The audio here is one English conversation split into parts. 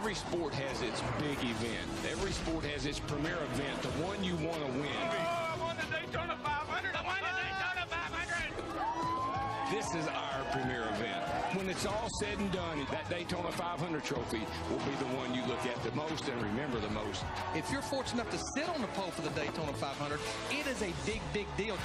Every sport has its big event. Every sport has its premier event, the one you want to win. Oh, I won the Daytona 500. I won the Daytona 500. This is our premier event. When it's all said and done, that Daytona 500 trophy will be the one you look at the most and remember the most. If you're fortunate enough to sit on the pole for the Daytona 500, it is a big, big deal.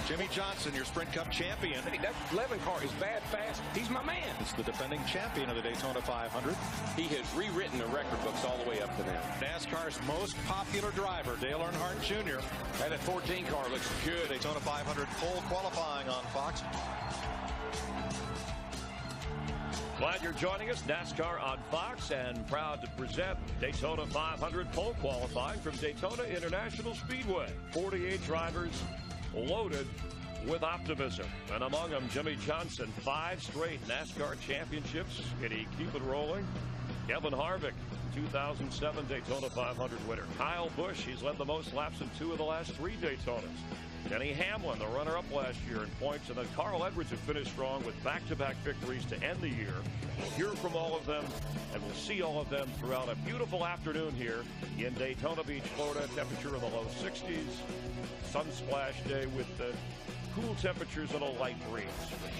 Jimmy Johnson, your Sprint Cup champion. That Levin car is bad fast. He's my man. It's the defending champion of the Daytona 500. He has rewritten the record books all the way up to now. NASCAR's most popular driver, Dale Earnhardt Jr. That 14 car looks good. Daytona 500 pole qualifying on Fox. Glad you're joining us. NASCAR on Fox, and proud to present Daytona 500 pole qualifying from Daytona International Speedway. 48 drivers loaded with optimism, and among them Jimmy Johnson, 5 straight NASCAR championships. Can he keep it rolling? Kevin Harvick, 2007 Daytona 500 winner. Kyle Busch, he's led the most laps in 2 of the last 3 Daytonas. Denny Hamlin, the runner-up last year in points, and then Carl Edwards have finished strong with back-to-back victories to end the year. We'll hear from all of them, and we'll see all of them throughout a beautiful afternoon here in Daytona Beach, Florida. Temperature in the low 60s. Sunsplash day with the cool temperatures and a light breeze.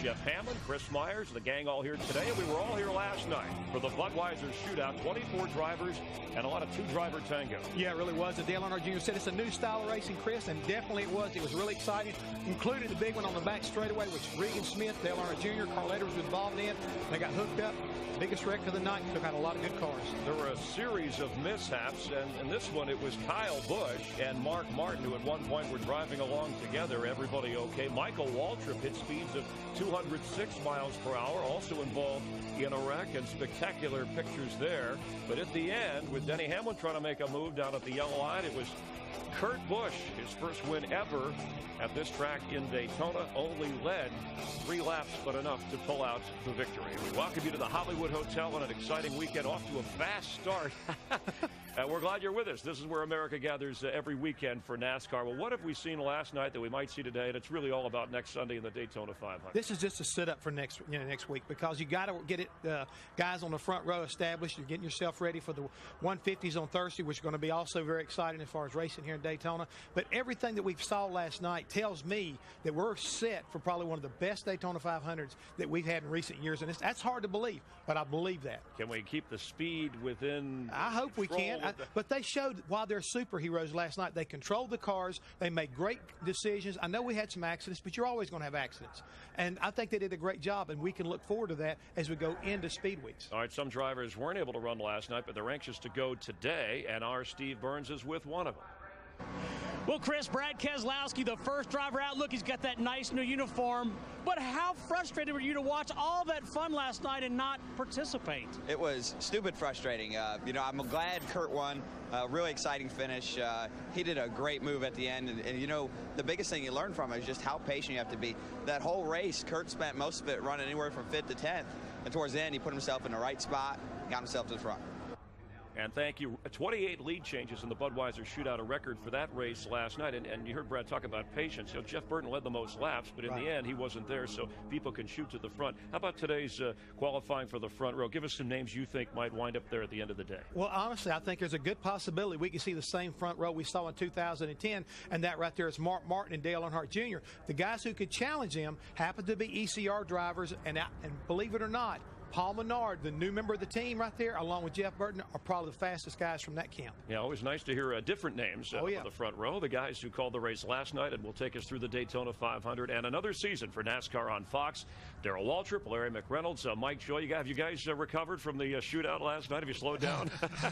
Jeff Hammond, Chris Myers, the gang all here today, and we were all here last night for the Budweiser shootout. 24 drivers and a lot of 2-driver tango. Yeah, it really was. And Dale Earnhardt Jr. said it's a new style of racing, Chris, and definitely it was. It was really exciting, including the big one on the back straightaway, which Regan Smith, Dale Earnhardt Jr., Carl Edwards was involved in. They got hooked up. Biggest wreck of the night. Took out a lot of good cars. There were a series of mishaps, and this one, it was Kyle Busch and Mark Martin, who at one point were driving along together. Everybody okay. Michael Waltrip hit speeds of 206 miles per hour, also involved in a wreck, and spectacular pictures there. But at the end, with Denny Hamlin trying to make a move down at the yellow line, it was Kurt Busch, his first win ever at this track in Daytona, only led 3 laps, but enough to pull out the victory. We welcome you to the Hollywood Hotel on an exciting weekend, off to a fast start. And we're glad you're with us. This is where America gathers every weekend for NASCAR. Well, what have we seen last night that we might see today? And it's really all about next Sunday in the Daytona 500. This is just a setup for next week, because you got to get it, guys on the front row established. You're getting yourself ready for the 150s on Thursday, which is going to be also very exciting as far as racing here in Daytona. But everything that we saw last night tells me that we're set for probably one of the best Daytona 500s that we've had in recent years. And that's hard to believe, but I believe that. Can we keep the speed within? I hope we can. But they showed why they're superheroes last night. They controlled the cars. They made great decisions. I know we had some accidents, but you're always going to have accidents. And I think they did a great job, and we can look forward to that as we go into Speed Weeks. All right, some drivers weren't able to run last night, but they're anxious to go today, and our Steve Burns is with one of them. Well, Chris, Brad Keselowski, the first driver out. Look, he's got that nice new uniform. But how frustrated were you to watch all that fun last night and not participate? It was stupid frustrating. I'm glad Kurt won. Really exciting finish. He did a great move at the end. And, the biggest thing you learn from it is just how patient you have to be. That whole race, Kurt spent most of it running anywhere from 5th to 10th. And towards the end, he put himself in the right spot, got himself to the front. And thank you. 28 lead changes in the Budweiser shootout, a record for that race last night. And you heard Brad talk about patience. Jeff Burton led the most laps, but in the end, he wasn't there, so people can shoot to the front. How about today's qualifying for the front row? Give us some names you think might wind up there at the end of the day. Well, honestly, I think there's a good possibility we can see the same front row we saw in 2010, and that right there is Mark Martin and Dale Earnhardt Jr. The guys who could challenge them happen to be ECR drivers, and believe it or not, Paul Menard, the new member of the team right there, along with Jeff Burton, are probably the fastest guys from that camp. Yeah, always nice to hear different names on the front row. The guys who called the race last night and will take us through the Daytona 500 and another season for NASCAR on Fox. Darrell Waltrip, Larry McReynolds, Mike Joy. Have you guys recovered from the shootout last night? Have you slowed down?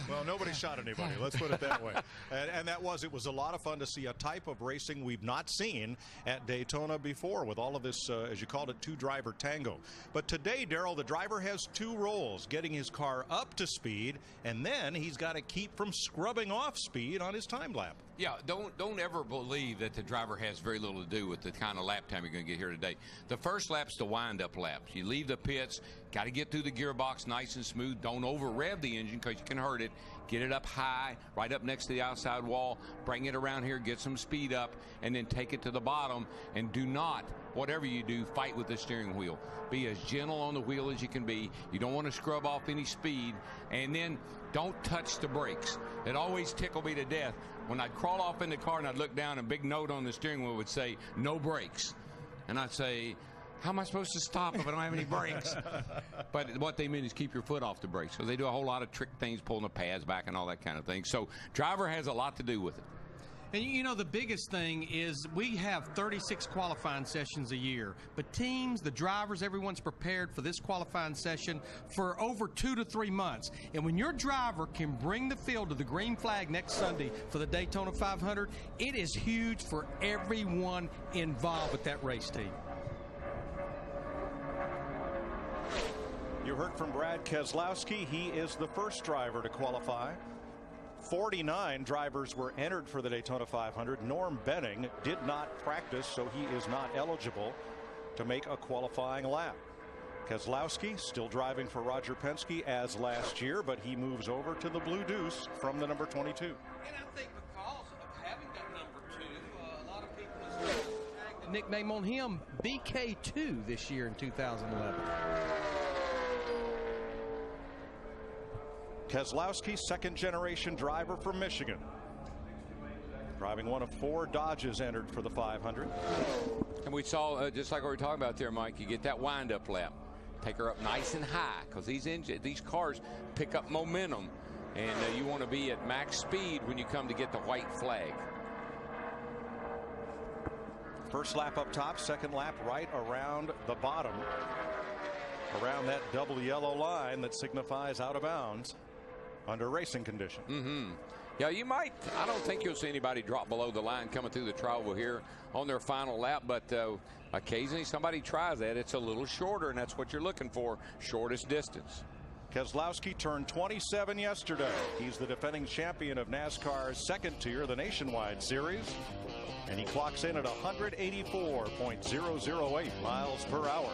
Well, nobody shot anybody. Let's put it that way. And it was a lot of fun to see a type of racing we've not seen at Daytona before, with all of this, as you called it, 2-driver tango. But today, Darrell, the driver has 2 roles: getting his car up to speed, and then he's got to keep from scrubbing off speed on his time lap. Yeah, don't ever believe that the driver has very little to do with the kind of lap time you're going to get here today. The first lap's the wind-up laps. You leave the pits, got to get through the gearbox nice and smooth. Don't over-rev the engine because you can hurt it. Get it up high, right up next to the outside wall. Bring it around here, get some speed up, and then take it to the bottom. And do not, whatever you do, fight with the steering wheel. Be as gentle on the wheel as you can be. be. You don't want to scrub off any speed. And then don't touch the brakes. It always tickled me to death when I'd crawl off in the car and I'd look down and a big note on the steering wheel would say, no brakes. And I'd say, how am I supposed to stop if I don't have any brakes? But what they mean is keep your foot off the brakes. So they do a whole lot of trick things, pulling the pads back and all that kind of thing. So driver has a lot to do with it. And you know, the biggest thing is we have 36 qualifying sessions a year. But teams, the drivers, everyone's prepared for this qualifying session for over 2 to 3 months. And when your driver can bring the field to the green flag next Sunday for the Daytona 500, it is huge for everyone involved with that race team. You heard from Brad Keselowski. He is the first driver to qualify. 49 drivers were entered for the Daytona 500. Norm Benning did not practice, so he is not eligible to make a qualifying lap. Keselowski still driving for Roger Penske as last year, but he moves over to the Blue Deuce from the number 22. And I think because of having that number 2, a lot of people have tagged the nickname on him, BK2, this year in 2011. Keselowski, second-generation driver from Michigan. Driving one of 4 Dodges entered for the 500. And we saw, just like we were talking about there, Mike, you get that wind-up lap. Take her up nice and high, because these cars pick up momentum, and you want to be at max speed when you come to get the white flag. First lap up top, second lap right around the bottom, around that double yellow line that signifies out of bounds under racing condition. Yeah, you might. I don't think you'll see anybody drop below the line coming through the trioval here on their final lap, but occasionally somebody tries that. It's a little shorter, and that's what you're looking for, shortest distance. Keselowski turned 27 yesterday. He's the defending champion of NASCAR's second tier, the Nationwide Series, and he clocks in at 184.008 miles per hour.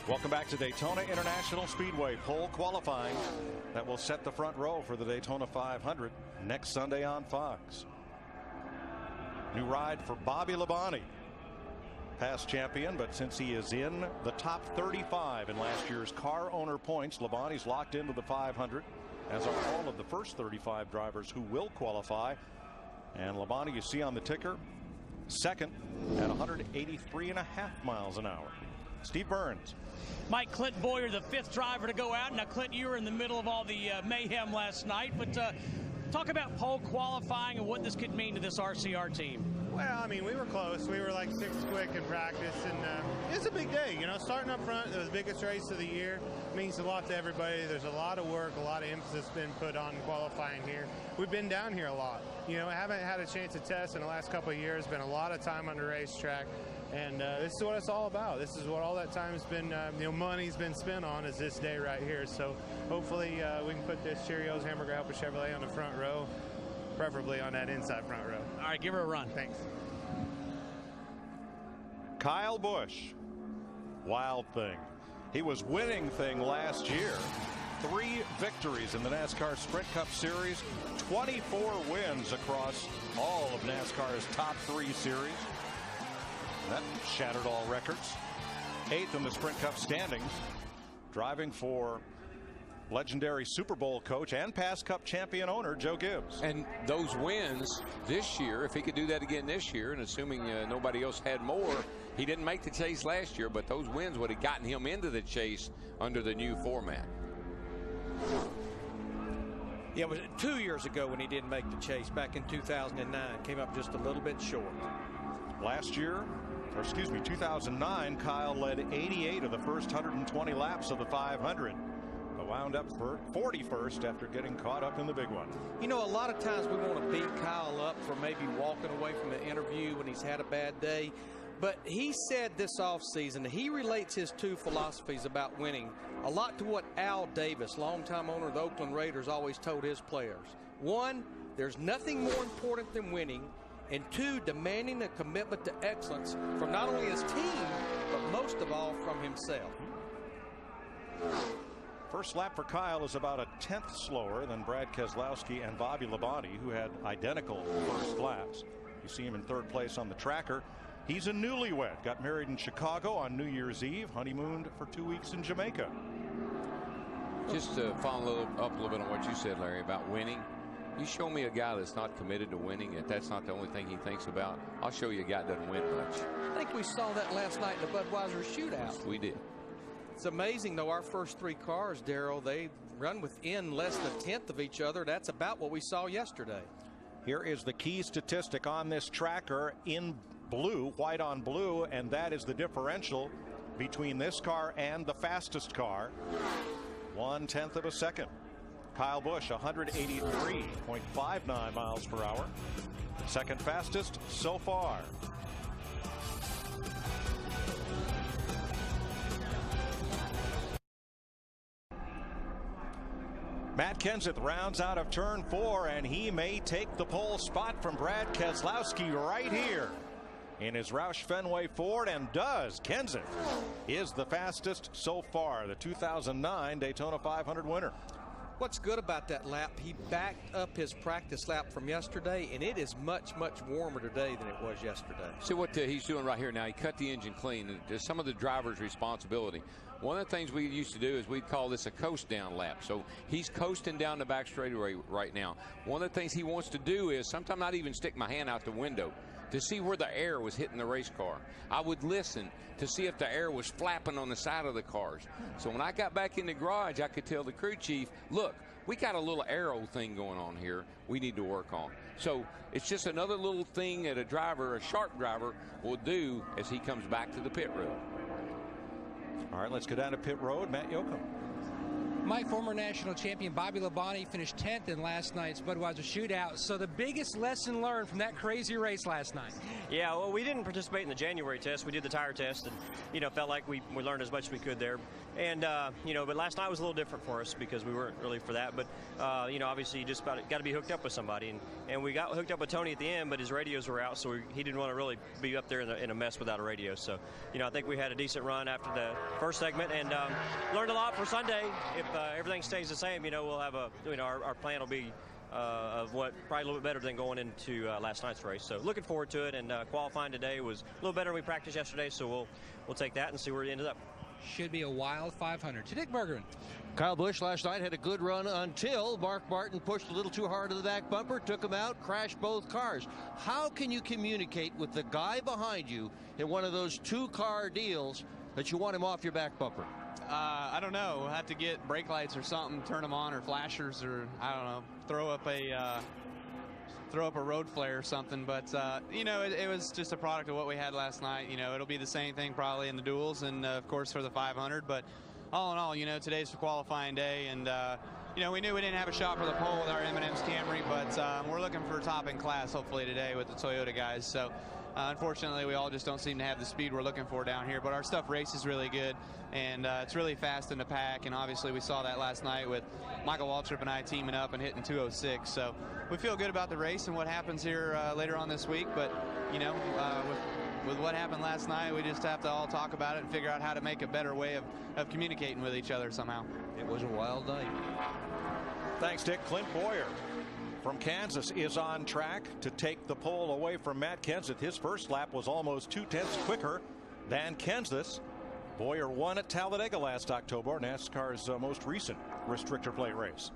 Welcome back to Daytona International Speedway pole qualifying that will set the front row for the Daytona 500 next Sunday on Fox. New ride for Bobby Labonte, past champion, but since he is in the top 35 in last year's car owner points, Labonte's locked into the 500, as are all of the first 35 drivers who will qualify. And Labonte, you see on the ticker, second at 183.5 miles an hour. Steve Burns. Mike, Clint Boyer, the 5th driver to go out. Now, Clint, you were in the middle of all the mayhem last night, but talk about pole qualifying and what this could mean to this RCR team. Well, I mean, we were close. We were like 6th quick in practice, and it's a big day. You know, starting up front, the biggest race of the year, means a lot to everybody. There's a lot of work, a lot of emphasis been put on qualifying here. We've been down here a lot. You know, I haven't had a chance to test in the last couple of years. Been a lot of time on the racetrack. And this is what it's all about. This is what all that time has been, you know, money's been spent on, is this day right here. So hopefully we can put this Cheerios Hamburger Helper Chevrolet on the front row, preferably on that inside front row. All right, give her a run. Thanks. Kyle Busch, wild thing. He was winning thing last year. 3 victories in the NASCAR Sprint Cup Series, 24 wins across all of NASCAR's top 3 series. That shattered all records. 8th in the Sprint Cup standings, driving for legendary Super Bowl coach and past Cup champion owner Joe Gibbs. And those wins this year, if he could do that again this year, and assuming nobody else had more, he didn't make the chase last year, but those wins would have gotten him into the chase under the new format. Yeah, it was 2 years ago when he didn't make the chase, back in 2009. Came up just a little bit short. Last year, or excuse me, 2009, Kyle led 88 of the first 120 laps of the 500, but wound up for 41st after getting caught up in the big one. You know, a lot of times we want to beat Kyle up for maybe walking away from an interview when he's had a bad day. But he said this offseason, he relates his 2 philosophies about winning a lot to what Al Davis, longtime owner of the Oakland Raiders, always told his players. 1, there's nothing more important than winning. And 2, demanding a commitment to excellence from not only his team, but most of all from himself. First lap for Kyle is about a 10th slower than Brad Keselowski and Bobby Labonte, who had identical first laps. You see him in third place on the tracker. He's a newlywed. Got married in Chicago on New Year's Eve. Honeymooned for 2 weeks in Jamaica. Just to follow up a little bit on what you said, Larry, about winning. You show me a guy that's not committed to winning, if that's not the only thing he thinks about, I'll show you a guy that doesn't win much. I think we saw that last night in the Budweiser shootout. We did. It's amazing, though, our first three cars, Darrell, they run within less than a tenth of each other. That's about what we saw yesterday. Here is the key statistic on this tracker in blue, white on blue, and that is the differential between this car and the fastest car. 1/10 of a second. Kyle Busch, 183.59 miles per hour. Second fastest so far. Matt Kenseth rounds out of turn 4, and he may take the pole spot from Brad Keselowski right here in his Roush Fenway Ford, and does. Kenseth is the fastest so far, the 2009 Daytona 500 winner. What's good about that lap, he backed up his practice lap from yesterday, and it is much, much warmer today than it was yesterday. See what he's doing right here now. He cut the engine clean. It's some of the driver's responsibility. One of the things we used to do is we'd call this a coast down lap. So he's coasting down the back straightaway right now. One of the things he wants to do is sometimes not even stick my hand out the window to see where the air was hitting the race car. I would listen to see if the air was flapping on the side of the cars. So when I got back in the garage, I could tell the crew chief, look, we got a little aero thing going on here we need to work on. So it's just another little thing that a driver, a sharp driver, will do as he comes back to the pit road. All right, let's go down to pit road. Matt Yoakum. Mike, former national champion Bobby Labonte finished 10th in last night's Budweiser shootout. So the biggest lesson learned from that crazy race last night? Yeah, well, we didn't participate in the January test. We did the tire test, and felt like we learned as much as we could there. And but last night was a little different for us because we weren't really for that. But obviously you just got to be hooked up with somebody, and we got hooked up with Tony at the end, but his radios were out, so he didn't want to really be up there in a mess without a radio. So I think we had a decent run after the first segment, and learned a lot for Sunday. If everything stays the same, we'll have our plan will be of what probably a little bit better than going into last night's race. So looking forward to it, and qualifying today was a little better than we practiced yesterday, so we'll take that and see where it ended up. Should be a wild 500. To Dick Bergeron. Kyle Busch last night had a good run until Mark Martin pushed a little too hard to the back bumper, took him out, crashed both cars. How can you communicate with the guy behind you in one of those two-car deals that you want him off your back bumper? I don't know. We'll have to get brake lights or something, turn them on, or flashers, or I don't know, throw up a road flare or something. But it was just a product of what we had last night. It'll be the same thing probably in the duels, and of course for the 500. But all in all, today's the qualifying day, and we knew we didn't have a shot for the pole with our M&M's Camry, but we're looking for top in class hopefully today with the Toyota guys. So unfortunately, we all just don't seem to have the speed we're looking for down here, but our stuff races really good, and it's really fast in the pack, and obviously we saw that last night with Michael Waltrip and I teaming up and hitting 206. So we feel good about the race and what happens here later on this week, but with what happened last night, we just have to all talk about it and figure out how to make a better way of communicating with each other somehow. It was a wild night. Thanks, Dick. Clint Boyer from Kansas is on track to take the pole away from Matt Kenseth. His first lap was almost 2/10 quicker than Kenseth's. Boyer won at Talladega last October, NASCAR's most recent restrictor plate race.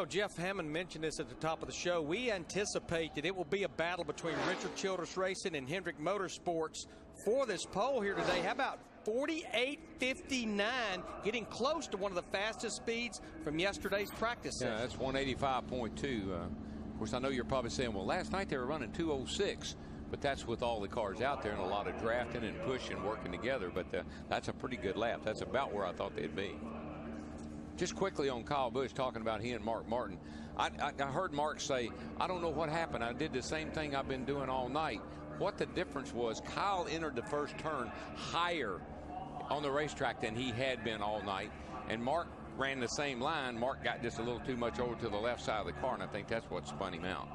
Jeff Hammond mentioned this at the top of the show. We anticipate that it will be a battle between Richard Childress Racing and Hendrick Motorsports for this pole here today. How about 48.59, getting close to one of the fastest speeds from yesterday's practice session. Yeah, that's 185.2. Of course, I know you're probably saying, well, last night they were running 206, but that's with all the cars out there and a lot of drafting and pushing, working together. But that's a pretty good lap. That's about where I thought they'd be. Just quickly on Kyle Busch, talking about he and Mark Martin. I heard Mark say, I don't know what happened. I did the same thing I've been doing all night. What the difference was, Kyle entered the first turn higher on the racetrack than he had been all night, and Mark ran the same line. Mark got just a little too much over to the left side of the car, and I think that's what spun him out.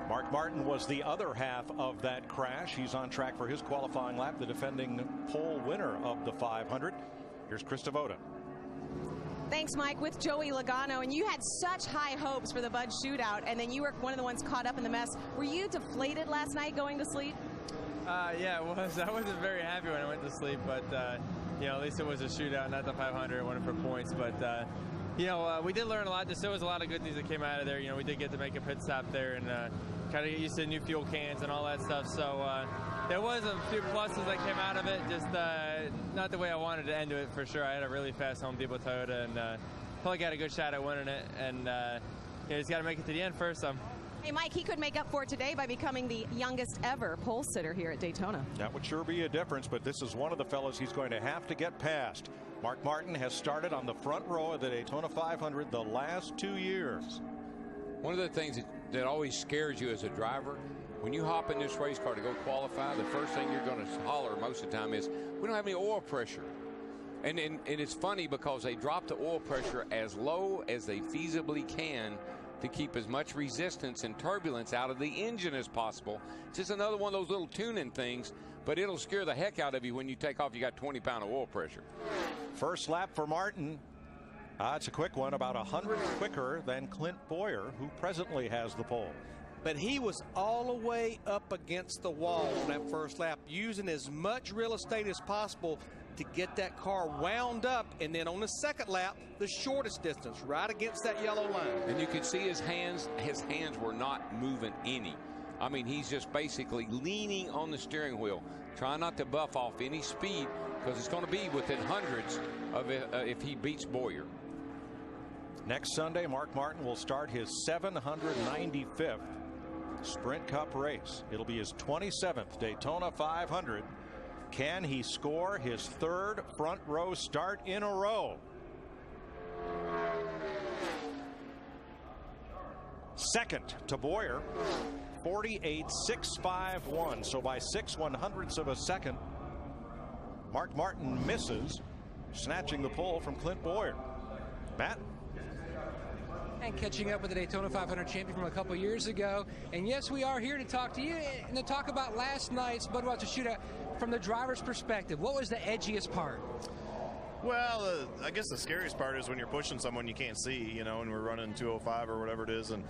Mark Martin was the other half of that crash. He's on track for his qualifying lap, the defending pole winner of the 500. Here's Chris Devoda. Thanks, Mike. With Joey Logano, and you had such high hopes for the Bud shootout, and then you were one of the ones caught up in the mess. Were you deflated last night going to sleep? Yeah, it was. I wasn't very happy when I went to sleep, but you know, at least it was a shootout, not the 500. I went for points, but you know, we did learn a lot. There was a lot of good things that came out of there. You know, we did get to make a pit stop there and kind of get used to new fuel cans and all that stuff. So there was a few pluses that came out of it, just not the way I wanted to end it for sure. I had a really fast Home Depot Toyota and felt like I had a good shot at winning it, and you know, just got to make it to the end first. Hey, Mike, he could make up for it today by becoming the youngest ever pole sitter here at Daytona. That would sure be a difference, but this is one of the fellas he's going to have to get past. Mark Martin has started on the front row of the Daytona 500 the last 2 years. One of the things that always scares you as a driver, when you hop in this race car to go qualify, the first thing you're going to holler most of the time is, we don't have any oil pressure. And it's funny because they drop the oil pressure as low as they feasibly can to keep as much resistance and turbulence out of the engine as possible. It's just another one of those little tuning things, but it'll scare the heck out of you when you take off. You got 20-pound of oil pressure. First lap for Martin. It's a quick one, about 100 quicker than Clint Boyer, who presently has the pole. But he was all the way up against the wall on that first lap, using as much real estate as possible to get that car wound up, and then on the second lap, the shortest distance, right against that yellow line. And you could see his hands were not moving any. I mean, he's just basically leaning on the steering wheel, trying not to buff off any speed, because it's going to be within hundreds of if he beats Boyer. Next Sunday, Mark Martin will start his 795th Sprint Cup race. It'll be his 27th Daytona 500. Can he score his third front row start in a row? Second to Boyer, 48.651. So by 6/100ths of a second, Mark Martin misses, snatching the pole from Clint Boyer. Matt? And catching up with the Daytona 500 champion from a couple years ago. And yes, we are here to talk to you and to talk about last night's Budweiser shootout from the driver's perspective. What was the edgiest part? Well, I guess the scariest part is when you're pushing someone you can't see, you know, and we're running 205 or whatever it is, and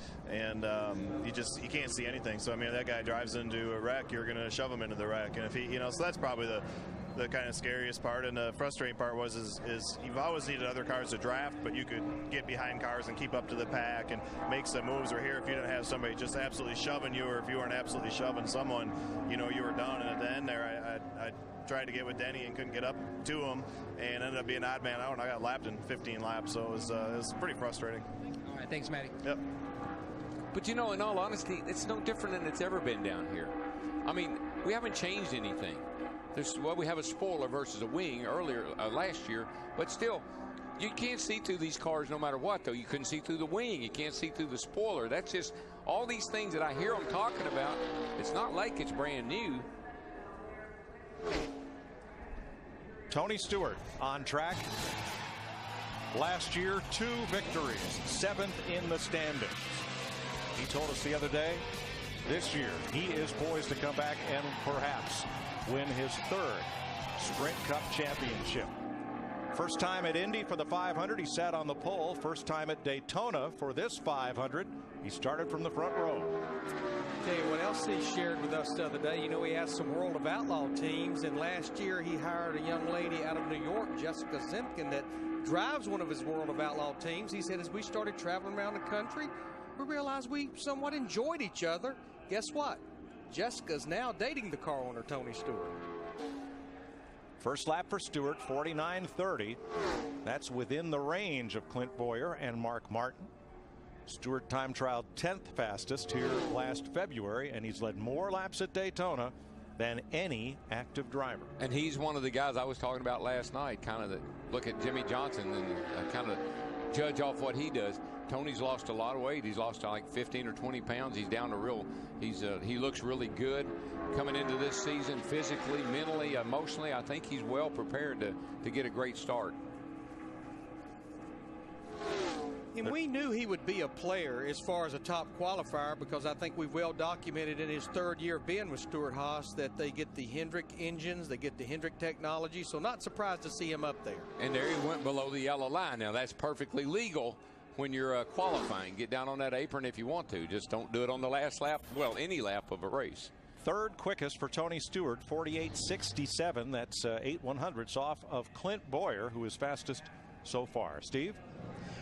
you can't see anything. So I mean, that guy drives into a wreck, you're going to shove him into the wreck, and if he, you know, so that's probably the kind of scariest part. And the frustrating part is you've always needed other cars to draft, but you could get behind cars and keep up to the pack and make some moves. Or here, if you didn't have somebody just absolutely shoving you, or if you weren't absolutely shoving someone, you know, you were done. And at the end there, I tried to get with Denny and couldn't get up to him, and ended up being odd man out, and I got lapped in 15 laps. So it was pretty frustrating. All right, thanks, Matty. Yep. But you know, in all honesty, it's no different than it's ever been down here. I mean, we haven't changed anything. Well, we have a spoiler versus a wing earlier last year, but still, you can't see through these cars no matter what, though. You couldn't see through the wing. You can't see through the spoiler. That's just all these things that I hear them talking about. It's not like it's brand new. Tony Stewart on track. Last year, 2 victories, 7th in the standings. He told us the other day, this year, he is poised to come back and perhaps win his 3rd Sprint Cup championship. First time at Indy for the 500, he sat on the pole. First time at Daytona for this 500, he started from the front row. Tell you what else he shared with us the other day. You know, he has some World of Outlaw teams, and last year he hired a young lady out of New York, Jessica Simpkin, that drives one of his World of Outlaw teams. He said, as we started traveling around the country, we realized we somewhat enjoyed each other. Guess what? Jessica's now dating the car owner, Tony Stewart. First lap for Stewart, 49.30. That's within the range of Clint Boyer and Mark Martin. Stewart time trialed 10th fastest here last February, and he's led more laps at Daytona than any active driver. And he's one of the guys I was talking about last night, kind of look at Jimmy Johnson and kind of judge off what he does. Tony's lost a lot of weight. He's lost like 15 or 20 pounds. He's down to real. He looks really good coming into this season, physically, mentally, emotionally. I think he's well prepared to get a great start. And we knew he would be a player as far as a top qualifier, because I think we've well documented in his third year of being with Stewart-Haas that they get the Hendrick engines, they get the Hendrick technology, so not surprised to see him up there. And there he went below the yellow line. Now, that's perfectly legal when you're qualifying. Get down on that apron if you want to. Just don't do it on the last lap, well, any lap of a race. Third quickest for Tony Stewart, 48.67. That's 8/100ths off of Clint Boyer, who is fastest so far. Steve?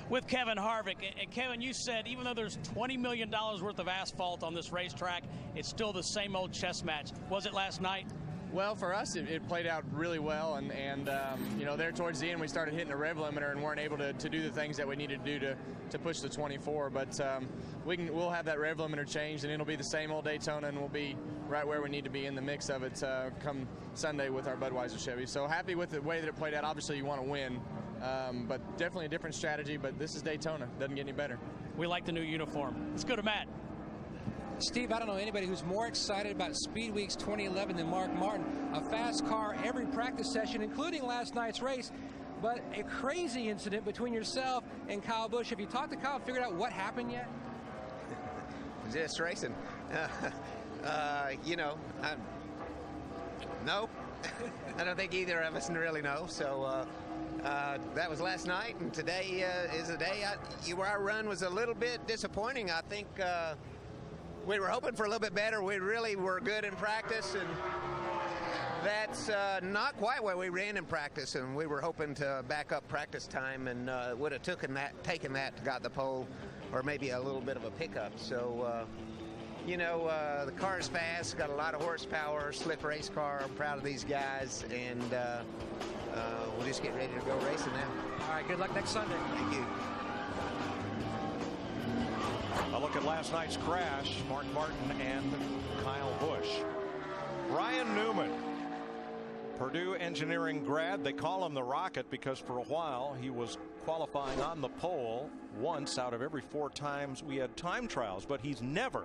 With Kevin Harvick. And Kevin, you said even though there's $20 million worth of asphalt on this racetrack, it's still the same old chess match. Was it last night? Well, for us, it played out really well, and you know, there towards the end, we started hitting the rev limiter and weren't able to do the things that we needed to do to push the 24. But we'll have that rev limiter changed, and it'll be the same old Daytona, and we'll be right where we need to be in the mix of it come Sunday with our Budweiser Chevy. So happy with the way that it played out. Obviously, you want to win, but definitely a different strategy. But this is Daytona; doesn't get any better. We like the new uniform. Let's go to Matt. Steve, I don't know anybody who's more excited about Speed Weeks 2011 than Mark Martin. A fast car every practice session, including last night's race. But a crazy incident between yourself and Kyle Busch. Have you talked to Kyle, figured out what happened yet? Just racing. You know, no. I don't think either of us really know. So that was last night, and today is a day where our run was a little bit disappointing. I think we were hoping for a little bit better. We really were good in practice, and that's not quite where we ran in practice, and we were hoping to back up practice time, and would have taken that, got the pole, or maybe a little bit of a pickup. So, you know, the car is fast, got a lot of horsepower, slick race car. I'm proud of these guys, and we'll just get ready to go racing now. All right, good luck next Sunday. Thank you. A look at last night's crash, Mark Martin and Kyle Busch. Ryan Newman, Purdue engineering grad. They call him the Rocket because for a while he was qualifying on the pole once out of every 4 times we had time trials, but he's never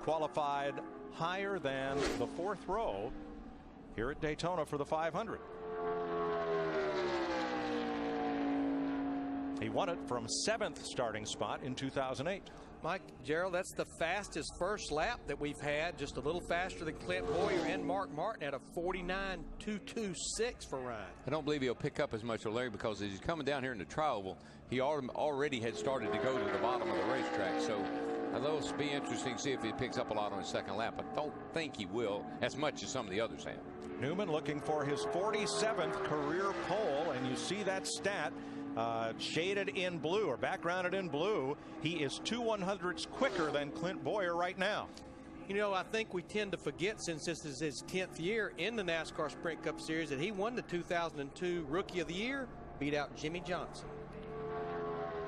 qualified higher than the 4th row here at Daytona for the 500. He won it from 7th starting spot in 2008. Mike, Gerald, that's the fastest first lap that we've had, just a little faster than Clint Boyer and Mark Martin at a 49.226 for Ryan. I don't believe he'll pick up as much of Larry because as he's coming down here in the trial, well, he already had started to go to the bottom of the racetrack. So it'll be interesting to see if he picks up a lot on his second lap. I don't think he will as much as some of the others have. Newman looking for his 47th career pole, and you see that stat shaded in blue or backgrounded in blue. He is 2/100ths quicker than Clint Boyer right now. You know, I think we tend to forget, since this is his 10th year in the NASCAR Sprint Cup Series, that he won the 2002 Rookie of the Year, beat out Jimmy Johnson.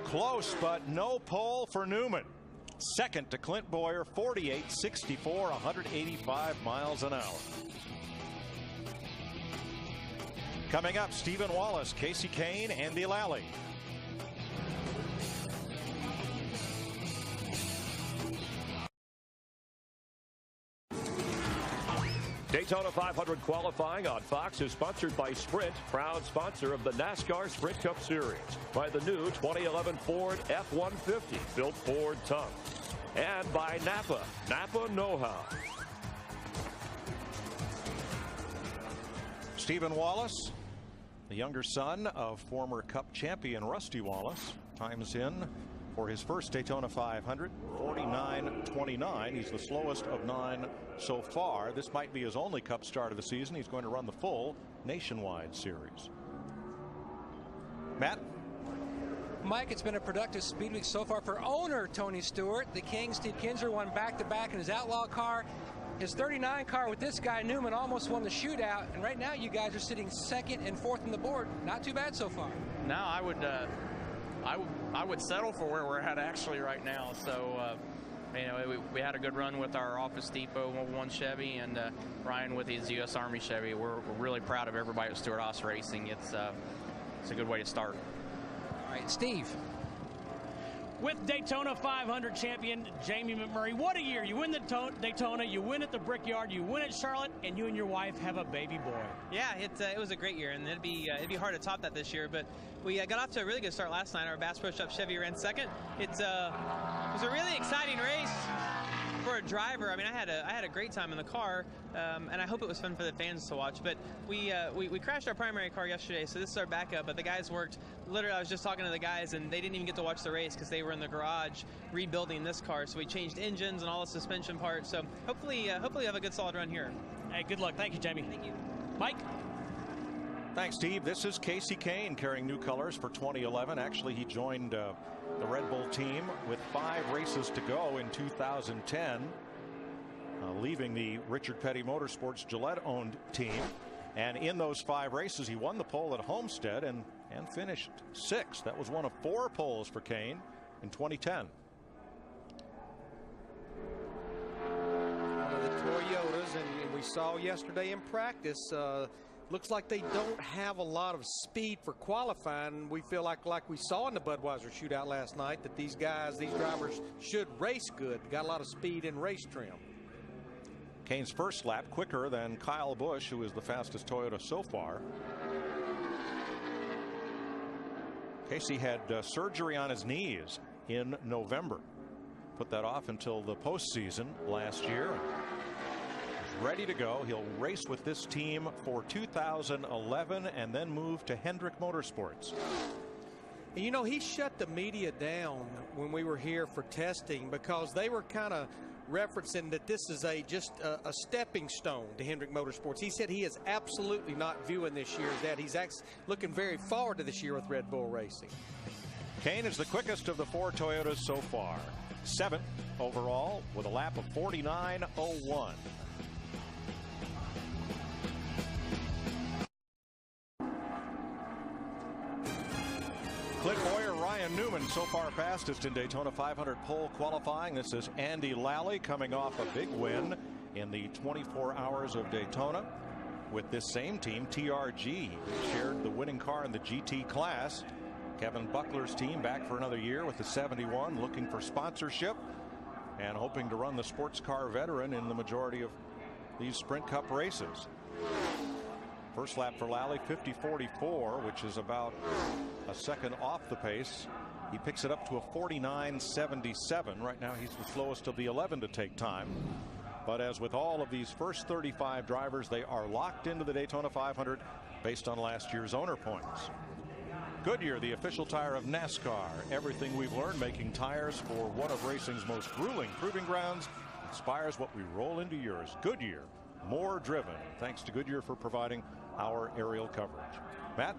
Close, but no pole for Newman. Second to Clint Boyer, 48.64, 185 miles an hour. Coming up, Stephen Wallace, Casey Kane, Andy Lally. Daytona 500 qualifying on Fox is sponsored by Sprint, proud sponsor of the NASCAR Sprint Cup Series, by the new 2011 Ford F-150, built Ford tough, and by Napa know-how. Stephen Wallace, the younger son of former Cup champion Rusty Wallace, times in for his first Daytona 500, 49.29. He's the slowest of 9 so far. This might be his only Cup start of the season. He's going to run the full nationwide series. Matt? Mike, it's been a productive Speed Week so far for owner Tony Stewart. The King, Steve Kinser, won back-to-back in his Outlaw car. His 39 car with this guy, Newman, almost won the shootout. And right now, you guys are sitting 2nd and 4th on the board. Not too bad so far. No, I would settle for where we're at actually right now. So, you know, we had a good run with our Office Depot 1 Chevy, and Ryan with his U.S. Army Chevy. We're really proud of everybody at Stewart-Haas Racing. It's a good way to start. All right, Steve. with Daytona 500 champion Jamie McMurray. What a year. You win the Daytona, you win at the Brickyard, you win at Charlotte, and you and your wife have a baby boy. Yeah, it was a great year, and it'd be hard to top that this year, but we got off to a really good start last night. Our Bass Pro Shop Chevy ran second. It was a really exciting race for a driver. I mean, I had a great time in the car, and I hope it was fun for the fans to watch. But we crashed our primary car yesterday, so this is our backup. But the guys worked. Literally, I was just talking to the guys, and they didn't even get to watch the race because they were in the garage rebuilding this car. So we changed engines and all the suspension parts. So hopefully have a good solid run here. Hey, good luck. Thank you, Jamie. Thank you, Mike. Thanks, Steve. This is Casey Kane carrying new colors for 2011. Actually, he joined the Red Bull team with 5 races to go in 2010, leaving the Richard Petty Motorsports Gillette-owned team. And in those 5 races, he won the pole at Homestead and finished 6th. That was one of 4 poles for Kane in 2010. One of the Toyotas, and we saw yesterday in practice, looks like they don't have a lot of speed for qualifying. We feel like we saw in the Budweiser shootout last night that these drivers should race good. Got a lot of speed in race trim. Kane's first lap quicker than Kyle Busch, who is the fastest Toyota so far. Casey had surgery on his knees in November. Put that off until the postseason last year. Ready to go. He'll race with this team for 2011 and then move to Hendrick Motorsports. And you know, he shut the media down when we were here for testing because they were kind of referencing that this is just a stepping stone to Hendrick Motorsports. He said he is absolutely not viewing this year as that. He's looking very forward to this year with Red Bull Racing. Kane is the quickest of the 4 Toyotas so far. 7th overall with a lap of 49.01. Clint Boyer, Ryan Newman so far fastest in Daytona 500 pole qualifying. This is Andy Lally coming off a big win in the 24 hours of Daytona with this same team. TRG shared the winning car in the GT class. Kevin Buckler's team back for another year with the 71, looking for sponsorship and hoping to run the sports car veteran in the majority of these Sprint Cup races. First lap for Lally, 50.44, which is about a second off the pace. He picks it up to a 49.77. Right now he's the slowest of the 11 to take time. But as with all of these first 35 drivers, they are locked into the Daytona 500 based on last year's owner points. Goodyear, the official tire of NASCAR. Everything we've learned making tires for one of racing's most grueling proving grounds inspires what we roll into yours. Goodyear, more driven. Thanks to Goodyear for providing our aerial coverage. Matt?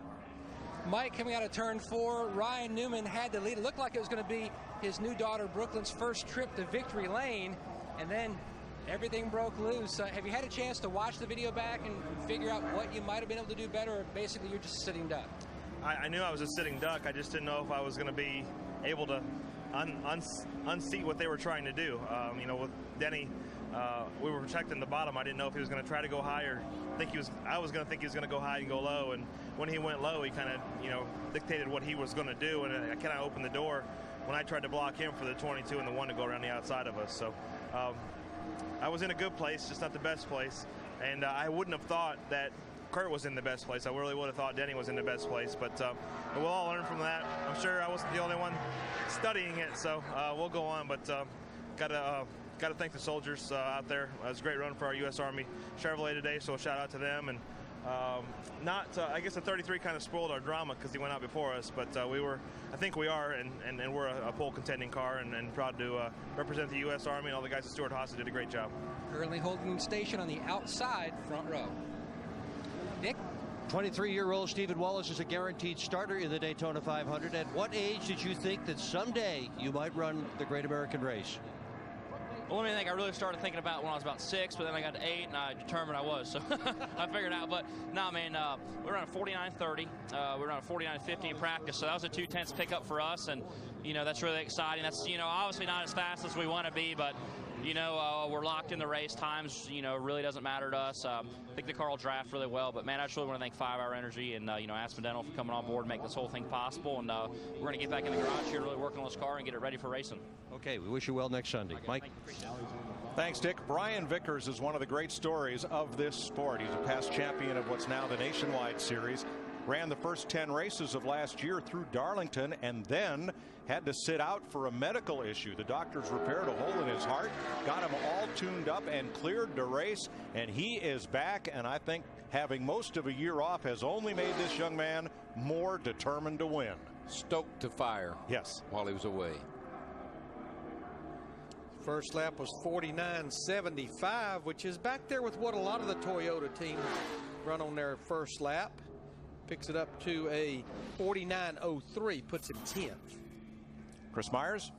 Mike, coming out of turn 4, Ryan Newman had the lead. It looked like it was going to be his new daughter Brooklyn's first trip to victory lane, and then everything broke loose. Have you had a chance to watch the video back and figure out what you might have been able to do better, or basically you're just sitting duck? I knew I was a sitting duck. I just didn't know if I was going to be able to unseat what they were trying to do. You know, with Denny, we were protecting the bottom. I didn't know if he was going to try to go high or I was going to think he was going to go high and go low. And when he went low, he kind of, you know, dictated what he was going to do. And I kind of opened the door when I tried to block him for the 22 and the 1 to go around the outside of us. So I was in a good place, just not the best place. And I wouldn't have thought that Kurt was in the best place. I really would have thought Denny was in the best place, but we'll all learn from that. I'm sure I wasn't the only one studying it, so we'll go on. But got to thank the soldiers out there. It was a great run for our U.S. Army Chevrolet today, so a shout out to them. And I guess the 33 kind of spoiled our drama because he went out before us, but I think we are, and we're a pole contending car, and proud to represent the U.S. Army, and all the guys at Stuart Haas did a great job. Currently holding station on the outside front row. Nick? 23-year-old Stephen Wallace is a guaranteed starter in the Daytona 500. At what age did you think that someday you might run the Great American Race? Well, let me think. I really started thinking about when I was about 6, but then I got to 8, and I determined I was. So I figured out. But no, man, we were on a 49.30. We were on a 49.50 in practice. So that was a 2/10 pickup for us, and you know that's really exciting. That's obviously not as fast as we want to be, but we're locked in the race. Times, really doesn't matter to us. I think the car will draft really well. But, man, I just really want to thank 5 Hour Energy and, Aspen Dental for coming on board and making this whole thing possible. And we're going to get back in the garage here, really working on this car and get it ready for racing. Okay, we wish you well next Sunday. Okay, Mike? Thanks, Dick. Brian Vickers is one of the great stories of this sport. He's a past champion of what's now the Nationwide Series. Ran the first 10 races of last year through Darlington and then had to sit out for a medical issue. The doctors repaired a hole in his heart, got him all tuned up and cleared to race, and he is back. And I think having most of a year off has only made this young man more determined to win. Stoked to fire. Yes. While he was away. First lap was 49.75, which is back there with what a lot of the Toyota teams run on their first lap. Picks it up to a 49.03, puts him 10th. Chris Myers.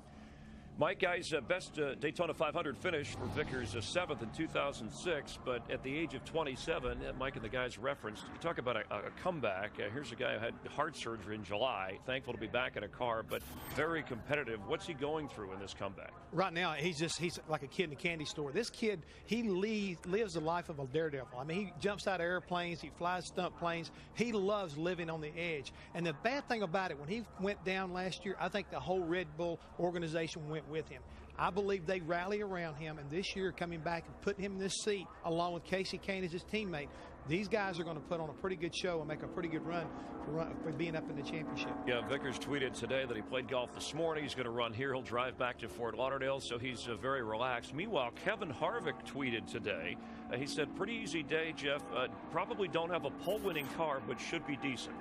Mike, guys, best Daytona 500 finish for Vickers, 7th in 2006, but at the age of 27, Mike and the guys referenced, you talk about a comeback. Here's a guy who had heart surgery in July, thankful to be back in a car, but very competitive. What's he going through in this comeback? Right now, he's like a kid in a candy store. This kid, he lives the life of a daredevil. I mean, he jumps out of airplanes, he flies stunt planes. He loves living on the edge. And the bad thing about it, when he went down last year, I think the whole Red Bull organization went with him. I believe they rally around him, and this year coming back and putting him in this seat along with Casey Kane as his teammate, these guys are going to put on a pretty good show and make a pretty good run for being up in the championship. Yeah, Vickers tweeted today that he played golf this morning. He's going to run here. He'll drive back to Fort Lauderdale, so he's very relaxed. Meanwhile, Kevin Harvick tweeted today. He said, pretty easy day, Jeff. Probably don't have a pole-winning car, but should be decent.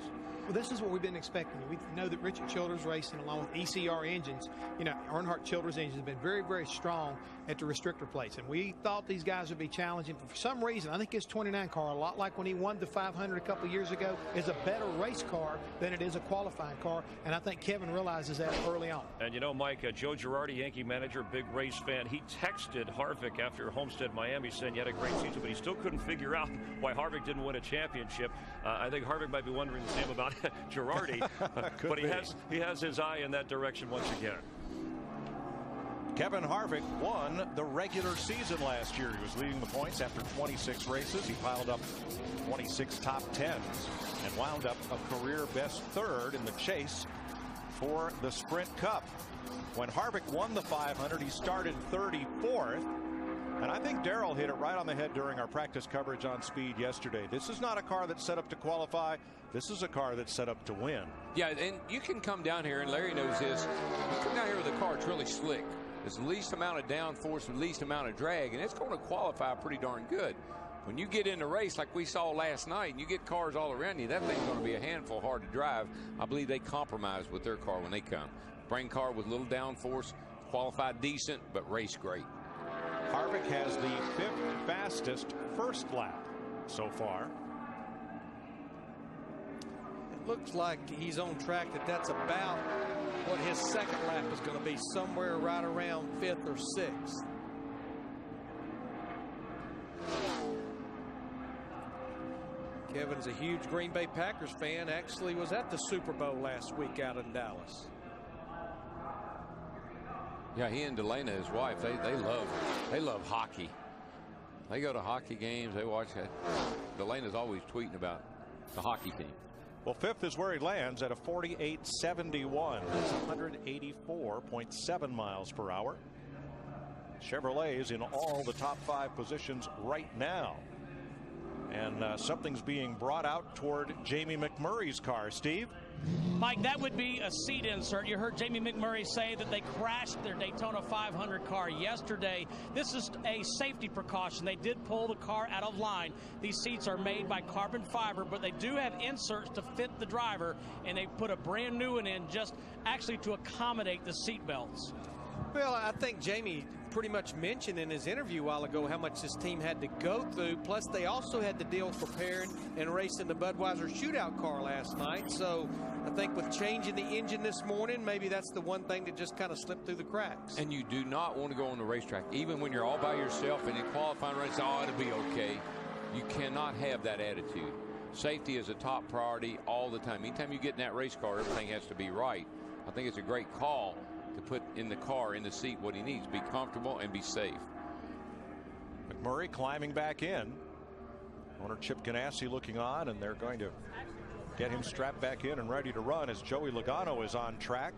Well, this is what we've been expecting. We know that Richard Childers Racing, along with ECR engines, Earnhardt Childers engines have been very, very strong at the restrictor plates. And we thought these guys would be challenging. But for some reason, I think his 29 car, a lot like when he won the 500 a couple years ago, is a better race car than it is a qualifying car. And I think Kevin realizes that early on. And Mike, Joe Girardi, Yankee manager, big race fan, he texted Harvick after Homestead, Miami, saying he had a great season, but he still couldn't figure out why Harvick didn't win a championship. I think Harvick might be wondering the same about Girardi, but he has his eye in that direction once again. Kevin Harvick won the regular season last year. He was leading the points after 26 races. He piled up 26 top 10s and wound up a career best third in the chase for the Sprint Cup. When Harvick won the 500, he started 34th. And I think Darrell hit it right on the head during our practice coverage on Speed yesterday. This is not a car that's set up to qualify. This is a car that's set up to win. Yeah, and you can come down here, and Larry knows this. You come down here with a car, it's really slick. It's the least amount of downforce and least amount of drag, and it's going to qualify pretty darn good. When you get in the race like we saw last night and you get cars all around you, that thing's going to be a handful hard to drive. I believe they compromise with their car when they come. Bring car with little downforce, qualified decent, but race great. Harvick has the 5th fastest first lap so far. It looks like he's on track that's about what his second lap is going to be, somewhere right around 5th or 6th. Kevin's a huge Green Bay Packers fan. Actually was at the Super Bowl last week out in Dallas. Yeah, he and Daytona, his wife, they love hockey. They go to hockey games. They watch that. Daytona's always tweeting about the hockey team. Well, 5th is where he lands at a 48.71. That's 184.7 miles per hour. Chevrolet is in all the top 5 positions right now. And something's being brought out toward Jamie McMurray's car. Steve? Mike, that would be a seat insert. You heard Jamie McMurray say that they crashed their Daytona 500 car yesterday. This is a safety precaution. They did pull the car out of line. These seats are made by carbon fiber, but they do have inserts to fit the driver, and they put a brand new one in just actually to accommodate the seat belts. Well, I think Jamie pretty much mentioned in his interview a while ago how much this team had to go through. Plus, they also had to deal with preparing and racing the Budweiser shootout car last night. So I think with changing the engine this morning, maybe that's the one thing that just kind of slipped through the cracks. And you do not want to go on the racetrack, even when you're all by yourself and in qualifying race, oh, it'll be okay. You cannot have that attitude. Safety is a top priority all the time. Anytime you get in that race car, everything has to be right. I think it's a great call to put in the car, in the seat, what he needs. Be comfortable and be safe. McMurray climbing back in. Owner Chip Ganassi looking on, and they're going to get him strapped back in and ready to run as Joey Logano is on track.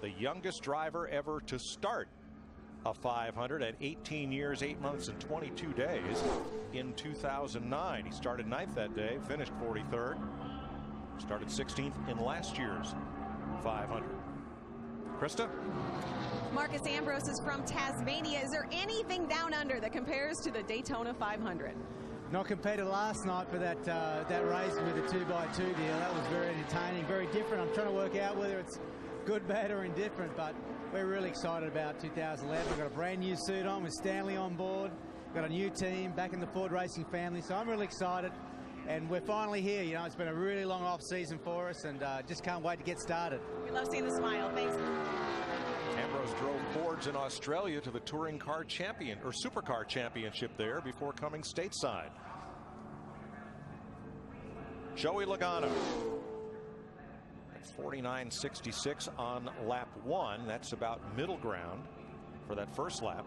The youngest driver ever to start a 500 at 18 years, 8 months, and 22 days in 2009. He started 9th that day, finished 43rd. Started 16th in last year's 500. Krista? Marcus Ambrose is from Tasmania. Is there anything down under that compares to the Daytona 500? Not compared to last night, but that race with the 2x2 deal, that was very entertaining, very different. I'm trying to work out whether it's good, bad, or indifferent, but we're really excited about 2011. We've got a brand new suit on with Stanley on board. We've got a new team back in the Ford Racing family, so I'm really excited. And we're finally here. You know, it's been a really long off season for us, and just can't wait to get started. We love seeing the smile. Thanks. Ambrose drove Fords in Australia to the Touring Car Champion or Supercar Championship there before coming stateside. Joey Logano at 49.66 on lap 1. That's about middle ground for that first lap.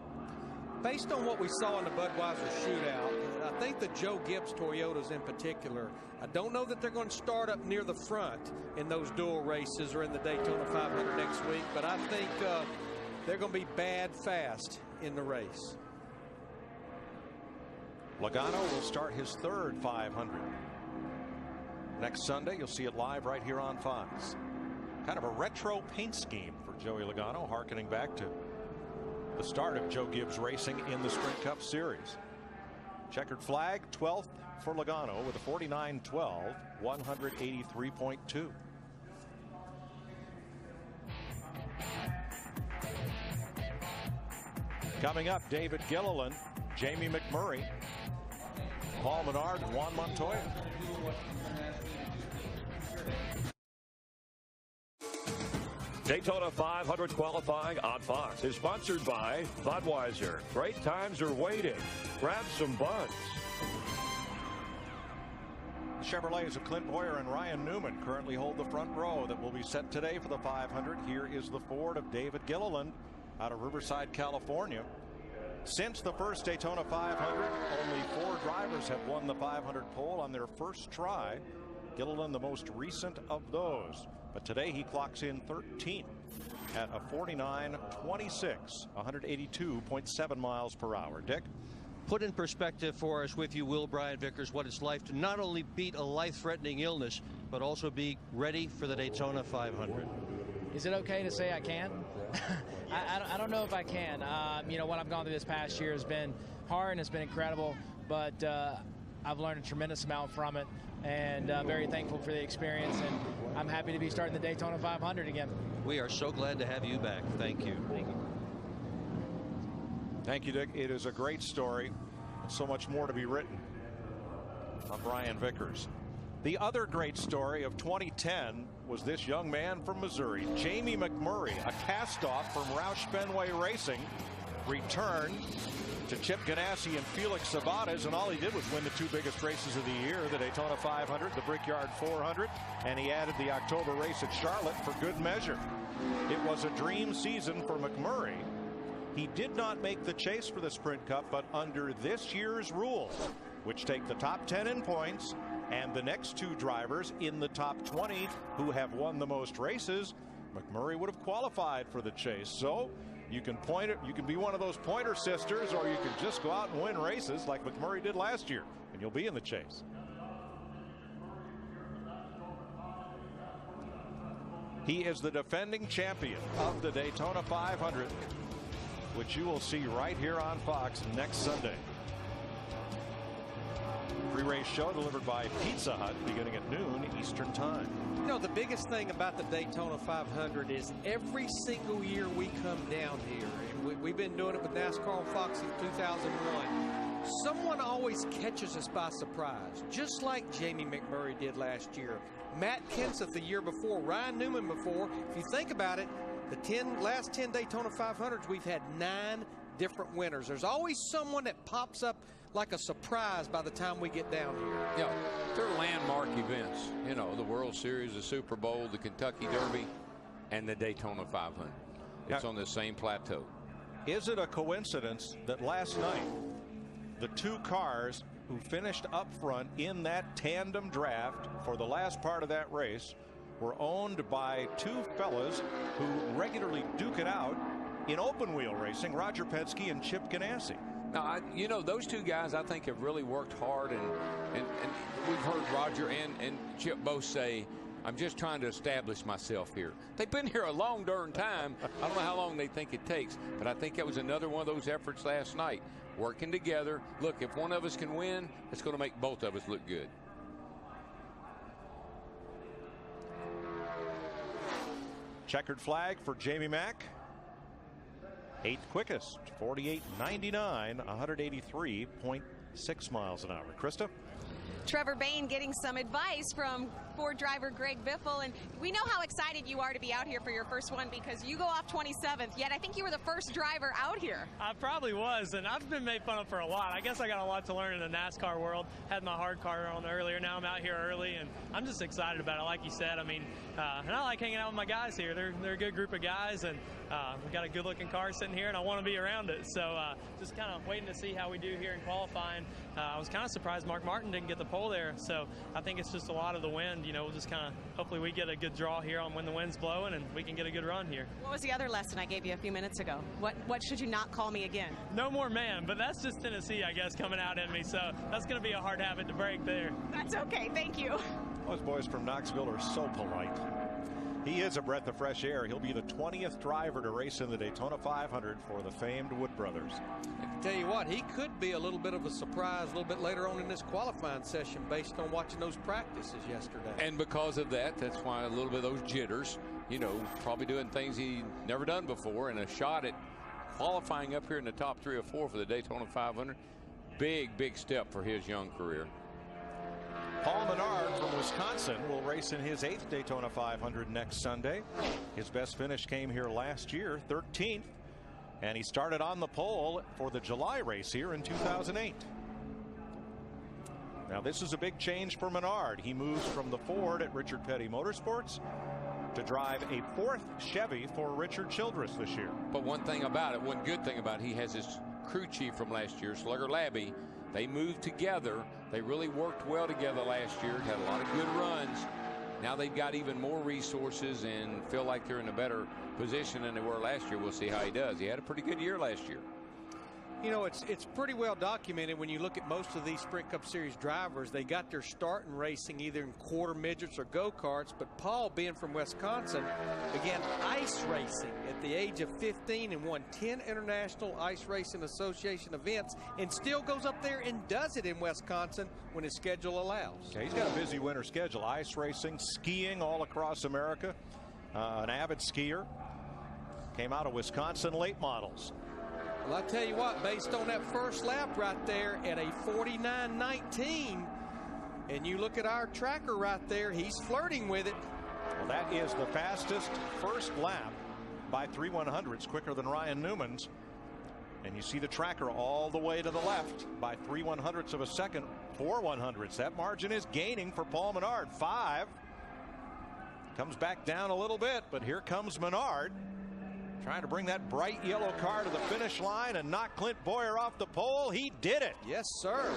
Based on what we saw in the Budweiser shootout, I think the Joe Gibbs Toyotas in particular, I don't know that they're going to start up near the front in those dual races or in the Daytona 500 next week, but I think they're going to be bad fast in the race. Logano will start his third 500. Next Sunday, you'll see it live right here on Fox. Kind of a retro paint scheme for Joey Logano, harkening back to the start of Joe Gibbs Racing in the Sprint Cup Series. Checkered flag, 12th for Logano with a 49.12, 183.2. Coming up, David Gilliland, Jamie McMurray, Paul Menard, and Juan Montoya. Daytona 500 qualifying on Fox is sponsored by Budweiser. Great times are waiting. Grab some buds. The Chevrolets of Clint Boyer and Ryan Newman currently hold the front row that will be set today for the 500. Here is the Ford of David Gilliland out of Riverside, California. Since the first Daytona 500, only 4 drivers have won the 500 pole on their first try. Gilliland the most recent of those. But today he clocks in 13th at a 49.26, 182.7 miles per hour. Dick? Put in perspective for us with you, Will Brian Vickers, what it's like to not only beat a life-threatening illness, but also be ready for the Daytona 500. Is it okay to say I can? I don't know if I can. You know, what I've gone through this past year has been hard and it's been incredible, but I've learned a tremendous amount from it, and very thankful for the experience, and I'm happy to be starting the Daytona 500 again. We are so glad to have you back. Thank you. Thank you. Thank you, Dick. It is a great story. So much more to be written on Brian Vickers. The other great story of 2010 was this young man from Missouri, Jamie McMurray, a cast-off from Roush Fenway Racing, returned to Chip Ganassi and Felix Sabates, and all he did was win the 2 biggest races of the year, the Daytona 500, the Brickyard 400, and he added the October race at Charlotte for good measure. It was a dream season for McMurray. He did not make the chase for the Sprint Cup, but under this year's rules, which take the top 10 in points and the next 2 drivers in the top 20 who have won the most races, McMurray would have qualified for the chase. So you can point it, you can be one of those Pointer sisters, or you can just go out and win races like McMurray did last year, and you'll be in the chase. He is the defending champion of the Daytona 500, which you will see right here on Fox next Sunday. Pre-race show delivered by Pizza Hut beginning at noon Eastern Time. You know, the biggest thing about the Daytona 500 is every single year we come down here, and we've been doing it with NASCAR on Fox since 2001, someone always catches us by surprise, just like Jamie McMurray did last year, Matt Kenseth the year before, Ryan Newman before. If you think about it, the last 10 Daytona 500s, we've had 9 different winners. There's always someone that pops up like a surprise by the time we get down here. Yeah, they're landmark events. You know, the World Series, the Super Bowl, the Kentucky Derby, and the Daytona 500. It's on the same plateau. Is it a coincidence that last night the two cars who finished up front in that tandem draft for the last part of that race were owned by two fellas who regularly duke it out in open wheel racing, Roger Penske and Chip Ganassi. Now, you know, those two guys I think have really worked hard, and we've heard Roger and Chip both say, I'm just trying to establish myself here. They've been here a long darn time. I don't know how long they think it takes, but I think that was another one of those efforts last night, working together. Look, if one of us can win, it's going to make both of us look good. Checkered flag for Jamie Mack. 8th quickest, 48.99, 183.6 miles an hour. Krista? Trevor Bayne getting some advice from Ford driver Greg Biffle, and we know how excited you are to be out here for your first one because you go off 27th, yet I think you were the first driver out here. I probably was, and I've been made fun of for a lot. I guess I got a lot to learn in the NASCAR world. Had my hard car on earlier. Now I'm out here early, and I'm just excited about it. Like you said, I mean, and I like hanging out with my guys here. They're a good group of guys, and we've got a good-looking car sitting here, and I want to be around it. So just kind of waiting to see how we do here in qualifying. I was kind of surprised Mark Martin didn't get the pole there, so I think it's just a lot of the wind. You know, we'll just kind of hopefully we get a good draw here on when the wind's blowing, and we can get a good run here. What was the other lesson I gave you a few minutes ago? What should you not call me again? No more man, but that's just Tennessee, I guess, coming out in me, so that's going to be a hard habit to break there. That's okay, thank you. Those boys from Knoxville are so polite. He is a breath of fresh air. He'll be the 20th driver to race in the Daytona 500 for the famed Wood brothers. I can tell you what, he could be a little bit of a surprise a little bit later on in this qualifying session based on watching those practices yesterday. And because of that, that's why a little bit of those jitters, you know, probably doing things he never done before, and a shot at qualifying up here in the top 3 or 4 for the Daytona 500. Big step for his young career. Paul Menard from Wisconsin will race in his 8th Daytona 500 next Sunday. His best finish came here last year, 13th, and he started on the pole for the July race here in 2008. Now this is a big change for Menard. He moves from the Ford at Richard Petty Motorsports to drive a 4th Chevy for Richard Childress this year. But one thing about it, one good thing about it, he has his crew chief from last year, Slugger Labby. They moved together. They really worked well together last year, had a lot of good runs. Now they've got even more resources and feel like they're in a better position than they were last year. We'll see how he does. He had a pretty good year last year. You know, it's pretty well documented when you look at most of these Sprint Cup Series drivers. They got their start in racing either in quarter midgets or go-karts, but Paul, being from Wisconsin, began ice racing at the age of 15 and won 10 International Ice Racing Association events and still goes up there and does it in Wisconsin when his schedule allows. Yeah, he's got a busy winter schedule. Ice racing, skiing all across America. An avid skier. Came out of Wisconsin late models. Well, I tell you what, based on that first lap right there at a 49.19, and you look at our tracker right there, he's flirting with it. Well, that is the fastest first lap by 3/100ths, quicker than Ryan Newman's. And you see the tracker all the way to the left by 3/100ths of a second, 4/100ths. That margin is gaining for Paul Menard. 5. Comes back down a little bit, but here comes Menard. Trying to bring that bright yellow car to the finish line and knock Clint Boyer off the pole. He did it. Yes, sir.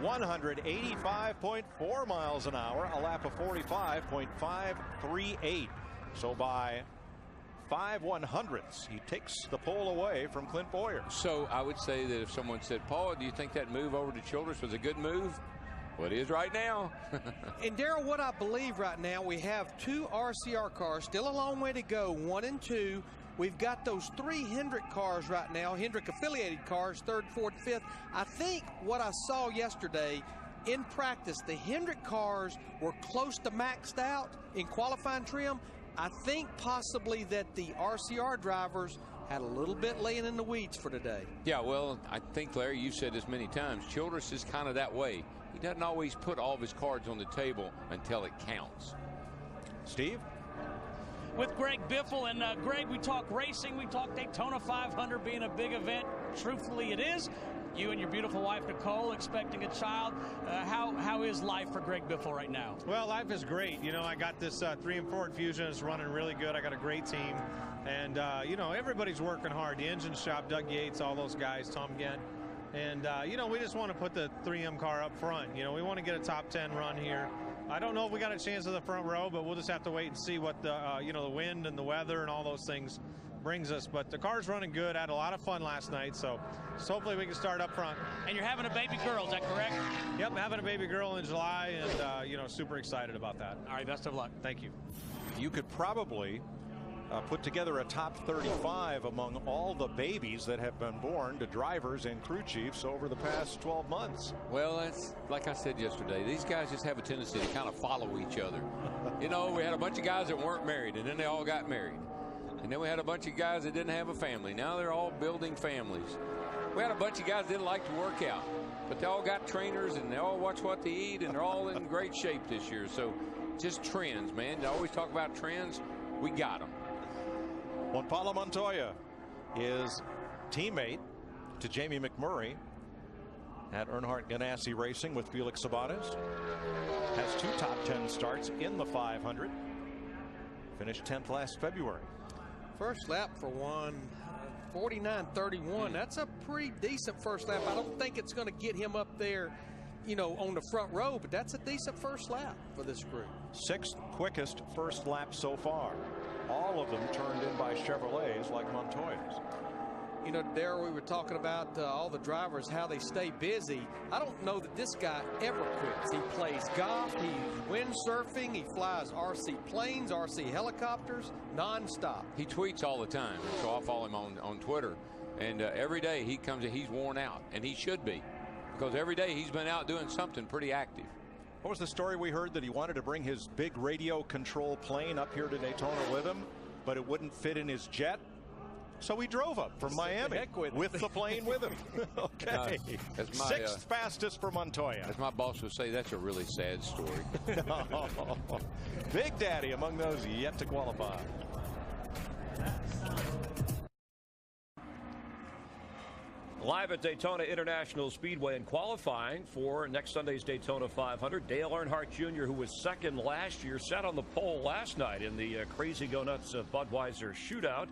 185.4 miles an hour, a lap of 45.538. So by 5/100ths, he takes the pole away from Clint Boyer. So I would say that if someone said, Paul, do you think that move over to Childress was a good move? Well, it is right now. And Darrell, what I believe right now, we have 2 RCR cars, still a long way to go, 1 and 2. We've got those 3 Hendrick cars right now, Hendrick affiliated cars, 3rd, 4th, 5th. I think what I saw yesterday in practice, the Hendrick cars were close to maxed out in qualifying trim. I think possibly that the RCR drivers had a little bit laying in the weeds for today. Yeah, well, I think, Larry, you've said this many times, Childress is kind of that way. He doesn't always put all of his cards on the table until it counts. Steve? With Greg Biffle, and Greg, we talk racing, we talk Daytona 500 being a big event. Truthfully, it is. You and your beautiful wife, Nicole, expecting a child. How is life for Greg Biffle right now? Well, life is great. You know, I got this 3 and Ford Fusion. It's running really good. I got a great team. And, you know, everybody's working hard. The engine shop, Doug Yates, all those guys, Tom Gent. And, you know, we just want to put the 3M car up front. You know, we want to get a top 10 run here. I don't know if we got a chance of the front row, but we'll just have to wait and see what the, you know, the wind and the weather and all those things brings us. But the car's running good. I had a lot of fun last night, so hopefully we can start up front. And you're having a baby girl, is that correct? Yep, having a baby girl in July, and, you know, super excited about that. All right, best of luck. Thank you. You could probably put together a top 35 among all the babies that have been born to drivers and crew chiefs over the past 12 months. Well, it's like I said yesterday, these guys just have a tendency to kind of follow each other. You know, we had a bunch of guys that weren't married, and then they all got married. And then we had a bunch of guys that didn't have a family. Now they're all building families. We had a bunch of guys that didn't like to work out, but they all got trainers, and they all watch what they eat, and they're all in great shape this year. So just trends, man. They always talk about trends. We got them. Juan Pablo Montoya is teammate to Jamie McMurray at Earnhardt Ganassi Racing with Felix Sabates. Has 2 top 10 starts in the 500. Finished 10th last February. First lap for Juan, 49.31. That's a pretty decent first lap. I don't think it's going to get him up there, you know, on the front row, but that's a decent first lap for this group. 6th quickest first lap so far. All of them turned in by Chevrolets like Montoya's. You know, Darrell, we were talking about all the drivers, how they stay busy. I don't know that this guy ever quits. He plays golf, he's windsurfing, he flies RC planes, RC helicopters, nonstop. He tweets all the time, so I follow him on Twitter. And every day he comes in, he's worn out, and he should be, because every day he's been out doing something pretty active. What was the story we heard that he wanted to bring his big radio control plane up here to Daytona with him, but it wouldn't fit in his jet? So he drove up from Miami with the plane with him. Okay. That's my, 6th fastest for Montoya. As my boss would say, that's a really sad story. Big Daddy among those yet to qualify. Live at Daytona International Speedway and qualifying for next Sunday's Daytona 500, Dale Earnhardt Jr., who was second last year, sat on the pole last night in the Crazy Go Nuts Budweiser shootout.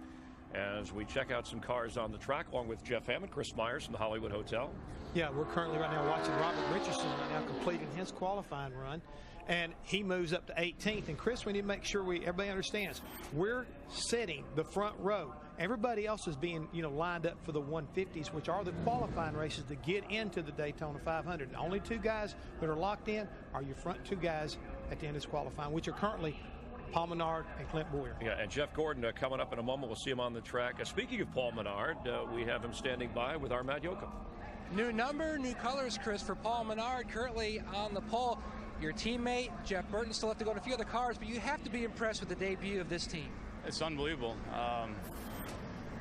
As we check out some cars on the track, along with Jeff Hammond, Chris Myers from the Hollywood Hotel. Yeah, we're currently right now watching Robert Richardson right now completing his qualifying run, and he moves up to 18th. And Chris, we need to make sure everybody understands we're setting the front row. Everybody else is being, you know, lined up for the 150s, which are the qualifying races to get into the Daytona 500. The only 2 guys that are locked in are your front 2 guys at the end of this qualifying, which are currently Paul Menard and Clint Boyer. Yeah, and Jeff Gordon coming up in a moment. We'll see him on the track. Speaking of Paul Menard, we have him standing by with our Matt Yoakum. New number, new colors, Chris, for Paul Menard, currently on the pole. Your teammate, Jeff Burton, still have to go in a few other cars, but you have to be impressed with the debut of this team. It's unbelievable.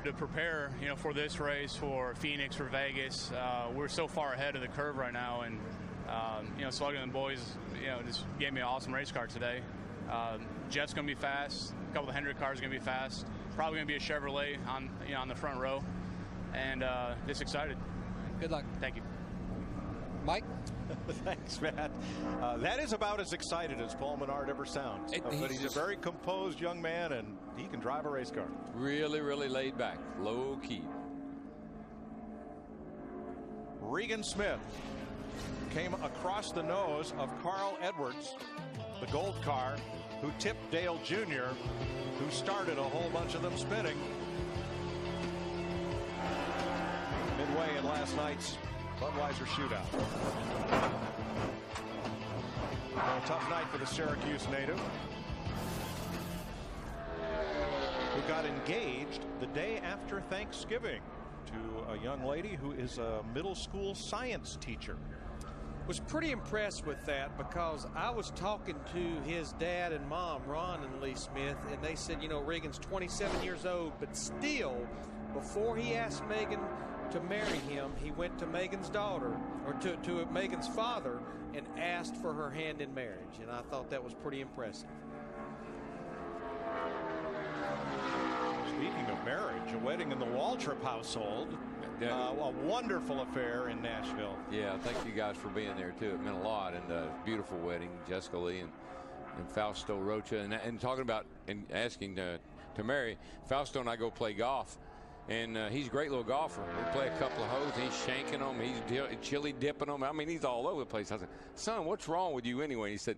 To prepare, you know, for this race, for Phoenix, for Vegas, we're so far ahead of the curve right now, and you know, Slugger and the boys, you know, just gave me an awesome race car today. Jeff's going to be fast. A couple of Hendrick cars are going to be fast. Probably going to be a Chevrolet on, you know, on the front row, and just excited. Good luck. Thank you, Mike. Thanks, Matt. That is about as excited as Paul Menard ever sounds. But he's a very composed young man, and he can drive a race car. Really, really laid back, low key. Regan Smith came across the nose of Carl Edwards, the gold car, who tipped Dale Jr., who started a whole bunch of them spinning. Midway in last night's Budweiser shootout. A tough night for the Syracuse native, who got engaged the day after Thanksgiving to a young lady who is a middle school science teacher. Was pretty impressed with that, because I was talking to his dad and mom, Ron and Lee Smith, and they said, you know, Regan's 27 years old, but still, before he asked Megan to marry him, he went to Megan's daughter, or to Megan's father, and asked for her hand in marriage, and I thought that was pretty impressive. Speaking of marriage, a wedding in the Waltrip household. A wonderful affair in Nashville. Yeah, thank you guys for being there too. It meant a lot, and a beautiful wedding. Jessica Lee and Fausto Rocha, and talking about and asking to marry. Fausto and I go play golf, And he's a great little golfer. We play a couple of holes. He's shanking them. He's chili dipping them. I mean, he's all over the place. I said, son, what's wrong with you anyway? He said,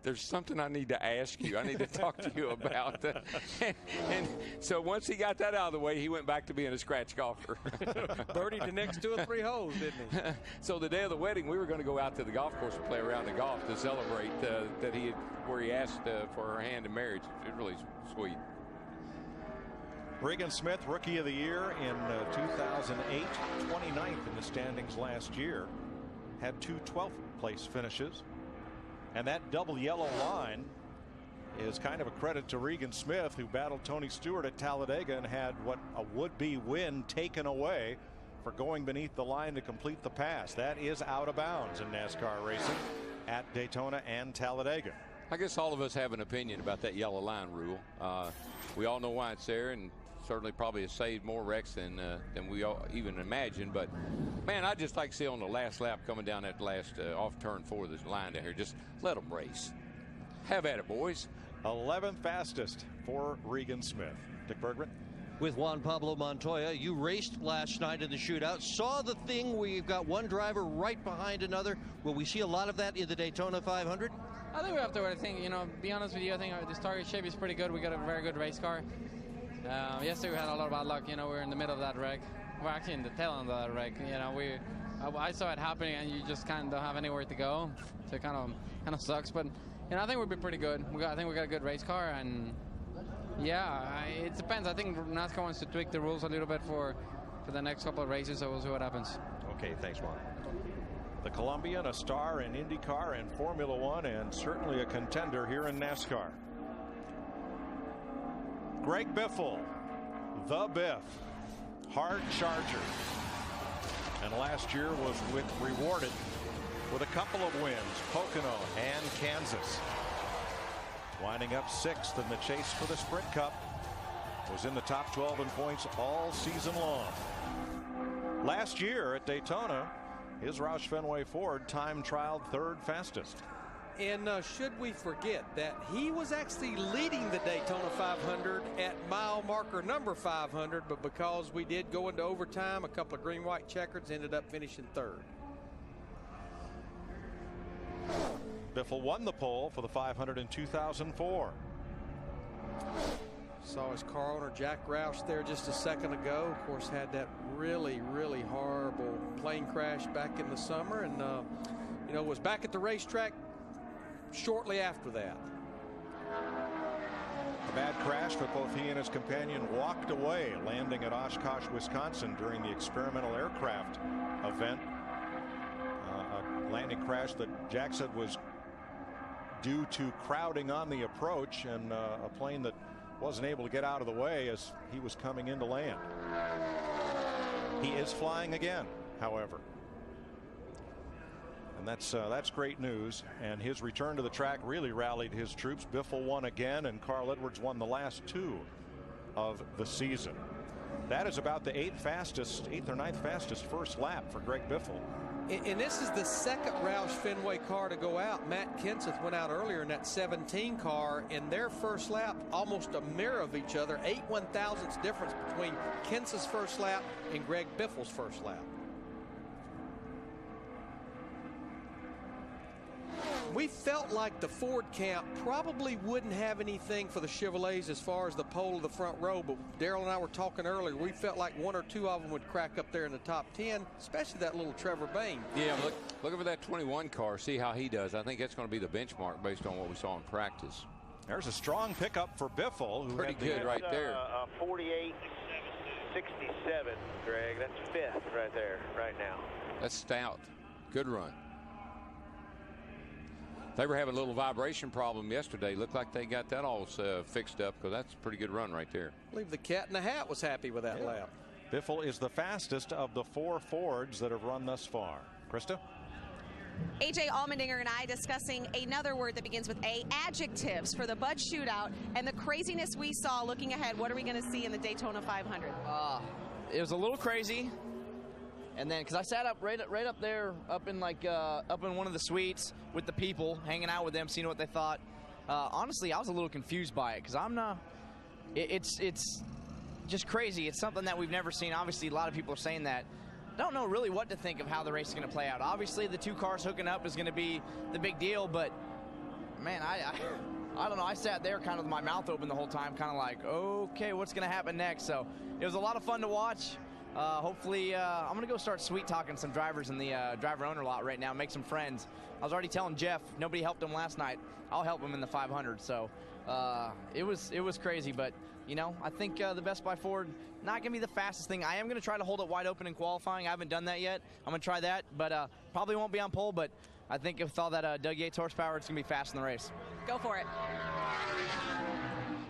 there's something I need to ask you. I need to talk to you about. And so once he got that out of the way, he went back to being a scratch golfer. Birdied the next 2 or 3 holes, didn't he? So the day of the wedding, we were going to go out to the golf course and play around the golf to celebrate where he asked for her hand in marriage. It was really sweet. Regan Smith, Rookie of the Year in 2008, 29th in the standings last year. Had 2 12th place finishes. And that double yellow line is kind of a credit to Regan Smith, who battled Tony Stewart at Talladega and had what a would-be win taken away for going beneath the line to complete the pass. That is out of bounds in NASCAR racing at Daytona and Talladega. I guess all of us have an opinion about that yellow line rule. We all know why it's there, and certainly probably has saved more wrecks than we all even imagined. But man, I just like to see on the last lap coming down that last off turn 4 of this line down here, just let them race. Have at it, boys. 11th fastest for Regan Smith. Dick Bergman. With Juan Pablo Montoya, you raced last night in the shootout. Saw the thing where you've got one driver right behind another. Will we see a lot of that in the Daytona 500? I think we have to. I think, be honest with you, I think this target shape is pretty good. We got a very good race car. Yesterday we had a lot of bad luck. We're in the middle of that wreck. We're actually in the tail end of that wreck. I saw it happening, and you just kind of don't have anywhere to go. So it kind of sucks. But I think we'll be pretty good. I think we got a good race car, and it depends. I think NASCAR wants to tweak the rules a little bit for the next couple of races. So we'll see what happens. Okay, thanks, Juan. The Colombian, a star in IndyCar and Formula One, and certainly a contender here in NASCAR. Greg Biffle, the Biff, hard charger, and last year was rewarded with a couple of wins, Pocono and Kansas. Winding up 6th in the chase for the Sprint Cup, was in the top 12 in points all season long. Last year at Daytona, his Roush Fenway Ford time trialed 3rd fastest. And should we forget that he was actually leading the Daytona 500 at mile marker number 500, but because we did go into overtime, a couple of green-white checkers, ended up finishing 3rd. Biffle won the pole for the 500 in 2004. Saw his car owner Jack Roush there just a second ago. Of course, had that really, really horrible plane crash back in the summer, and was back at the racetrack shortly after that. A bad crash, but both he and his companion walked away, landing at Oshkosh, Wisconsin during the experimental aircraft event. A landing crash that Jack said was due to crowding on the approach, and a plane that wasn't able to get out of the way as he was coming in to land. He is flying again, however. And that's great news, and his return to the track really rallied his troops. Biffle won again, and Carl Edwards won the last 2 of the season. That is about the 8th or 9th fastest first lap for Greg Biffle. And this is the 2nd Roush Fenway car to go out. Matt Kenseth went out earlier in that 17 car, and their first lap almost a mirror of each other. 8 1/1000ths difference between Kenseth's first lap and Greg Biffle's first lap. We felt like the Ford camp probably wouldn't have anything for the Chevrolets as far as the pole of the front row, but Daryl and I were talking earlier. We felt like 1 or 2 of them would crack up there in the top 10, especially that little Trevor Bayne. Yeah, look at that 21 car. See how he does. I think that's going to be the benchmark based on what we saw in practice. There's a strong pickup for Biffle. Who pretty good right there. 48-67, Greg. That's 5th right there, right now. That's stout. Good run. They were having a little vibration problem yesterday. Looked like they got that all fixed up, because that's a pretty good run right there. I believe the cat in the hat was happy with that lap. Biffle is the fastest of the 4 Fords that have run thus far. Krista? AJ Allmendinger and I discussing another word that begins with A, adjectives for the Bud Shootout and the craziness we saw looking ahead. What are we going to see in the Daytona 500? It was a little crazy. And then, because I sat up right up there, up in one of the suites with the people, hanging out with them, seeing what they thought. Honestly, I was a little confused by it, because I'm not. It's just crazy. It's something that we've never seen. Obviously, a lot of people are saying that. Don't know really what to think of how the race is going to play out. Obviously, the two cars hooking up is going to be the big deal, but man, I don't know. I sat there kind of with my mouth open the whole time, kind of like, okay, what's going to happen next? So it was a lot of fun to watch. Hopefully, I'm going to go start sweet talking some drivers in the driver owner lot right now, make some friends. I was already telling Jeff, nobody helped him last night. I'll help him in the 500. So it was crazy, but you know, I think the Best Buy Ford, not going to be the fastest thing. I am going to try to hold it wide open in qualifying. I haven't done that yet. I'm going to try that, but probably won't be on pole, but I think with all that Doug Yates horsepower, it's going to be fast in the race. Go for it.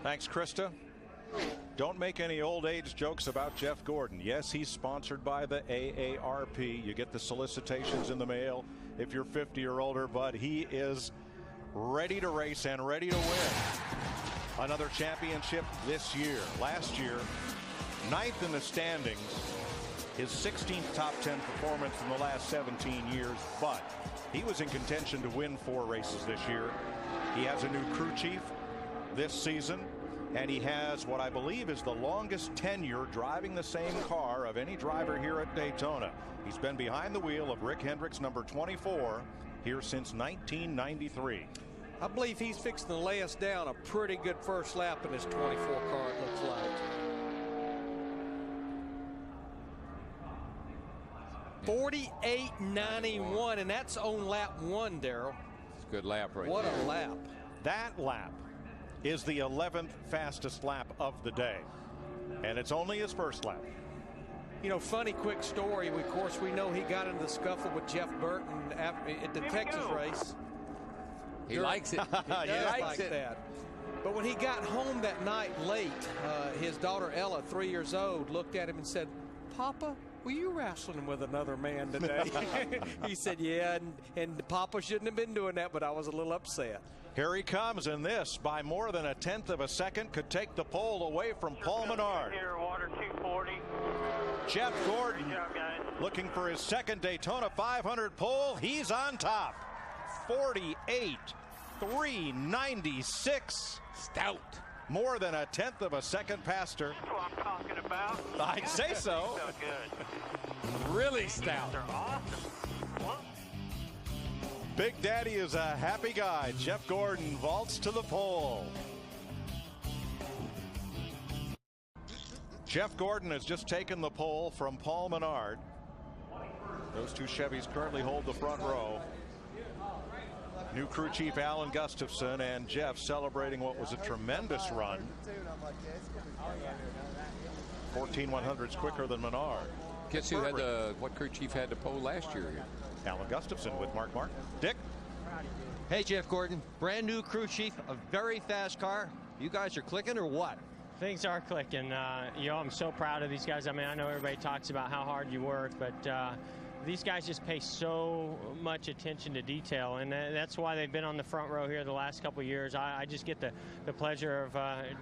Thanks, Krista. Don't make any old age jokes about Jeff Gordon. Yes, he's sponsored by the AARP. You get the solicitations in the mail if you're 50 or older, but he is ready to race and ready to win another championship this year. Last year, 9th in the standings, his 16th top 10 performance in the last 17 years, but he was in contention to win 4 races this year. He has a new crew chief this season, and he has what I believe is the longest tenure driving the same car of any driver here at Daytona. He's been behind the wheel of Rick Hendricks, number 24, here since 1993. I believe he's fixing to lay us down a pretty good first lap in his 24 car, it looks like. 48.91, and that's on lap 1, Darrell. It's a good lap right What there. a lap. That lap is the 11th fastest lap of the day, and it's only his first lap. You know, funny quick story. Of course, we know he got into the scuffle with Jeff Burton at the Texas race. He likes it. He does like that. But when he got home that night late, his daughter Ella, 3 years old, looked at him and said, "Papa, were you wrestling with another man today?" He said, "Yeah, and Papa shouldn't have been doing that, but I was a little upset." Here he comes, and this, by more than a 1/10 of a second, could take the pole away from Paul Menard. Here, water 240. Jeff Gordon looking for his second Daytona 500 pole. He's on top. 48.396. Stout. More than a 1/10 of a second past her. That's what I'm talking about. I'd say so. So good. Really stout. They're awesome. What? Big Daddy is a happy guy. Jeff Gordon vaults to the pole. Jeff Gordon has just taken the pole from Paul Menard. Those two Chevys currently hold the front row. New crew chief Alan Gustafson and Jeff celebrating what was a tremendous run. 14/100ths quicker than Menard. Guess who had what crew chief had the pole last year here? Alan Gustafson with Mark Martin. Dick? Hey, Jeff Gordon, brand new crew chief, a very fast car. You guys are clicking or what? Things are clicking. You know, I'm so proud of these guys. I mean, I know everybody talks about how hard you work, but these guys just pay so much attention to detail, and that's why they've been on the front row here the last couple of years. I just get the pleasure of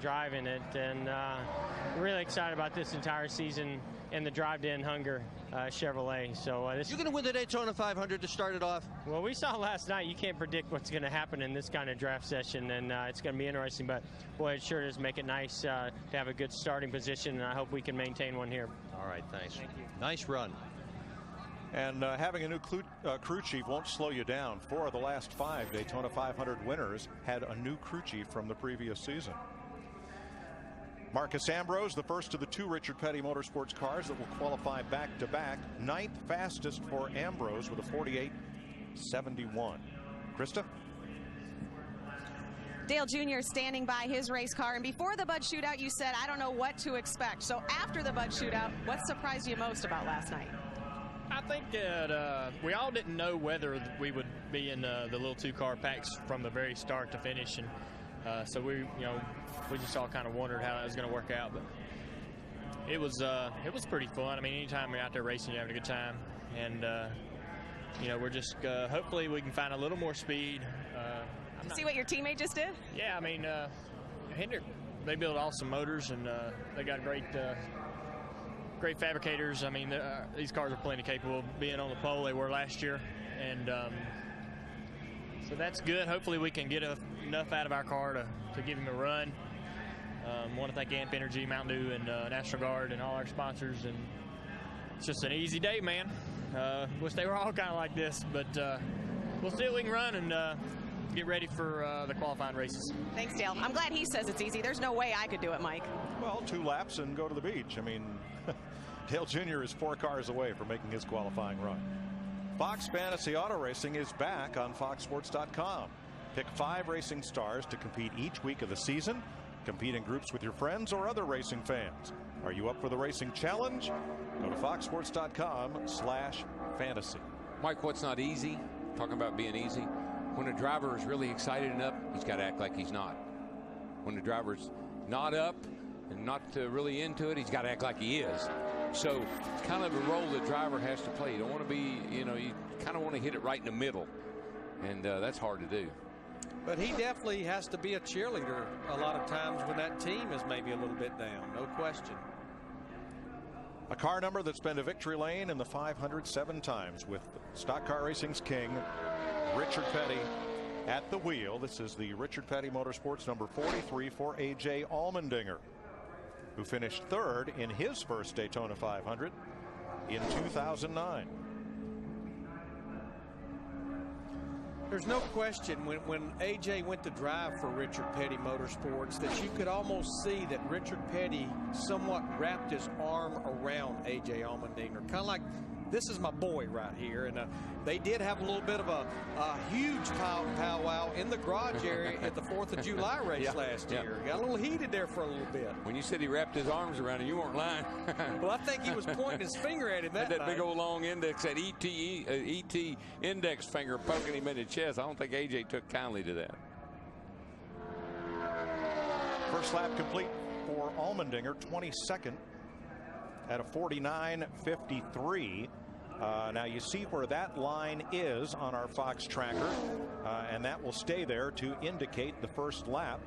driving it, and really excited about this entire season and the Drive to End Hunger Chevrolet. So you're going to win the Daytona 500 to start it off? Well, we saw last night you can't predict what's going to happen in this kind of draft session, and it's going to be interesting. But boy, it sure does make it nice to have a good starting position, and I hope we can maintain one here. All right, thanks. Thank you. Nice run. And having a new crew chief won't slow you down. 4 of the last 5 Daytona 500 winners had a new crew chief from the previous season. Marcus Ambrose, the first of the 2 Richard Petty Motorsports cars that will qualify back-to-back. 9th fastest for Ambrose with a 48.71. Krista? Dale Jr. standing by his race car, and before the Bud Shootout, you said, I don't know what to expect. So after the Bud Shootout, what surprised you most about last night? I think that we all didn't know whether we would be in the little 2-car packs from the very start to finish, and so we just all kind of wondered how that was going to work out. But it was pretty fun. I mean, anytime you're out there racing, you're having a good time, and we're just hopefully we can find a little more speed. Did you see what your teammate just did? Yeah, I mean, Hendrick, they build awesome motors, and they got great fabricators. I mean, these cars are plenty capable of being on the pole. They were last year, and so that's good. Hopefully we can get enough out of our car to give him a run. Want to thank Amp Energy, Mountain Dew, and National Guard, and all our sponsors. And it's just an easy day, man. Wish they were all kind of like this, but we'll see what we can run and get ready for the qualifying races. Thanks, Dale. I'm glad he says it's easy. There's no way I could do it, Mike. Well, 2 laps and go to the beach. I mean, Dale Jr. is 4 cars away from making his qualifying run. Fox Fantasy Auto Racing is back on FoxSports.com. Pick 5 racing stars to compete each week of the season. Compete in groups with your friends or other racing fans. Are you up for the racing challenge? Go to FoxSports.com/fantasy. Mike, what's not easy? Talking about being easy. When a driver is really excited and up, he's got to act like he's not. When the driver's not up and not really into it, he's got to act like he is. So it's kind of a role the driver has to play. You don't want to be, you kind of want to hit it right in the middle. And that's hard to do. But he definitely has to be a cheerleader a lot of times when that team is maybe a little bit down. No question. A car number that's been to victory lane in the 500 7 times with Stock Car Racing's king, Richard Petty, at the wheel. This is the Richard Petty Motorsports number 43 for A.J. Allmendinger, who finished 3rd in his first Daytona 500 in 2009. There's no question when AJ went to drive for Richard Petty Motorsports that you could almost see that Richard Petty somewhat wrapped his arm around AJ Allmendinger, kind of like, this is my boy right here. And they did have a little bit of a huge powwow in the garage area at the 4th of July race last year. Got a little heated there for a little bit. When you said he wrapped his arms around him, you weren't lying. Well, I think he was pointing his finger at him that big old long index, that ET index finger poking him in the chest. I don't think AJ took kindly to that. First lap complete for Allmendinger, 22nd at a 49.53. Now you see where that line is on our Fox tracker, and that will stay there to indicate the first lap.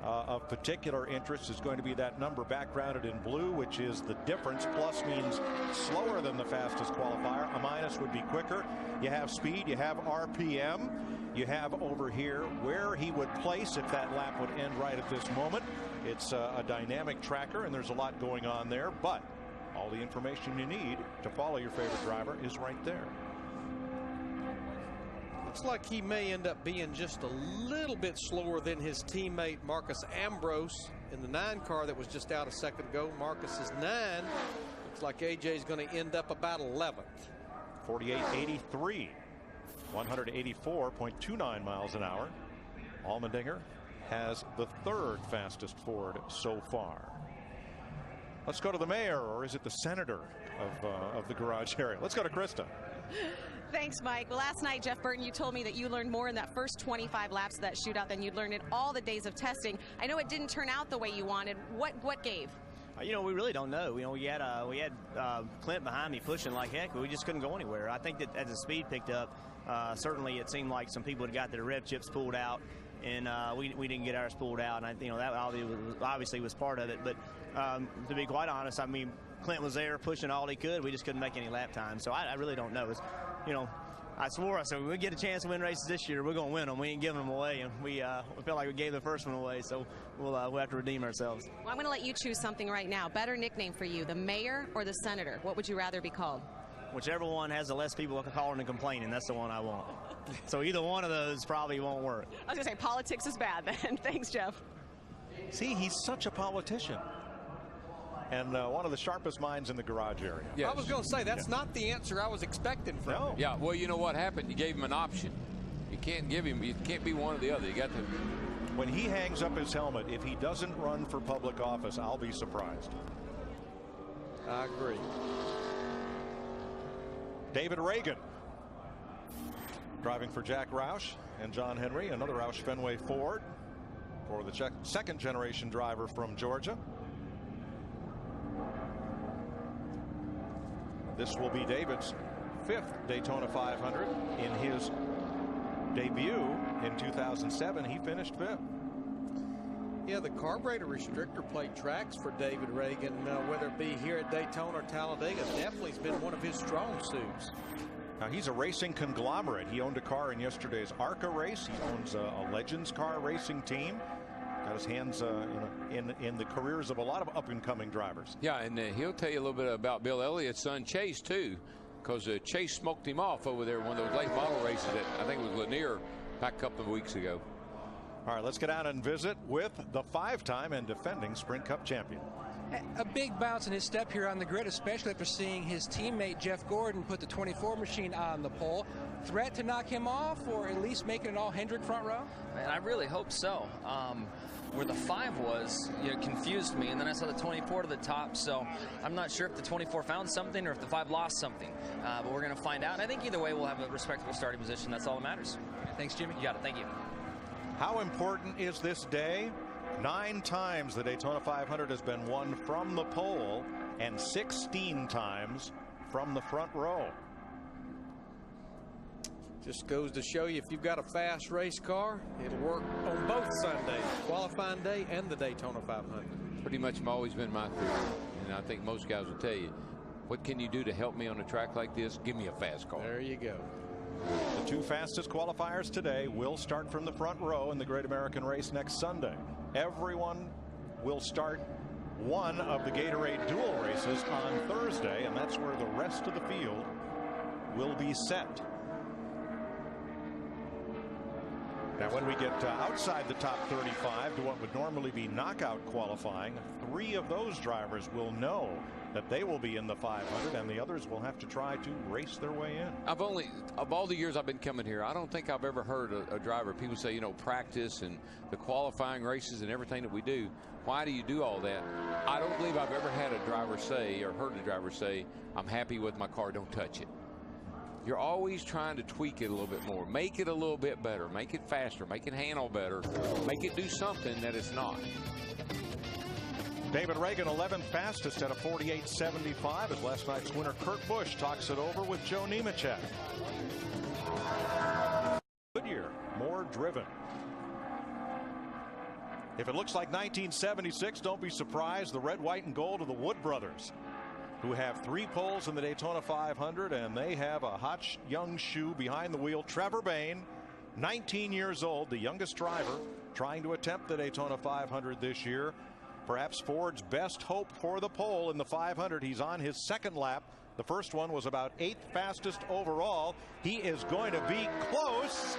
Of particular interest is going to be that number backgrounded in blue, which is the difference. Plus means slower than the fastest qualifier. A minus would be quicker. You have speed, you have RPM, you have over here where he would place if that lap would end right at this moment. It's a dynamic tracker, and there's a lot going on there, but all the information you need to follow your favorite driver is right there. Looks like he may end up being just a little bit slower than his teammate Marcus Ambrose in the 9 car that was just out a second ago. Marcus is 9. Looks like AJ's going to end up about 11th. 48.83, 184.29 miles an hour. Allmendinger has the 3rd fastest Ford so far. Let's go to the mayor, or is it the senator of the garage area? Let's go to Krista. Thanks, Mike. Well, last night, Jeff Burton, you told me that you learned more in that first 25 laps of that shootout than you'd learned in all the days of testing. I know it didn't turn out the way you wanted. What gave? We really don't know. We had Clint behind me pushing like heck, but we just couldn't go anywhere. I think that as the speed picked up, certainly it seemed like some people had got their rev chips pulled out, and we didn't get ours pulled out. And that obviously was part of it. But to be quite honest, Clint was there pushing all he could. We just couldn't make any lap time. So I really don't know. I swore, I said, when we get a chance to win races this year, we're going to win them. We ain't giving them away, and we felt like we gave the first one away, so we'll have to redeem ourselves. Well, I'm going to let you choose something right now. Better nickname for you, the mayor or the senator? What would you rather be called? Whichever one has the less people calling and complaining, that's the one I want. So either one of those probably won't work. I was going to say, politics is bad then. Thanks, Jeff. See, he's such a politician. And one of the sharpest minds in the garage area. Yes. I was going to say, that's not the answer I was expecting from him. Yeah, well, you know what happened? You gave him an option. You can't be one or the other. You got to. When he hangs up his helmet, if he doesn't run for public office, I'll be surprised. I agree. David Reagan, driving for Jack Roush and John Henry, another Roush Fenway Ford for the second generation driver from Georgia. This will be David's 5th Daytona 500. In his debut in 2007, he finished 5th. Yeah, the carburetor restrictor plate tracks for David Reagan, whether it be here at Daytona or Talladega, definitely has been one of his strong suits. Now, he's a racing conglomerate. He owned a car in yesterday's ARCA race. He owns a Legends car racing team. got his hands in the careers of a lot of up-and-coming drivers. Yeah, and he'll tell you a little bit about Bill Elliott's son Chase too, because Chase smoked him off over there in one of those late model races that I think was Lanier back a couple of weeks ago. All right, let's get out and visit with the 5-time and defending Sprint Cup champion. A big bounce in his step here on the grid, especially after seeing his teammate Jeff Gordon put the 24 machine on the pole. Threat to knock him off, or at least make it an all-Hendrick front row? Man, I really hope so. Where the 5 was, confused me, and then I saw the 24 to the top, so I'm not sure if the 24 found something or if the 5 lost something. But we're going to find out, and I think either way we'll have a respectable starting position. That's all that matters. Thanks, Jimmy. You got it. Thank you. How important is this day? 9 times the Daytona 500 has been won from the pole, and 16 times from the front row. Just goes to show you, if you've got a fast race car, it'll work on both Sundays, qualifying day and the Daytona 500. Pretty much always been my theory, and I think most guys will tell you, what can you do to help me on a track like this? Give me a fast car. There you go. The 2 fastest qualifiers today will start from the front row in the Great American Race next Sunday. Everyone will start one of the Gatorade dual races on Thursday, and that's where the rest of the field will be set. Now, when we get outside the top 35 to what would normally be knockout qualifying, 3 of those drivers will know that they will be in the 500, and the others will have to try to race their way in. Of all the years I've been coming here, I don't think I've ever heard a driver, people say, practice and the qualifying races and everything that we do. Why do you do all that? I don't believe I've ever had a driver say, or heard a driver say, I'm happy with my car, don't touch it. You're always trying to tweak it a little bit more, make it a little bit better, make it faster, make it handle better, make it do something that it's not. David Reagan, 11th fastest at a 48.75 as last night's winner Kurt Busch talks it over with Joe Nemechek. Goodyear, more driven. If it looks like 1976, don't be surprised. The red, white, and gold of the Wood brothers, who have 3 poles in the Daytona 500, and they have a hot young shoe behind the wheel. Trevor Bayne, 19 years old, the youngest driver trying to attempt the Daytona 500 this year. Perhaps Ford's best hope for the pole in the 500. He's on his 2nd lap. The first one was about 8th fastest overall. He is going to be close.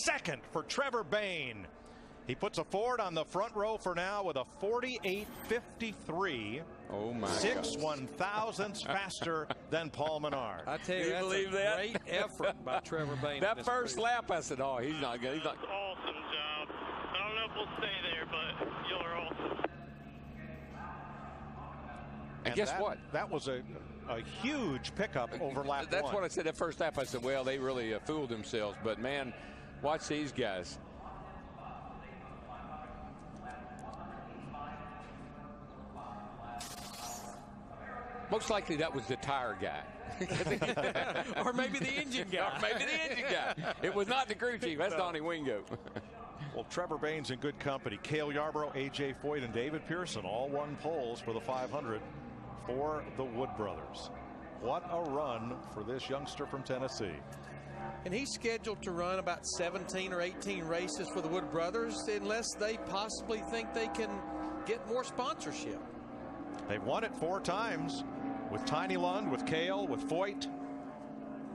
2nd for Trevor Bayne. He puts a Ford on the front row for now with a 48.53. Oh my! 6 1/1000ths faster than Paul Menard. I tell you, that's a great effort by Trevor Bayne. That first lap, I said, "Oh, he's not good." He's not. Awesome job. I don't know if we'll stay there, but you're awesome. And guess what? That was a huge pickup over lap 1. That's what I said. That first lap, I said, "Well, they really fooled themselves." But man, watch these guys. Most likely that was the tire guy. Or maybe the engine guy. Or maybe the engine guy. It was not the crew chief. That's Donnie Wingo. Well, Trevor Bayne's in good company. Cale Yarborough, A.J. Foyt, and David Pearson all won poles for the 500 for the Wood brothers. What a run for this youngster from Tennessee. And he's scheduled to run about 17 or 18 races for the Wood brothers unless they possibly think they can get more sponsorship. They've won it 4 times with Tiny Lund, with Cale, with Foyt,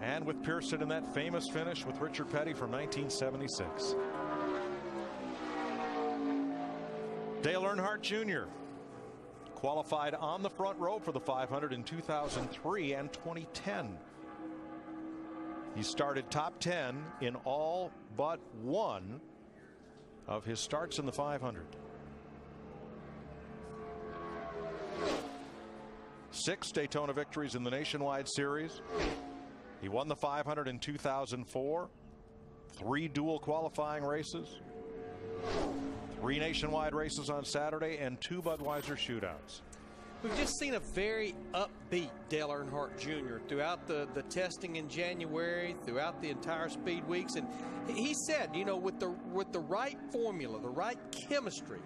and with Pearson in that famous finish with Richard Petty from 1976. Dale Earnhardt Jr. qualified on the front row for the 500 in 2003 and 2010. He started top 10 in all but 1 of his starts in the 500. 6 Daytona victories in the Nationwide Series. He won the 500 in 2004. 3 dual qualifying races. 3 nationwide races on Saturday and 2 Budweiser shootouts. We've just seen a very upbeat Dale Earnhardt Jr. throughout the testing in January, throughout the entire speed weeks. And he said, with the right formula, the right chemistry,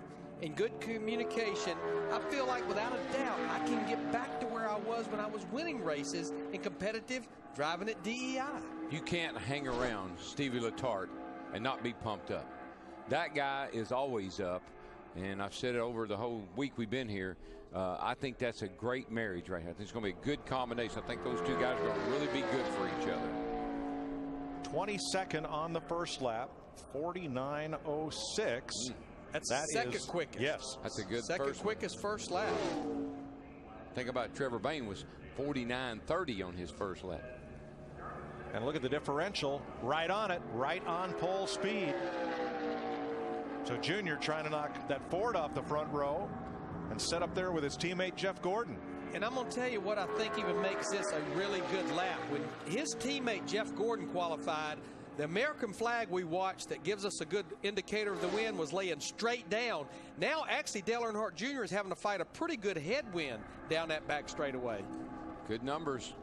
and good communication, I feel like without a doubt I can get back to where I was when I was winning races in competitive driving at DEI. You can't hang around Stevie Letarte and not be pumped up. That guy is always up, and I've said it over the whole week we've been here. I think that's a great marriage right here. I think it's going to be a good combination. I think those two guys are going to really be good for each other. 22nd on the first lap, 49.06. That's the second quickest. Yes. That's a good second quickest first lap. Think about Trevor Bayne was 49.30 on his first lap. And look at the differential. Right on it. Right on pole speed. So Junior trying to knock that Ford off the front row and set up there with his teammate Jeff Gordon. And I'm going to tell you what I think even makes this a really good lap. When his teammate Jeff Gordon qualified, the American flag we watched that gives us a good indicator of the wind was laying straight down. Now actually Dale Earnhardt Jr. is having to fight a pretty good headwind down that back straightaway. Good numbers.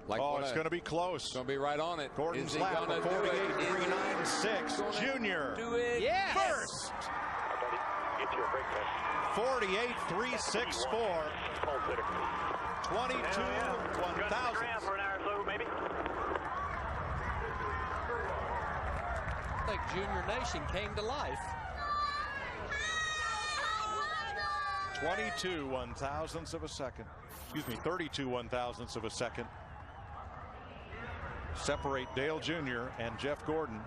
Like it's going to be close. It's going to be right on it. Gordon's lap of 48.396. Junior. Do it. Yes. First. 48.364. 22 1,000. I think Junior Nation came to life. 22 1,000ths of a second. Excuse me, 32 1,000ths of a second. Separate Dale Jr. and Jeff Gordon.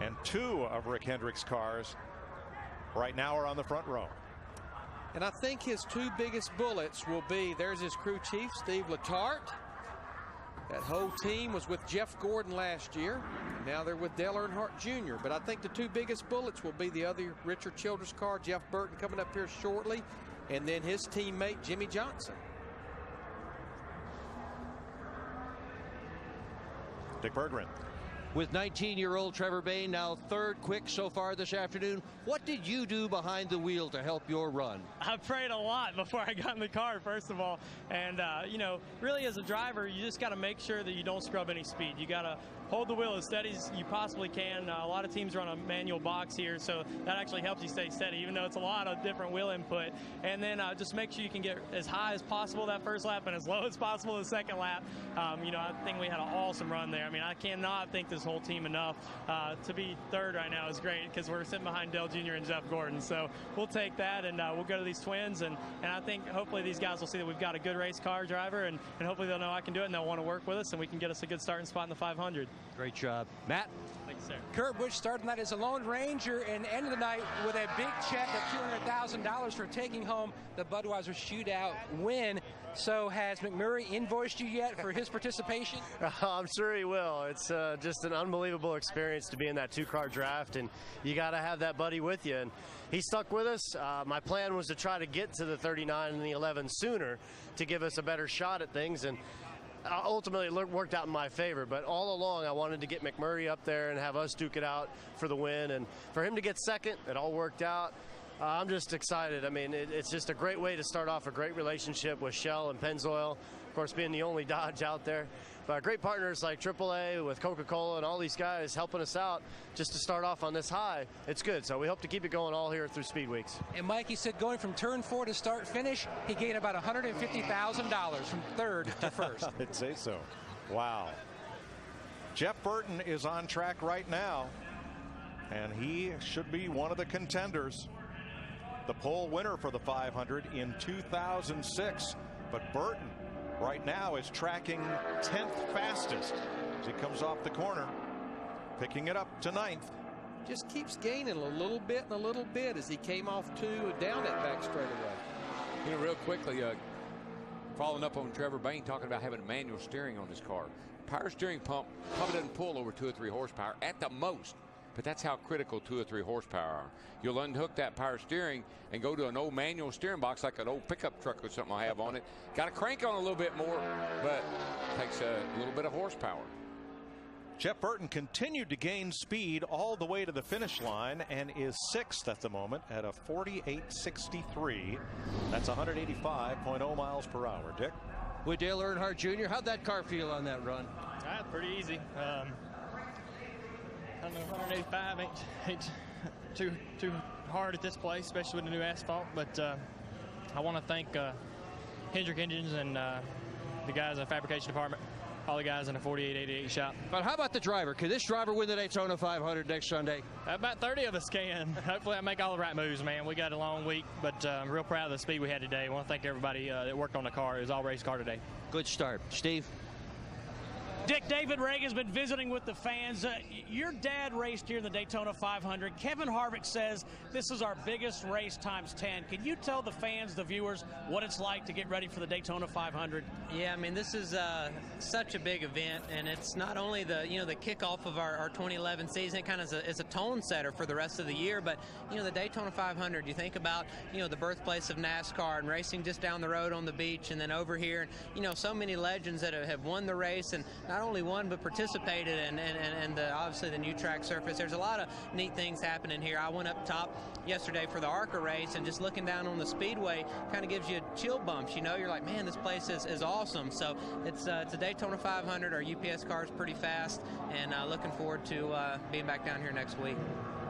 And two of Rick Hendrick's cars right now are on the front row. And I think his two biggest bullets will be, there's his crew chief, Steve Letarte. That whole team was with Jeff Gordon last year. Now they're with Dale Earnhardt Jr. But I think the two biggest bullets will be the other Richard Childress car, Jeff Burton, coming up here shortly, and then his teammate, Jimmy Johnson. Dick Berggren. With 19-year-old Trevor Bayne now third quick so far this afternoon, what did you do behind the wheel to help your run? I prayed a lot before I got in the car, first of all. And, you know, really as a driver, you just got to make sure that you don't scrub any speed. You got to hold the wheel as steady as you possibly can. A lot of teams run a manual box here, so that actually helps you stay steady, even though it's a lot of different wheel input. And then just make sure you can get as high as possible that first lap and as low as possible the second lap. You know, I think we had an awesome run there. I mean, I cannot thank this whole team enough. To be third right now is great because we're sitting behind Dale Jr. and Jeff Gordon. So we'll take that and we'll go to these twins. And I think hopefully these guys will see that we've got a good race car driver and hopefully they'll know I can do it and they'll want to work with us and we can get us a good starting spot in the 500. Great job. Matt? Thanks, sir. Kurt Busch started the night as a Lone Ranger and ended the night with a big check of $200,000 for taking home the Budweiser Shootout win. So has McMurray invoiced you yet for his participation? I'm sure he will. It's just an unbelievable experience to be in that two-car draft, and you got to have that buddy with you. And he stuck with us. My plan was to try to get to the 39 and the 11 sooner to give us a better shot at things, and ultimately it worked out in my favor. But all along I wanted to get McMurray up there and have us duke it out for the win, and for him to get second, it all worked out. I'm just excited. I mean, it's just a great way to start off a great relationship with Shell and Pennzoil, of course, being the only Dodge out there. But great partners like AAA with Coca-Cola and all these guys helping us out just to start off on this high. It's good. So we hope to keep it going all here through Speed Weeks. And Mikey said going from turn 4 to start finish, he gained about $150,000 from third to first. I'd say so. Wow. Jeff Burton is on track right now, and he should be one of the contenders. The pole winner for the 500 in 2006. But Burton right now is tracking 10th fastest as he comes off the corner, picking it up to 9th. Just keeps gaining a little bit and a little bit as he came off 2 and down that back straightaway. You know, real quickly, following up on Trevor Bayne talking about having manual steering on his car. Power steering pump probably doesn't pull over 2 or 3 horsepower at the most. But that's how critical 2 or 3 horsepower are. You'll unhook that power steering and go to an old manual steering box like an old pickup truck or something I have on it. Got to crank on a little bit more, but takes a little bit of horsepower. Jeff Burton continued to gain speed all the way to the finish line and is 6th at the moment at a 48.63. That's 185.0 miles per hour. Dick? With Dale Earnhardt Jr., how'd that car feel on that run? Pretty easy. 185 ain't too hard at this place, especially with the new asphalt. But I want to thank Hendrick Engines and the guys in the fabrication department all the guys in the 48-88 shop. But how about the driver? Could this driver win the Daytona 500 next Sunday? About 30 of us can. Hopefully I make all the right moves, man. We got a long week, but I'm real proud of the speed we had today. I want to thank everybody that worked on the car. It was all race car today. Good start. Steve? Dick, David Reagan's been visiting with the fans. Your dad raced here in the Daytona 500. Kevin Harvick says this is our biggest race times 10. Can you tell the fans, the viewers, what it's like to get ready for the Daytona 500? Yeah, I mean, this is such a big event, and it's not only the the kickoff of our 2011 season. It kind of is a tone setter for the rest of the year. But the Daytona 500. You think about the birthplace of NASCAR and racing just down the road on the beach, and then over here, and so many legends that have won the race and not only won but participated and obviously the new track surface. There's a lot of neat things happening here. I went up top yesterday for the ARCA race, and just looking down on the speedway kind of gives you chill bumps. You're like, man, this place is awesome. So it's a Daytona 500. Our UPS car is pretty fast, and looking forward to being back down here next week.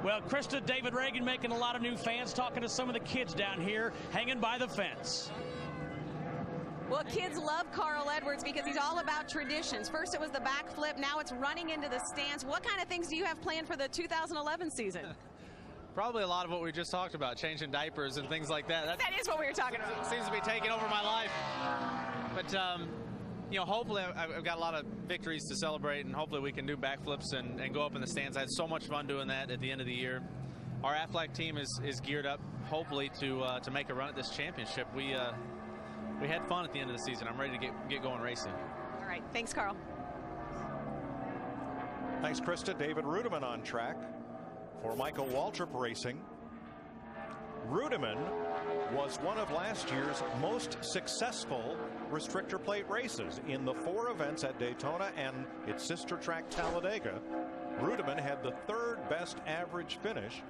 Well, Krista, David Reagan making a lot of new fans, talking to some of the kids down here hanging by the fence. Well, kids love Carl Edwards because he's all about traditions. First it was the backflip, now it's running into the stands. What kind of things do you have planned for the 2011 season? Probably a lot of what we just talked about, changing diapers and things like that. That is what we were talking about. Seems to be taking over my life. But, hopefully I've got a lot of victories to celebrate, and hopefully we can do backflips and go up in the stands. I had so much fun doing that at the end of the year. Our Aflac team is geared up, hopefully, to make a run at this championship. We had fun at the end of the season. I'm ready to get going racing. All right. Thanks, Carl. Thanks, Krista. David Rudiman on track for Michael Waltrip Racing. Rudiman was one of last year's most successful restrictor plate races. In the 4 events at Daytona and its sister track Talladega, Rudiman had the 3rd best average finish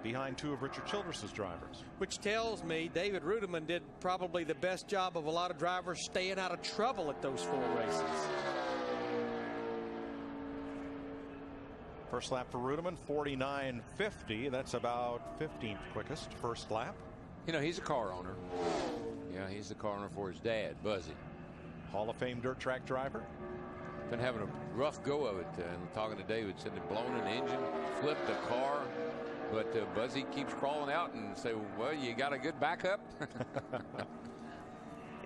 behind 2 of Richard Childress's drivers. Which tells me David Rudiman did probably the best job of a lot of drivers staying out of trouble at those 4 races. First lap for Rudiman, 49.50. That's about 15th quickest first lap. He's a car owner. He's the car owner for his dad, Buzzy. Hall of Fame dirt track driver. Been having a rough go of it. Talking to David, said they'd blown an engine, flipped a car. But Buzzy keeps crawling out and say, well, you got a good backup.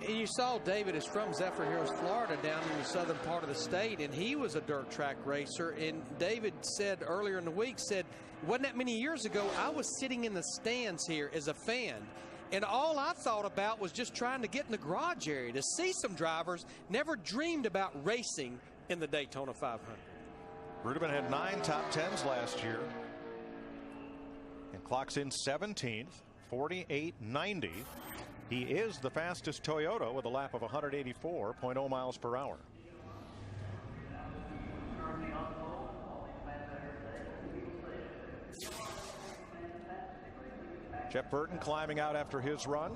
And you saw David is from Zephyr Hills, Florida, down in the southern part of the state, and he was a dirt track racer. And David said earlier in the week, wasn't that many years ago, I was sitting in the stands here as a fan, and all I thought about was just trying to get in the garage area to see some drivers. Never dreamed about racing in the Daytona 500. Rudiman had 9 top 10s last year. And clocks in 17th, 48.90. He is the fastest Toyota with a lap of 184.0 miles per hour. Jeff Burton climbing out after his run.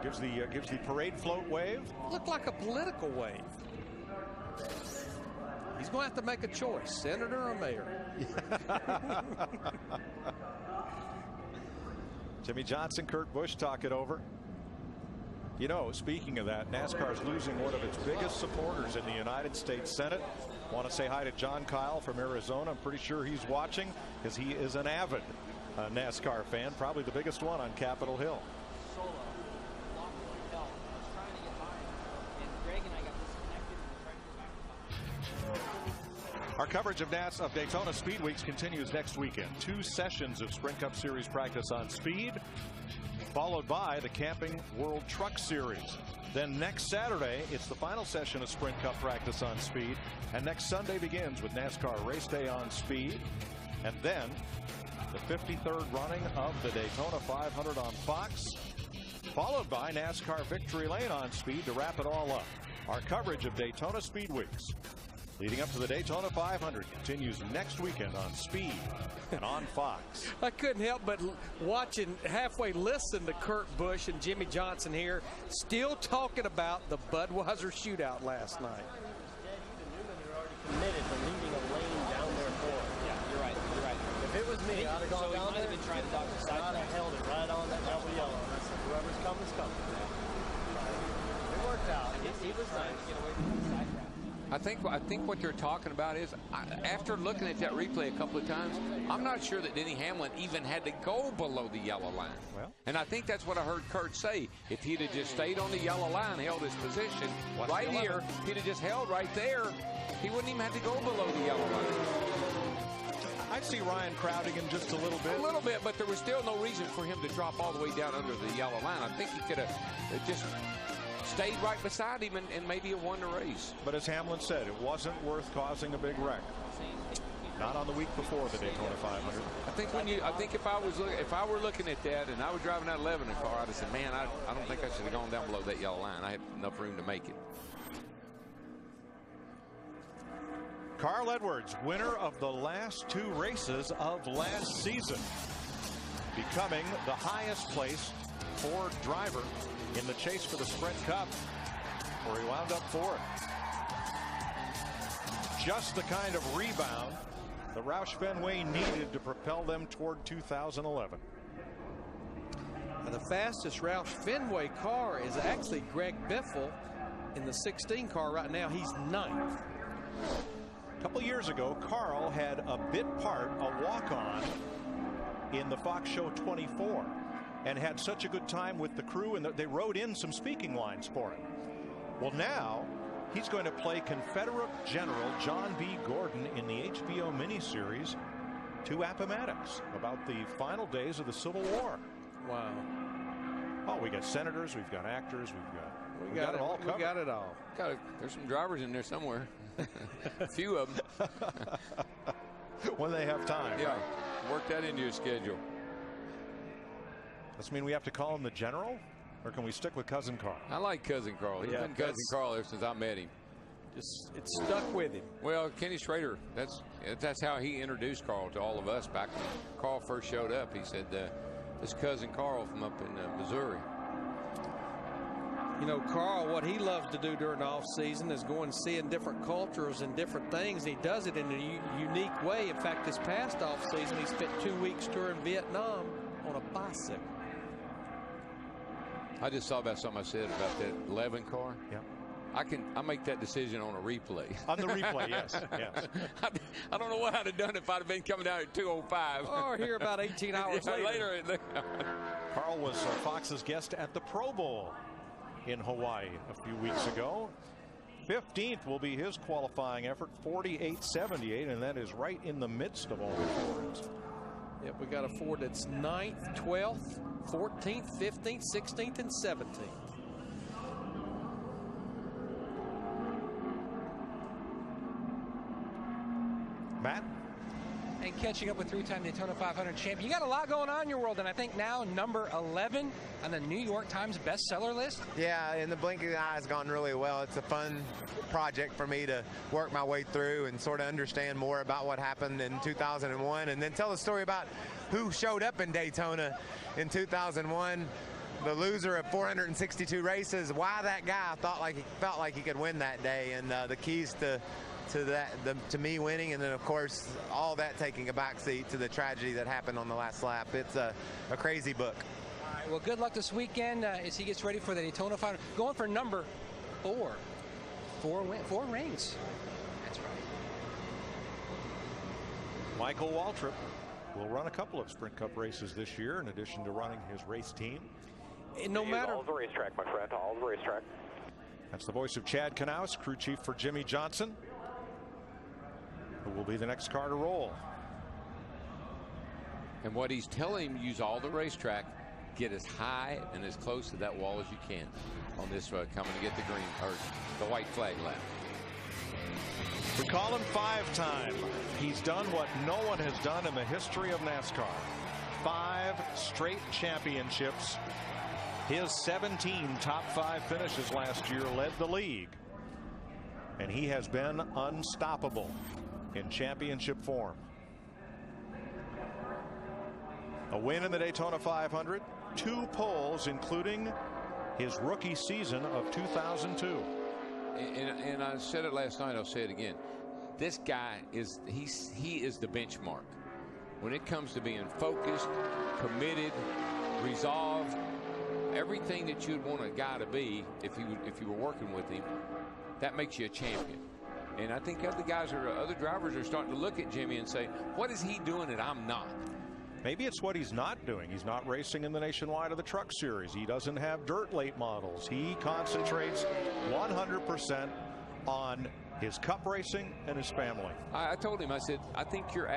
Gives the parade float wave. Looked like a political wave. He's going to have to make a choice, senator or mayor. Jimmy Johnson, Kurt Busch talk it over. Speaking of that, NASCAR's losing one of its biggest supporters in the United States Senate. Want to say hi to John Kyle from Arizona. I'm pretty sure he's watching because he is an avid NASCAR fan, probably the biggest one on Capitol Hill. Our coverage of Daytona Speed Weeks continues next weekend. 2 sessions of Sprint Cup Series practice on speed, followed by the Camping World Truck Series. Then next Saturday, it's the final session of Sprint Cup practice on speed. And next Sunday begins with NASCAR Race Day on speed. And then the 53rd running of the Daytona 500 on Fox, followed by NASCAR Victory Lane on speed to wrap it all up. Our coverage of Daytona Speed Weeks leading up to the Daytona 500 continues next weekend on Speed and on Fox. I couldn't help but halfway listen to Kurt Busch and Jimmy Johnson here, still talking about the Budweiser shootout last night. Committed to leaving a lane down there for it. Yeah, you're right. If it was me, I'd have gone down there. Been trying to talk to I'd have held it right on that double yellow. I said, whoever's coming is coming. They worked He was trying to get away from the side route. I think what they're talking about is, after looking at that replay a couple of times, I'm not sure that Denny Hamlin even had to go below the yellow line. Well, and I think that's what I heard Kurt say. If he'd have just stayed on the yellow line, held his position right here, he'd have just held right there, he wouldn't even have to go below the yellow line. I see Ryan crowding him just a little bit. A little bit, but there was still no reason for him to drop all the way down under the yellow line. I think he could have just stayed right beside him and maybe have won the race. But as Hamlin said, it wasn't worth causing a big wreck. Not on the week before the Daytona 500. I think if I were looking at that and I was driving that 11 car, I'd have said, man, I don't think I should have gone down below that yellow line. I had enough room to make it. Carl Edwards, winner of the last 2 races of last season, becoming the highest placed Ford driver in the chase for the Sprint Cup, where he wound up 4th. Just the kind of rebound the Roush Fenway needed to propel them toward 2011. Now, the fastest Roush Fenway car is actually Greg Biffle in the 16 car right now. He's 9th. A couple years ago, Carl had a bit part, a walk-on in the Fox Show 24, and had such a good time with the crew, and they wrote in some speaking lines for him. Well, now he's going to play Confederate General John B. Gordon in the HBO miniseries To Appomattox, about the final days of the Civil War. Wow. Oh, we got senators, we've got actors, we got it all covered. We got it all. There's some drivers in there somewhere. A few of them. When they have time. Yeah, work that into your schedule. Does this mean we have to call him the General? Or can we stick with Cousin Carl? I like Cousin Carl. He's been Cousin Carl ever since I met him. Just it's stuck with him. Well, Kenny Schrader, that's how he introduced Carl to all of us back when Carl first showed up. He said, this Cousin Carl from up in Missouri. You know, Carl, what he loves to do during the off season is go and see in different cultures and different things. He does it in a unique way. In fact, this past off season, he spent 2 weeks touring Vietnam on a bicycle. I just thought about something I said about that 11 car. Yeah. I make that decision on a replay. On the replay, yes. Yes. I don't know what I'd have done if I'd have been coming out at 2:05. Or here about 18 hours later. Carl was Fox's guest at the Pro Bowl in Hawaii a few weeks ago. 15th will be his qualifying effort, 48.78, and that is right in the midst of all the Fords. Yep, we got a Ford that's 9th, 12th, 14th, 15th, 16th, and 17th. Matt? And catching up with 3-time Daytona 500 champion. You got a lot going on in your world, and I think now number 11 on the New York Times bestseller list. Yeah, in the blink of the eye has gone really well. It's a fun project for me to work my way through and sort of understand more about what happened in 2001, and then tell the story about who showed up in Daytona in 2001. The loser of 462 races, why that guy felt like he could win that day, and the keys to me winning, and then of course all that taking a backseat to the tragedy that happened on the last lap. It's a crazy book. All right, well, good luck this weekend as he gets ready for the Daytona 500. Going for number 4. 4 rings. That's right. Michael Waltrip will run a couple of Sprint Cup races this year in addition to running his race team. And no matter all the racetrack, my friend, all the racetrack. That's the voice of Chad Knaus, crew chief for Jimmy Johnson, who will be the next car to roll. And what he's telling him, use all the racetrack, get as high and as close to that wall as you can on this road coming to get the green or the white flag lap. We call him 5-time. He's done what no one has done in the history of NASCAR. 5 straight championships. His 17 top 5 finishes last year led the league. And he has been unstoppable in championship form. A win in the Daytona 500, 2 poles, including his rookie season of 2002. And I said it last night, I'll say it again. This guy is he is the benchmark when it comes to being focused, committed, resolved. everything that you'd want a guy to be if you were working with him. That makes you a champion. And I think other drivers are starting to look at Jimmy and say, what is he doing that I'm not? Maybe it's what he's not doing. He's not racing in the Nationwide or the Truck Series. He doesn't have dirt late models. He concentrates 100% on his cup racing and his family. I told him, I said, I think you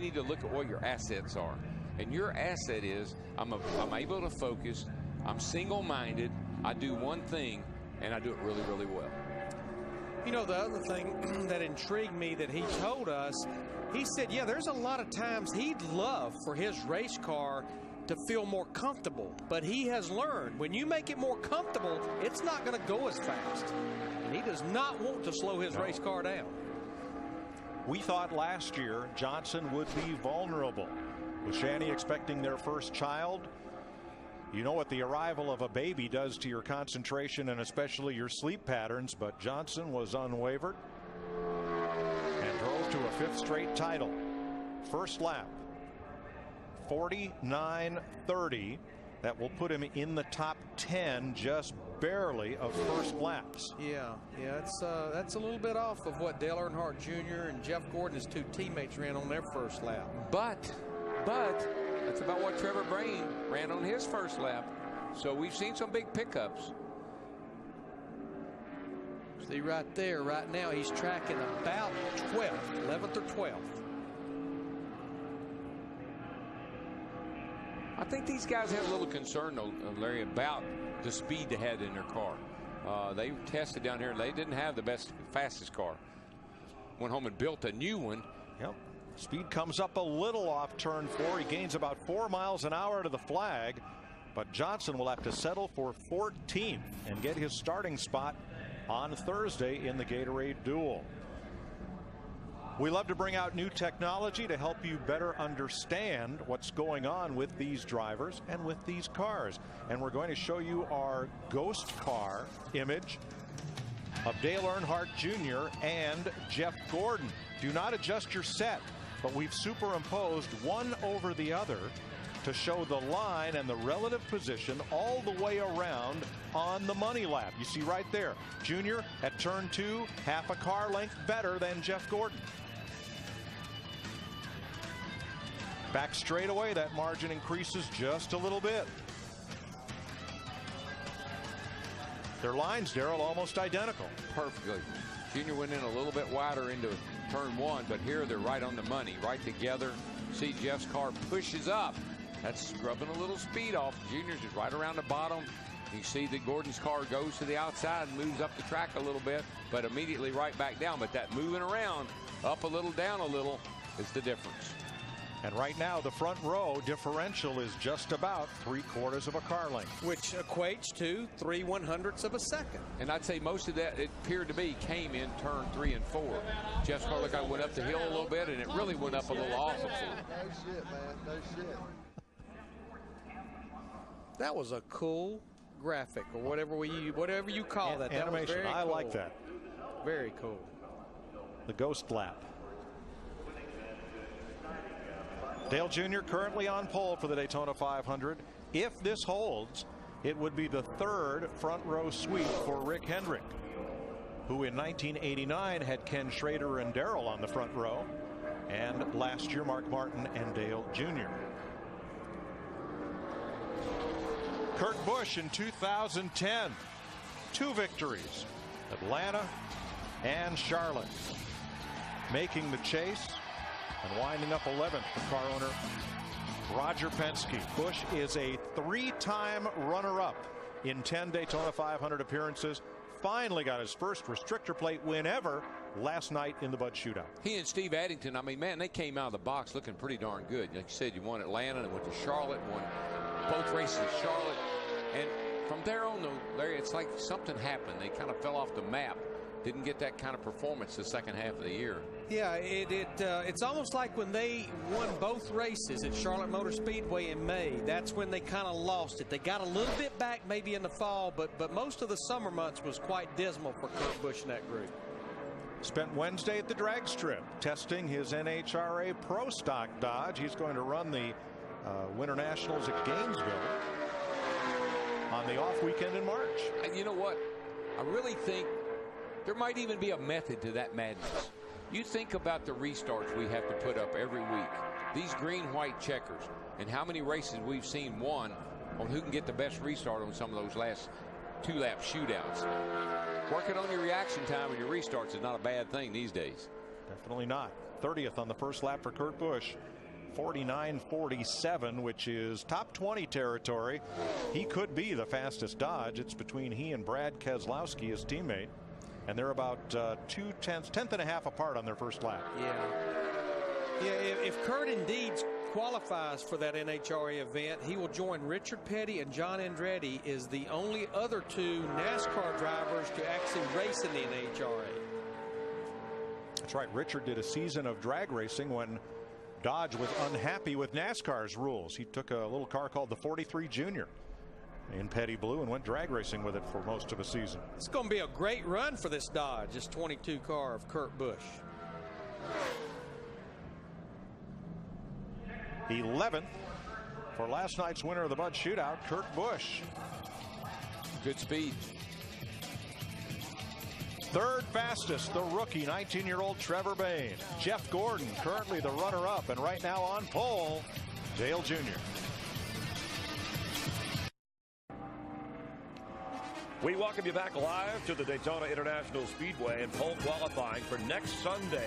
need to look at what your assets are. And your asset is, I'm able to focus, I'm single-minded, I do one thing, and I do it really, really well. You know, the other thing that intrigued me that he told us, he said, yeah, there's a lot of times he'd love for his race car to feel more comfortable. But he has learned when you make it more comfortable, it's not going to go as fast. And he does not want to slow his race car down. We thought last year Johnson would be vulnerable. With Shani expecting their first child, you know what the arrival of a baby does to your concentration and especially your sleep patterns, but Johnson was unwavered and drove to a 5th straight title. First lap, 49.30. That will put him in the top 10 just barely of first laps. Yeah, that's a little bit off of what Dale Earnhardt Jr. and Jeff Gordon, his 2 teammates, ran on their first lap. But that's about what Trevor Brain ran on his first lap. So we've seen some big pickups. See right there, right now, he's tracking about 12th, 11th or 12th. I think these guys have a little concern, though, Larry, about the speed they had in their car. They tested down here, and they didn't have the fastest car. Went home and built a new one. Yep. Speed comes up a little off turn 4. He gains about 4 miles an hour to the flag, but Johnson will have to settle for 14th and get his starting spot on Thursday in the Gatorade Duel. We love to bring out new technology to help you better understand what's going on with these drivers and with these cars. And we're going to show you our ghost car image of Dale Earnhardt Jr. and Jeff Gordon. Do not adjust your set, but we've superimposed one over the other to show the line and the relative position all the way around on the money lap. You see right there, Junior at turn 2, half a car length better than Jeff Gordon. Back straight away, that margin increases just a little bit. Their lines, Darrell, almost identical. Perfectly. Junior went in a little bit wider into turn 1, but here they're right on the money, right together. See Jeff's car pushes up. That's scrubbing a little speed off. Junior's is right around the bottom. You see that Gordon's car goes to the outside and moves up the track a little bit, but immediately right back down. But that moving around, up a little, down a little, is the difference. And right now, the front row differential is just about 3/4 of a car length, which equates to 3/100ths of a second. And I'd say most of that, it appeared to be, came in turn 3 and 4. Jeff's car looked like went up the hill a little bit, and it really went up a little off of it. No shit, man. No shit. That was a cool graphic, or whatever you call that. Animation. That was very I cool. like that. Very cool. The ghost lap. Dale Jr. currently on pole for the Daytona 500. If this holds, it would be the 3rd front row sweep for Rick Hendrick, who in 1989 had Ken Schrader and Darrell on the front row, and last year Mark Martin and Dale Jr. Kurt Busch in 2010, 2 victories, Atlanta and Charlotte, making the chase and winding up 11th for car owner Roger Penske. Busch is a 3-time runner-up in 10 Daytona 500 appearances. Finally got his first restrictor plate win ever last night in the Bud Shootout. He and Steve Addington, I mean, man, they came out of the box looking pretty darn good. Like you said, you won Atlanta and went to Charlotte, won both races at Charlotte. And from there on, though, Larry, it's like something happened. They kind of fell off the map. Didn't get that kind of performance the second half of the year. Yeah, it's almost like when they won both races at Charlotte Motor Speedway in May. That's when they kind of lost it. They got a little bit back maybe in the fall, but most of the summer months was quite dismal for Kurt Busch and that group. Spent Wednesday at the drag strip testing his NHRA Pro Stock Dodge. He's going to run the Winter Nationals at Gainesville on on the off weekend in March. You know what? I really think there might even be a method to that madness. You think about the restarts we have to put up every week. These green-white checkers, and how many races we've seen won on who can get the best restart on some of those last two-lap shootouts. Working on your reaction time and your restarts is not a bad thing these days. Definitely not. 30th on the first lap for Kurt Busch. 49.47, which is top 20 territory. He could be the fastest Dodge. It's between he and Brad Keselowski, his teammate, and they're about tenth and a half apart on their first lap. Yeah, if Kurt indeed qualifies for that NHRA event, he will join Richard Petty and John Andretti as the only other two NASCAR drivers to actually race in the NHRA. That's right. Richard did a season of drag racing when Dodge was unhappy with NASCAR's rules. He took a little car called the 43 Junior in Petty Blue and went drag racing with it for most of a season. It's going to be a great run for this Dodge, this 22 car of Kurt Busch. 11th for last night's winner of the Bud Shootout, Kurt Busch. Good speed. Third fastest, the rookie, 19-year-old Trevor Bayne. Jeff Gordon, currently the runner-up, and right now on pole, Dale Jr. We welcome you back live to the Daytona International Speedway and pole qualifying for next Sunday's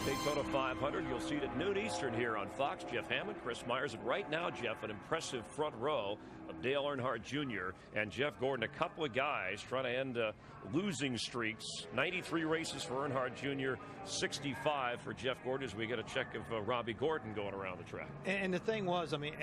Daytona 500. You'll see it at noon Eastern here on Fox. Jeff Hammond, Chris Myers, and right now, Jeff, an impressive front row of Dale Earnhardt Jr. and Jeff Gordon, a couple of guys trying to end losing streaks. 93 races for Earnhardt Jr., 65 for Jeff Gordon, as we get a check of Robbie Gordon going around the track. And the thing was, I mean,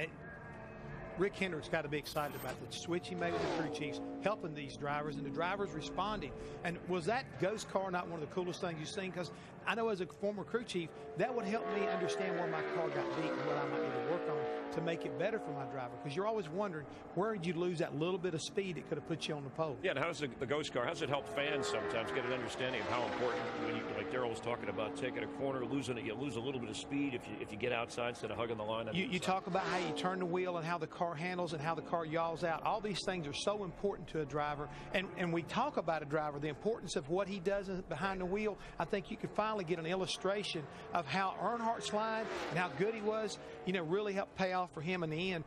Rick Hendrick's got to be excited about the switch he made with the crew chiefs, helping these drivers, and the drivers responding. And was that ghost car not one of the coolest things you've seen? Because I know as a former crew chief, that would help me understand where my car got beat and what I might need to work on to make it better for my driver. Because you're always wondering, where did you lose that little bit of speed that could have put you on the pole? Yeah, and how does the ghost car, how does it help fans sometimes get an understanding of how important, when you, like Darrell was talking about, taking a corner, losing it, you lose a little bit of speed if you get outside instead of hugging the line. You talk about how you turn the wheel and how the car handles and how the car yaws out. All these things are so important to a driver. And we talk about a driver, the importance of what he does behind the wheel. I think you could finally get an illustration of how Earnhardt's line and how good he was, really helped pay off for him in the end.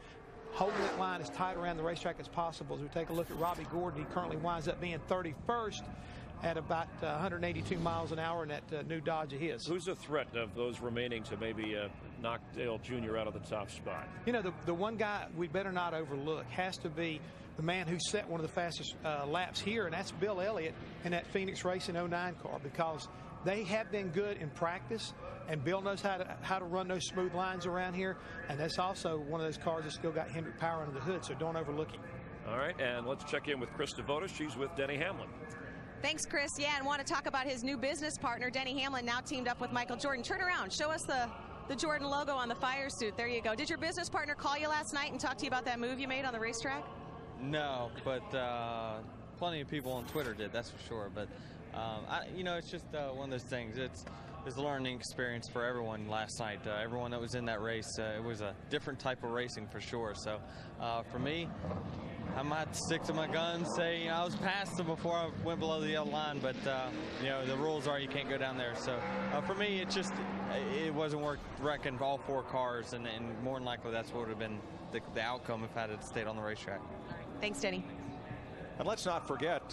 Holding that line as tight around the racetrack as possible. As we take a look at Robbie Gordon, he currently winds up being 31st at about 182 miles an hour in that new Dodge of his. Who's the threat of those remaining to maybe knock Dale Jr. out of the top spot? The one guy we better not overlook has to be the man who set one of the fastest laps here, and that's Bill Elliott in that Phoenix Racing 09 car, because they have been good in practice, and Bill knows how to run those smooth lines around here, and that's also one of those cars that's still got Hendrick power under the hood, so don't overlook him. All right, and let's check in with Chris Devotis. She's with Denny Hamlin. Thanks, Chris. Yeah, and want to talk about his new business partner, Denny Hamlin, now teamed up with Michael Jordan. Turn around. Show us the Jordan logo on the fire suit. There you go. Did your business partner call you last night and talk to you about that move you made on the racetrack? No, but plenty of people on Twitter did, that's for sure. But, it's just one of those things. It's a learning experience for everyone last night. Everyone that was in that race, it was a different type of racing for sure. So for me, I might stick to my guns, say I was past them before I went below the yellow line, but the rules are you can't go down there. So for me, it wasn't worth wrecking all four cars, and more than likely that's what would have been the outcome if I had stayed on the racetrack. Thanks, Denny. And let's not forget,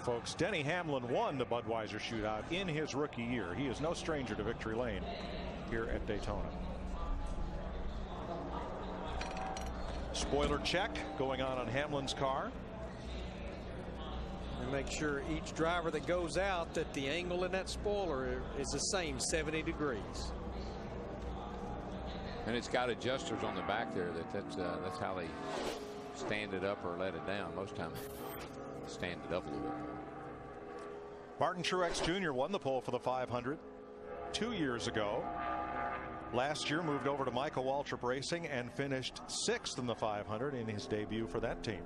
folks, Denny Hamlin won the Budweiser Shootout in his rookie year. He is no stranger to victory lane here at Daytona. Spoiler check going on Hamlin's car. And make sure each driver that goes out that the angle in that spoiler is the same 70 degrees. And it's got adjusters on the back there that's how they stand it up or let it down. Most times stand it up a little bit. Martin Truex Jr. won the pole for the 500 2 years ago. Last year moved over to Michael Waltrip Racing and finished 6th in the 500 in his debut for that team.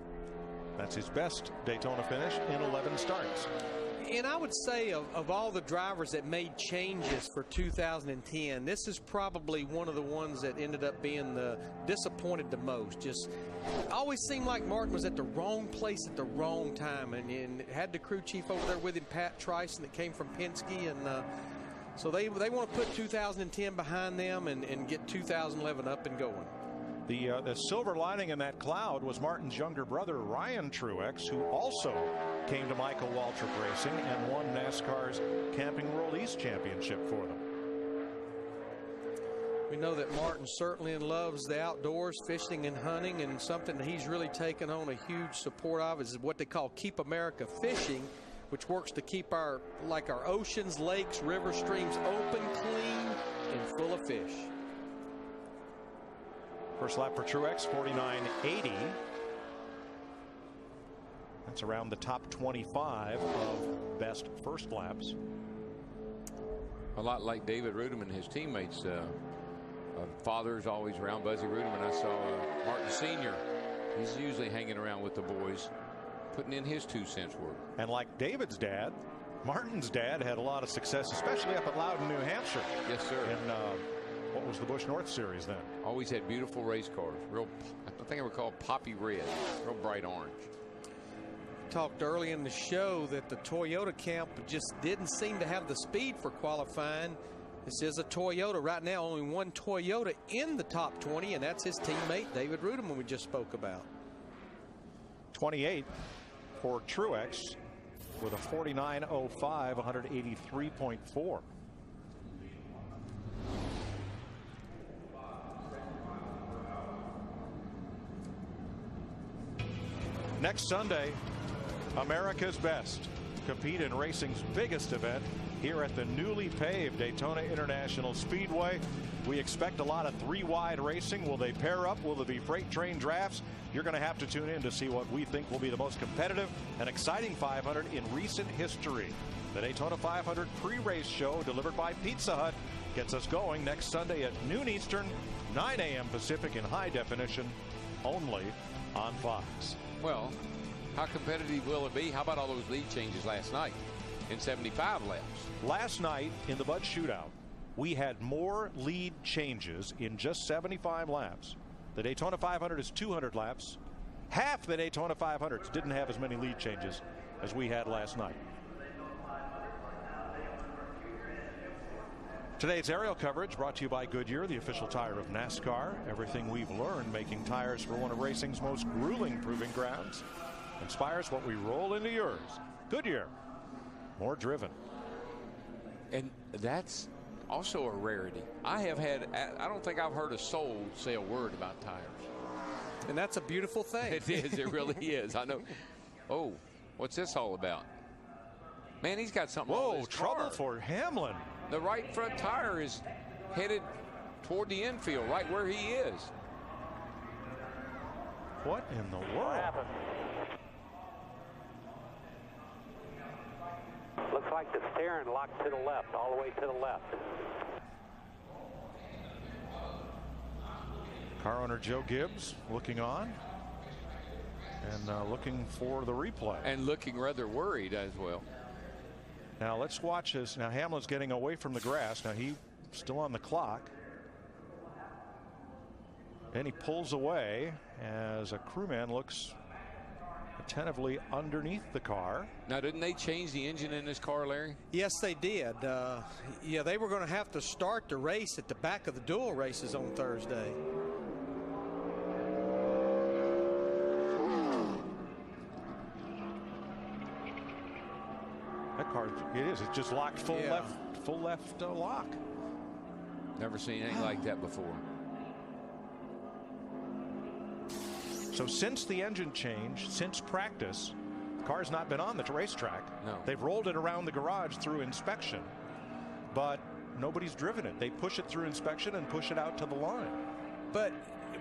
That's his best Daytona finish in 11 starts. And I would say of all the drivers that made changes for 2010, this is probably one of the ones that ended up being disappointed the most. Just always seemed like Martin was at the wrong place at the wrong time, and had the crew chief over there with him, Pat Tryson, that came from Penske, and so they want to put 2010 behind them and get 2011 up and going. The silver lining in that cloud was Martin's younger brother, Ryan Truex, who also came to Michael Waltrip Racing and won NASCAR's Camping World East Championship for them. We know that Martin certainly loves the outdoors, fishing and hunting, and something that he's really taken on a huge support of is what they call Keep America Fishing, which works to keep our oceans, lakes, rivers, streams open, clean, and full of fish. First lap for Truex, 49.80. That's around the top 25 of best first laps. A lot like David Rudem and his teammates. Father's always around, Buzzy Rudem, and I saw Martin Sr. He's usually hanging around with the boys, putting in his 2 cents worth. And like David's dad, Martin's dad had a lot of success, especially up at Loudon, New Hampshire. Yes, sir. And what was the Busch North Series then? Always had beautiful race cars. Real, I think I would call poppy red, real bright orange. Talked early in the show that the Toyota camp just didn't seem to have the speed for qualifying. This is a Toyota. Right now, only one Toyota in the top 20, and that's his teammate, David Rudem, we just spoke about. 28 for Truex with a 49.05, 183.4. Next Sunday, America's Best compete in racing's biggest event here at the newly paved Daytona International Speedway. We expect a lot of 3-wide racing. Will they pair up? Will there be freight train drafts? You're going to have to tune in to see what we think will be the most competitive and exciting 500 in recent history. The Daytona 500 pre-race show delivered by Pizza Hut gets us going next Sunday at noon Eastern, 9 a.m. Pacific in high definition, only on Fox. Well, how competitive will it be? How about all those lead changes last night in 75 laps? Last night in the Bud Shootout, we had more lead changes in just 75 laps. The Daytona 500 is 200 laps. Half the Daytona 500s didn't have as many lead changes as we had last night. Today's aerial coverage brought to you by Goodyear, the official tire of NASCAR. Everything we've learned making tires for one of racing's most grueling proving grounds inspires what we roll into yours. Goodyear, more driven. And that's also a rarity. I don't think I've heard a soul say a word about tires. And that's a beautiful thing. It is. It really is. I know. Oh, what's this all about? Man, he's got something on his car. Trouble for Hamlin. The right front tire is headed toward the infield, right where he is. What in the world? Looks like the steering locked to the left, all the way to the left. Car owner Joe Gibbs looking on and looking for the replay. And looking rather worried as well. Now let's watch this. Now Hamlin's getting away from the grass. Now he's still on the clock. And he pulls away as a crewman looks attentively underneath the car. Now, didn't they change the engine in this car, Larry? Yes, they did. Yeah, they were going to have to start the race at the back of the dual races on Thursday. That car, it is. It's just locked full left lock. Never seen anything like that before. So since the engine change, since practice, the car's not been on the racetrack. No. They've rolled it around the garage through inspection, but nobody's driven it. They push it through inspection and push it out to the line. But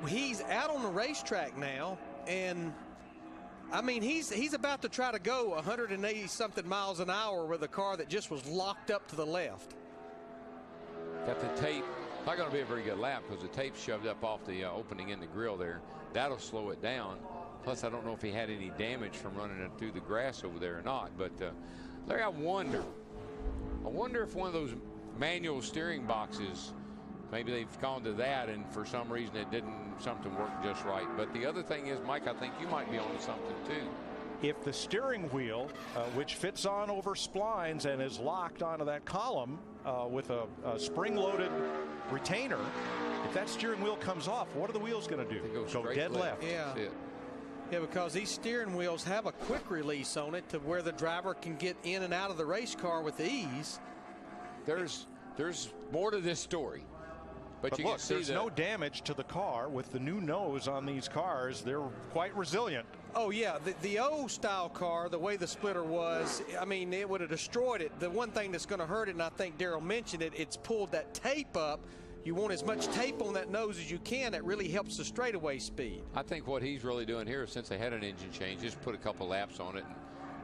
he's out on the racetrack now, and I mean, he's about to try to go 180 something miles an hour with a car that just was locked up to the left. Got the tape. Not going to be a very good lap because the tape's shoved up off the opening in the grill there. That'll slow it down. Plus, I don't know if he had any damage from running it through the grass over there or not. But Larry, I wonder if one of those manual steering boxes, maybe they've gone to that and for some reason something worked just right. But the other thing is, Mike, I think you might be onto something too. If the steering wheel, which fits on over splines and is locked onto that column with a spring-loaded retainer, if that steering wheel comes off, what are the wheels going to do? Go dead left. Yeah. Yeah, because these steering wheels have a quick release on it to where the driver can get in and out of the race car with ease. There's more to this story. But you look, can see there's no damage to the car with the new nose on these cars. They're quite resilient. Oh, yeah. The old style car, the way the splitter was, I mean, it would have destroyed it. The one thing that's going to hurt it, and I think Darrell mentioned it, it's pulled that tape up. You want as much tape on that nose as you can. That really helps the straightaway speed. I think what he's really doing here, since they had an engine change, just put a couple laps on it and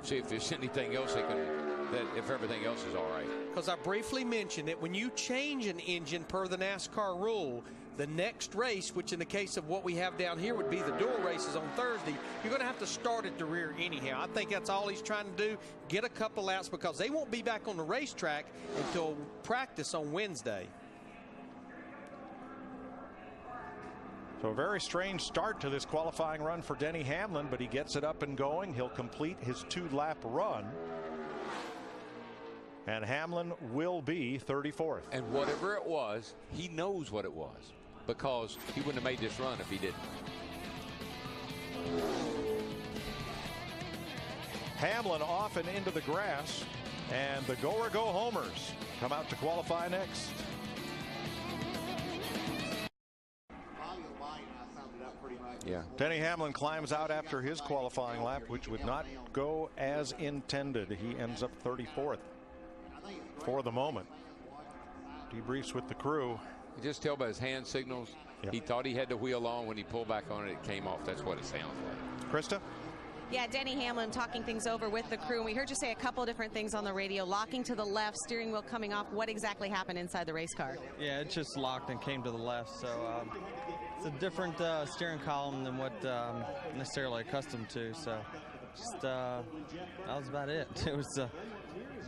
see if there's anything else if everything else is all right. Because I briefly mentioned it, when you change an engine per the NASCAR rule, the next race, which in the case of what we have down here would be the dual races on Thursday, you're going to have to start at the rear anyhow. I think that's all he's trying to do, get a couple laps, because they won't be back on the racetrack until practice on Wednesday. So a very strange start to this qualifying run for Denny Hamlin, but he gets it up and going. He'll complete his 2-lap run. And Hamlin will be 34th. And whatever it was, he knows what it was, because he wouldn't have made this run if he didn't. Hamlin off and into the grass, and the go or go homers come out to qualify next. Yeah. Denny Hamlin climbs out after his qualifying lap, which would not go as intended. He ends up 34th for the moment. Debriefs with the crew. You just tell by his hand signals. Yep. He thought he had the wheel on. When he pulled back on it, it came off. That's what it sounds like. Krista? Yeah, Denny Hamlin talking things over with the crew. And we heard you say a couple of different things on the radio. Locking to the left, steering wheel coming off. What exactly happened inside the race car? Yeah, it just locked and came to the left. So it's a different steering column than what I'm necessarily accustomed to. So just that was about it. It was a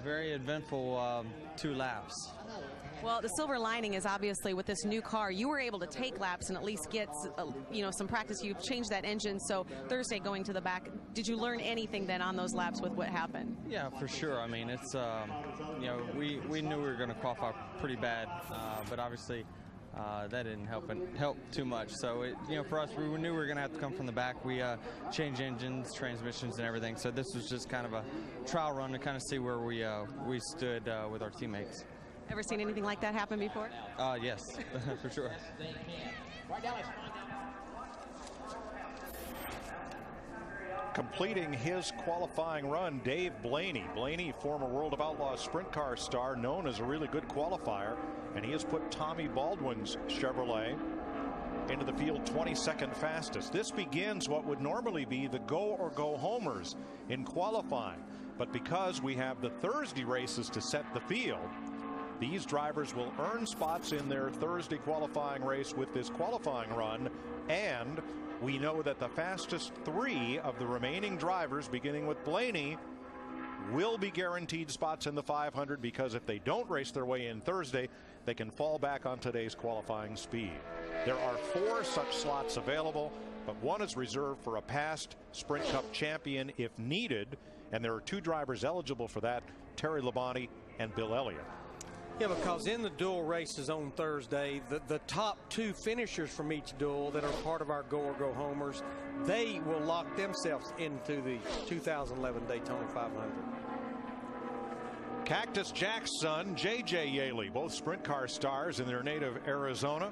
very eventful 2 laps. Well, the silver lining is obviously with this new car, you were able to take laps and at least get some practice. You've changed that engine, so Thursday going to the back, did you learn anything then on those laps with what happened? Yeah, for sure. I mean, it's we knew we were going to qualify pretty bad, but obviously that didn't help too much. So for us, we knew we were going to have to come from the back. We changed engines, transmissions, and everything. So this was just kind of a trial run to kind of see where we stood with our teammates. Ever seen anything like that happen before? Yes, for sure. Completing his qualifying run, Dave Blaney. Blaney, former World of Outlaws sprint car star, known as a really good qualifier, and he has put Tommy Baldwin's Chevrolet into the field 22nd fastest. This begins what would normally be the go or go homers in qualifying, but because we have the Thursday races to set the field, these drivers will earn spots in their Thursday qualifying race with this qualifying run, and we know that the fastest 3 of the remaining drivers, beginning with Blaney, will be guaranteed spots in the 500, because if they don't race their way in Thursday, they can fall back on today's qualifying speed. There are 4 such slots available, but one is reserved for a past Sprint Cup champion if needed, and there are 2 drivers eligible for that, Terry Labonte and Bill Elliott. Yeah, because in the dual races on Thursday, the top 2 finishers from each duel that are part of our go or go homers, they will lock themselves into the 2011 Daytona 500. Cactus Jack's son, J.J. Yaley, both sprint car stars in their native Arizona.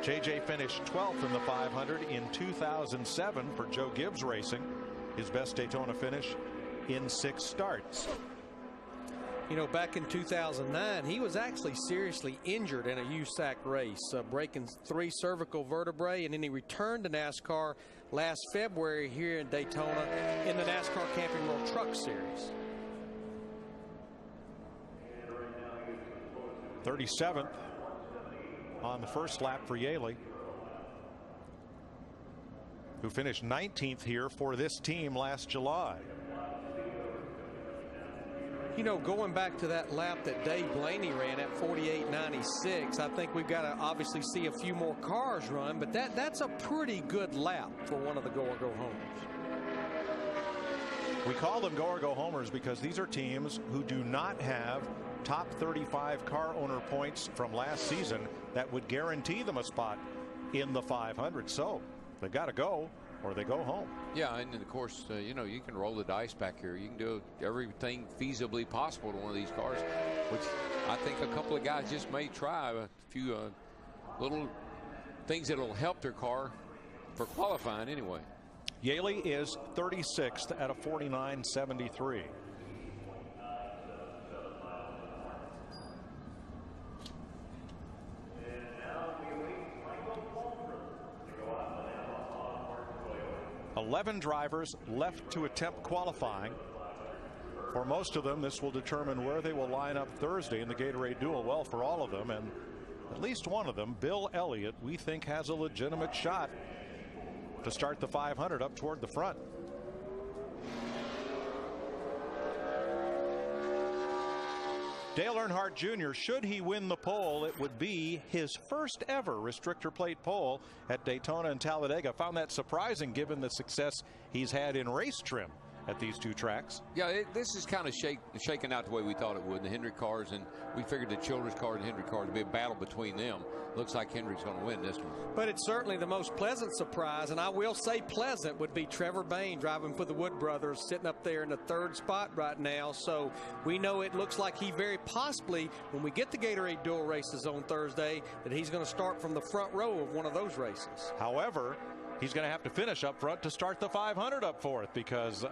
J.J. finished 12th in the 500 in 2007 for Joe Gibbs Racing. His best Daytona finish in 6 starts. Back in 2009, he was actually seriously injured in a USAC race, breaking 3 cervical vertebrae, and then he returned to NASCAR last February here in Daytona in the NASCAR Camping World Truck Series. 37th on the first lap for Yaley, who finished 19th here for this team last July. You know, going back to that lap that Dave Blaney ran at 48.96, I think we've got to obviously see a few more cars run, but that's a pretty good lap for one of the go-or-go-homers. We call them go-or-go-homers because these are teams who do not have top 35 car owner points from last season that would guarantee them a spot in the 500. So they've got to go or they go home. Yeah, and of course, you know, you can roll the dice back here. You can do everything feasibly possible to one of these cars, which I think a couple of guys just may try a few little things that will help their car for qualifying anyway. Yaley is 36th at a 49.73. $11 drivers left to attempt qualifying. For most of them, this will determine where they will line up Thursday in the Gatorade Duel. Well, for all of them, and at least one of them, Bill Elliott, we think has a legitimate shot to start the 500 up toward the front. Dale Earnhardt Jr., should he win the pole, it would be his first ever restrictor plate pole at Daytona and Talladega. Found that surprising given the success he's had in race trim at these two tracks. Yeah, this is kind of shaking out the way we thought it would. The Hendrick cars, and we figured the Childress cars and Hendrick cars would be a battle between them. Looks like Hendrick's going to win this one. But it's certainly the most pleasant surprise, and I will say pleasant, would be Trevor Bayne driving for the Wood brothers, sitting up there in the third spot right now. So we know it looks like he very possibly, when we get the Gatorade Duel races on Thursday, that he's going to start from the front row of one of those races. However, he's going to have to finish up front to start the 500 up front because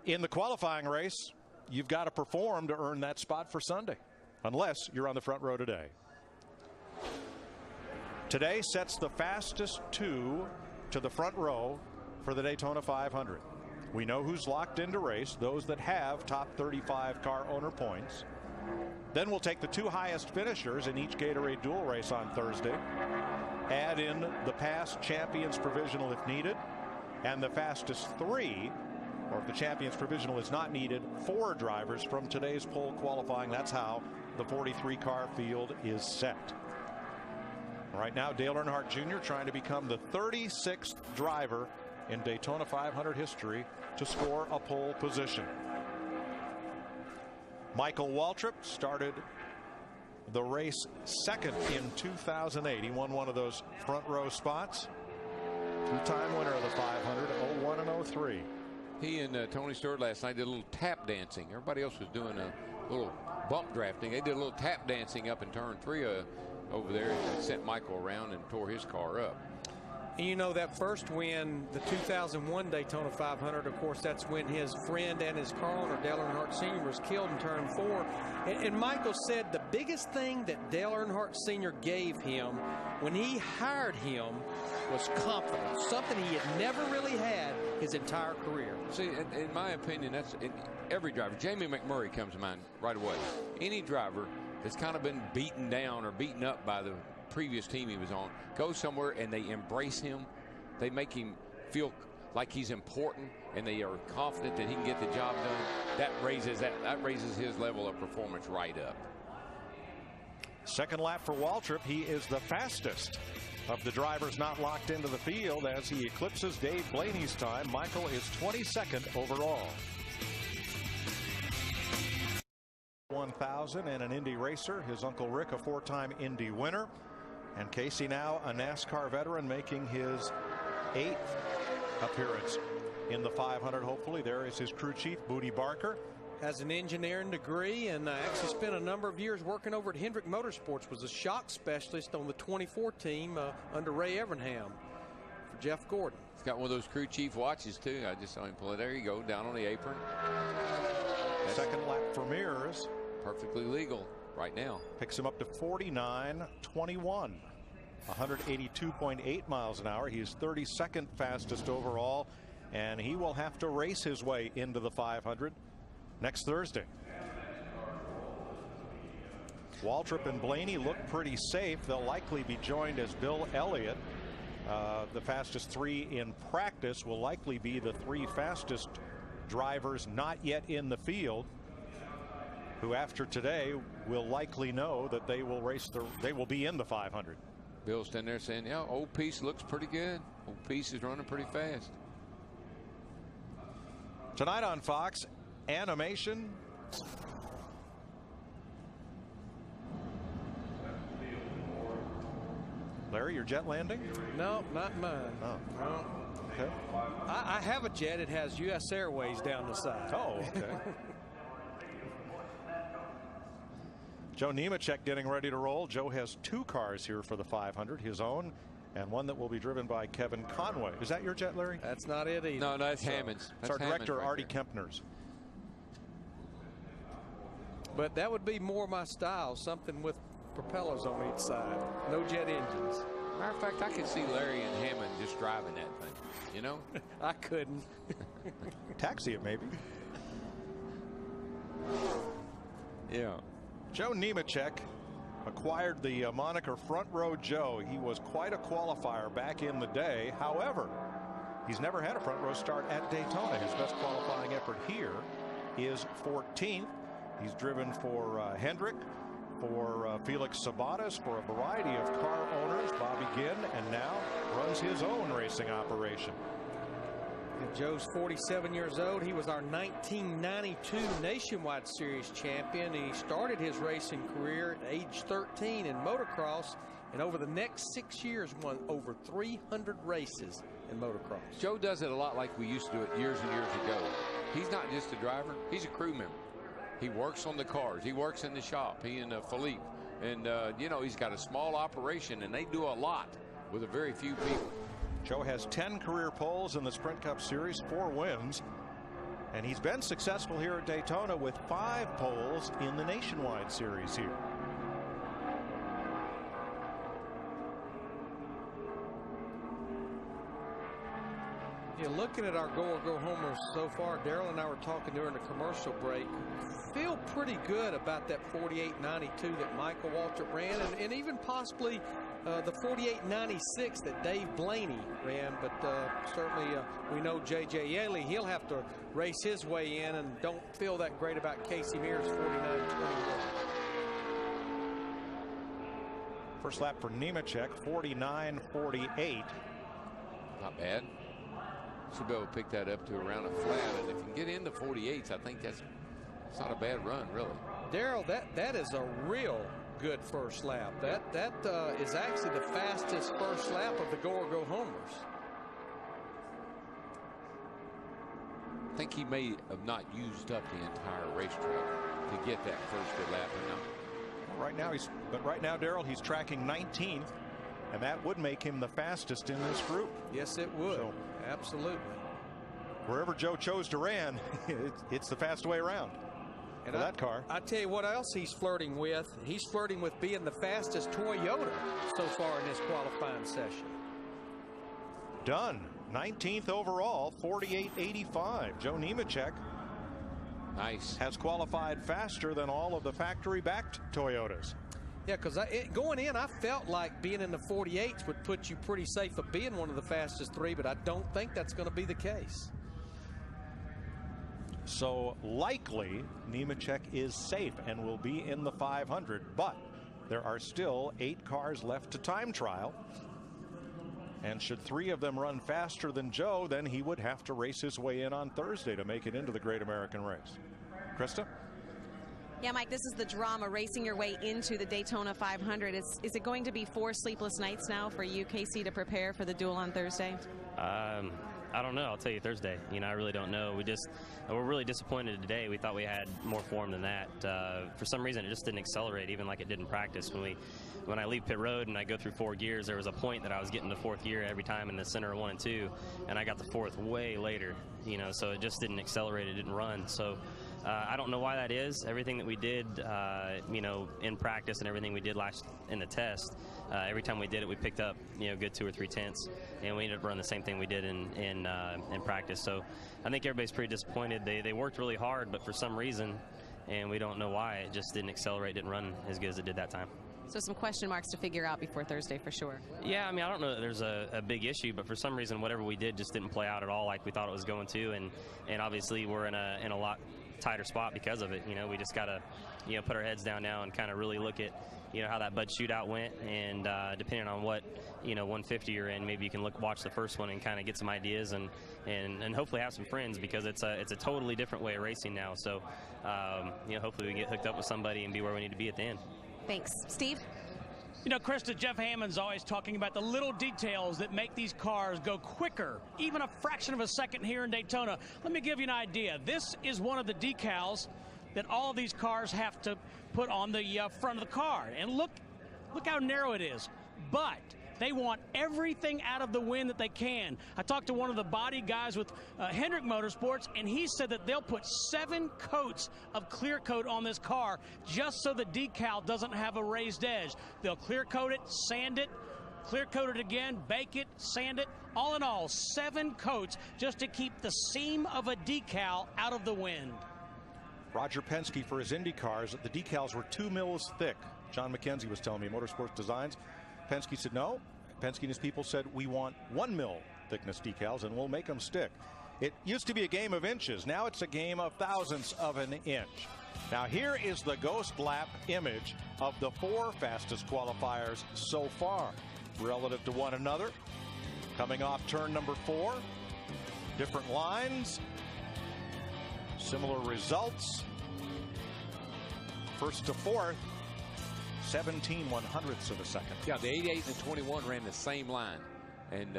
in the qualifying race, you've got to perform to earn that spot for Sunday, unless you're on the front row today. Today sets the fastest two to the front row for the Daytona 500. We know who's locked into race, those that have top 35 car owner points. Then we'll take the two highest finishers in each Gatorade Duel race on Thursday, add in the past champions provisional if needed, and the fastest three, or if the champions provisional is not needed, 4 drivers from today's pole qualifying. That's how the 43 car field is set. Right now, Dale Earnhardt Jr. trying to become the 36th driver in Daytona 500 history to score a pole position. Michael Waltrip started the race second in 2008. He won one of those front row spots. Two-time winner of the 500, 01 and 03. He and Tony Stewart last night did a little tap dancing. Everybody else was doing a little bump drafting. They did a little tap dancing up in turn 3 over there, and sent Michael around and tore his car up. And you know, that first win, the 2001 Daytona 500, of course, that's when his friend and his car owner, Dale Earnhardt Sr., was killed in turn 4. And Michael said the biggest thing that Dale Earnhardt Sr. gave him when he hired him was confidence, something he had never really had his entire career. See, in my opinion, that's every driver. Jamie McMurray comes to mind right away. Any driver that's kind of been beaten down or beaten up by the previous team he was on, goes somewhere and they embrace him. They make him feel like he's important, and they are confident that he can get the job done. That raises his level of performance right up. Second lap for Waltrip. He is the fastest of the drivers not locked into the field as he eclipses Dave Blaney's time. Michael is 22nd overall. 1000 and an Indy racer. His uncle Rick, a 4-time Indy winner. And Casey now a NASCAR veteran, making his 8th appearance in the 500. Hopefully there is his crew chief, Booty Barker. Has an engineering degree and actually spent a number of years working over at Hendrick Motorsports. Was a shock specialist on the 24 team under Ray Evernham for Jeff Gordon. He's got one of those crew chief watches too. I just saw him pull it. There you go, down on the apron. Second lap for Mears. Perfectly legal right now. Picks him up to 49.21. 182.8 miles an hour. He is 32nd fastest overall, and he will have to race his way into the 500 next Thursday. Waltrip and Blaney look pretty safe. They'll likely be joined as Bill Elliott. The fastest 3 in practice will likely be the 3 fastest drivers not yet in the field, who after today will likely know that they will be in the 500. Bill's standing there saying, yeah, Old Piece looks pretty good. Old Piece is running pretty fast. Tonight on Fox, animation. Larry, your jet landing? No, not mine. Oh. No. Okay. I have a jet. It has U.S. Airways down the side. Oh, okay. Joe Nemechek getting ready to roll. Joe has 2 cars here for the 500, his own and one that will be driven by Kevin Conway. Is that your jet, Larry? That's not it either. No, that's Hammond's. It's our director, Artie Kempner's. But that would be more my style, something with propellers on each side. No jet engines. Matter of fact, I could see Larry and Hammond just driving that thing, you know? I couldn't. Taxi it, maybe. Yeah. Joe Nemechek acquired the moniker Front Row Joe. He was quite a qualifier back in the day. However, he's never had a front row start at Daytona. His best qualifying effort here is 14th. He's driven for Hendrick, for Felix Sabates, for a variety of car owners, Bobby Ginn, and now runs his own racing operation. And Joe's 47 years old. He was our 1992 Nationwide Series champion. He started his racing career at age 13 in motocross, and over the next 6 years won over 300 races in motocross. Joe does it a lot like we used to do it years and years ago. He's not just a driver, he's a crew member. He works on the cars. He works in the shop. He and Philippe. And, you know, he's got a small operation, and they do a lot with a very few people. Joe has 10 career poles in the Sprint Cup Series, 4 wins. And he's been successful here at Daytona with 5 poles in the Nationwide Series here. Yeah, looking at our go or go homers so far, Daryl and I were talking during the commercial break. Feel pretty good about that 48.92 that Michael Waltrip ran, and even possibly the 48.96 that Dave Blaney ran. But certainly we know J.J. Yaley, he'll have to race his way in, and don't feel that great about Casey Mears' 49.21. First lap for Nemechek, 49.48. Not bad. Should be able to pick that up to around a flat, and if you can get into 48s, I think it's not a bad run, really. Daryl, that is a real good first lap. That is actually the fastest first lap of the go or go homers. I think he may have not used up the entire racetrack to get that first good lap. Right now, Daryl, he's tracking 19th, and that would make him the fastest in this group. Yes, it would. So, absolutely. Wherever Joe chose to ran, it's the fast way around for that car. I tell you what else he's flirting with. He's flirting with being the fastest Toyota so far in this qualifying session. Done. 19th overall, 48.85. Joe Nemechek has qualified faster than all of the factory-backed Toyotas. Yeah, because going in, I felt like being in the 48s would put you pretty safe of being one of the fastest 3, but I don't think that's going to be the case. So likely Nemechek is safe and will be in the 500, but there are still 8 cars left to time trial. And should 3 of them run faster than Joe, then he would have to race his way in on Thursday to make it into the Great American Race. Krista? Yeah, Mike, this is the drama, racing your way into the Daytona 500. Is it going to be 4 sleepless nights now for you, Casey, to prepare for the duel on Thursday? I don't know. I'll tell you Thursday. You know, I really don't know. We're really disappointed today. We thought we had more form than that. For some reason, it just didn't accelerate, even like it did in practice. When I leave pit road and I go through 4 gears, there was a point that I was getting to 4th gear every time in the center of 1 and 2, and I got the 4th way later. You know, so it just didn't accelerate. It didn't run. So I don't know why that is. Everything that we did, you know, in practice and everything we did last in the test, every time we did it, we picked up, you know, good 2 or 3 tenths, and we ended up running the same thing we did in practice. So I think everybody's pretty disappointed. They worked really hard, but for some reason, and we don't know why, it just didn't accelerate, didn't run as good as it did that time. So some question marks to figure out before Thursday for sure. Yeah, I mean, I don't know that there's a big issue, but for some reason, whatever we did just didn't play out at all like we thought it was going to, and obviously we're in a lot tighter spot because of it. You know, we just got to, you know, put our heads down now and kind of really look at, you know, how that Bud shootout went, and depending on what, you know, 150 you're in, maybe you can watch the first one and kind of get some ideas and hopefully have some friends, because it's a totally different way of racing now. So, you know, hopefully we can get hooked up with somebody and be where we need to be at the end. Thanks. Steve? You know, Krista, Jeff Hammond's always talking about the little details that make these cars go quicker, even a fraction of a second here in Daytona. Let me give you an idea. This is one of the decals that all of these cars have to put on the front of the car. And look how narrow it is. But they want everything out of the wind that they can. I talked to one of the body guys with Hendrick Motorsports, and he said that they'll put 7 coats of clear coat on this car just so the decal doesn't have a raised edge. They'll clear coat it, sand it, clear coat it again, bake it, sand it. All in all, 7 coats just to keep the seam of a decal out of the wind. Roger Penske, for his Indy cars, the decals were 2 mils thick. John McKenzie was telling me, Motorsports Designs. Penske said no. Penske and his people said, we want 1 mil thickness decals and we'll make them stick. It used to be a game of inches. Now it's a game of thousandths of an inch. Now here is the ghost lap image of the 4 fastest qualifiers so far relative to one another. Coming off turn number 4. Different lines. Similar results. First to fourth. 17 100ths of a second. Yeah, the 88 and the 21 ran the same line, and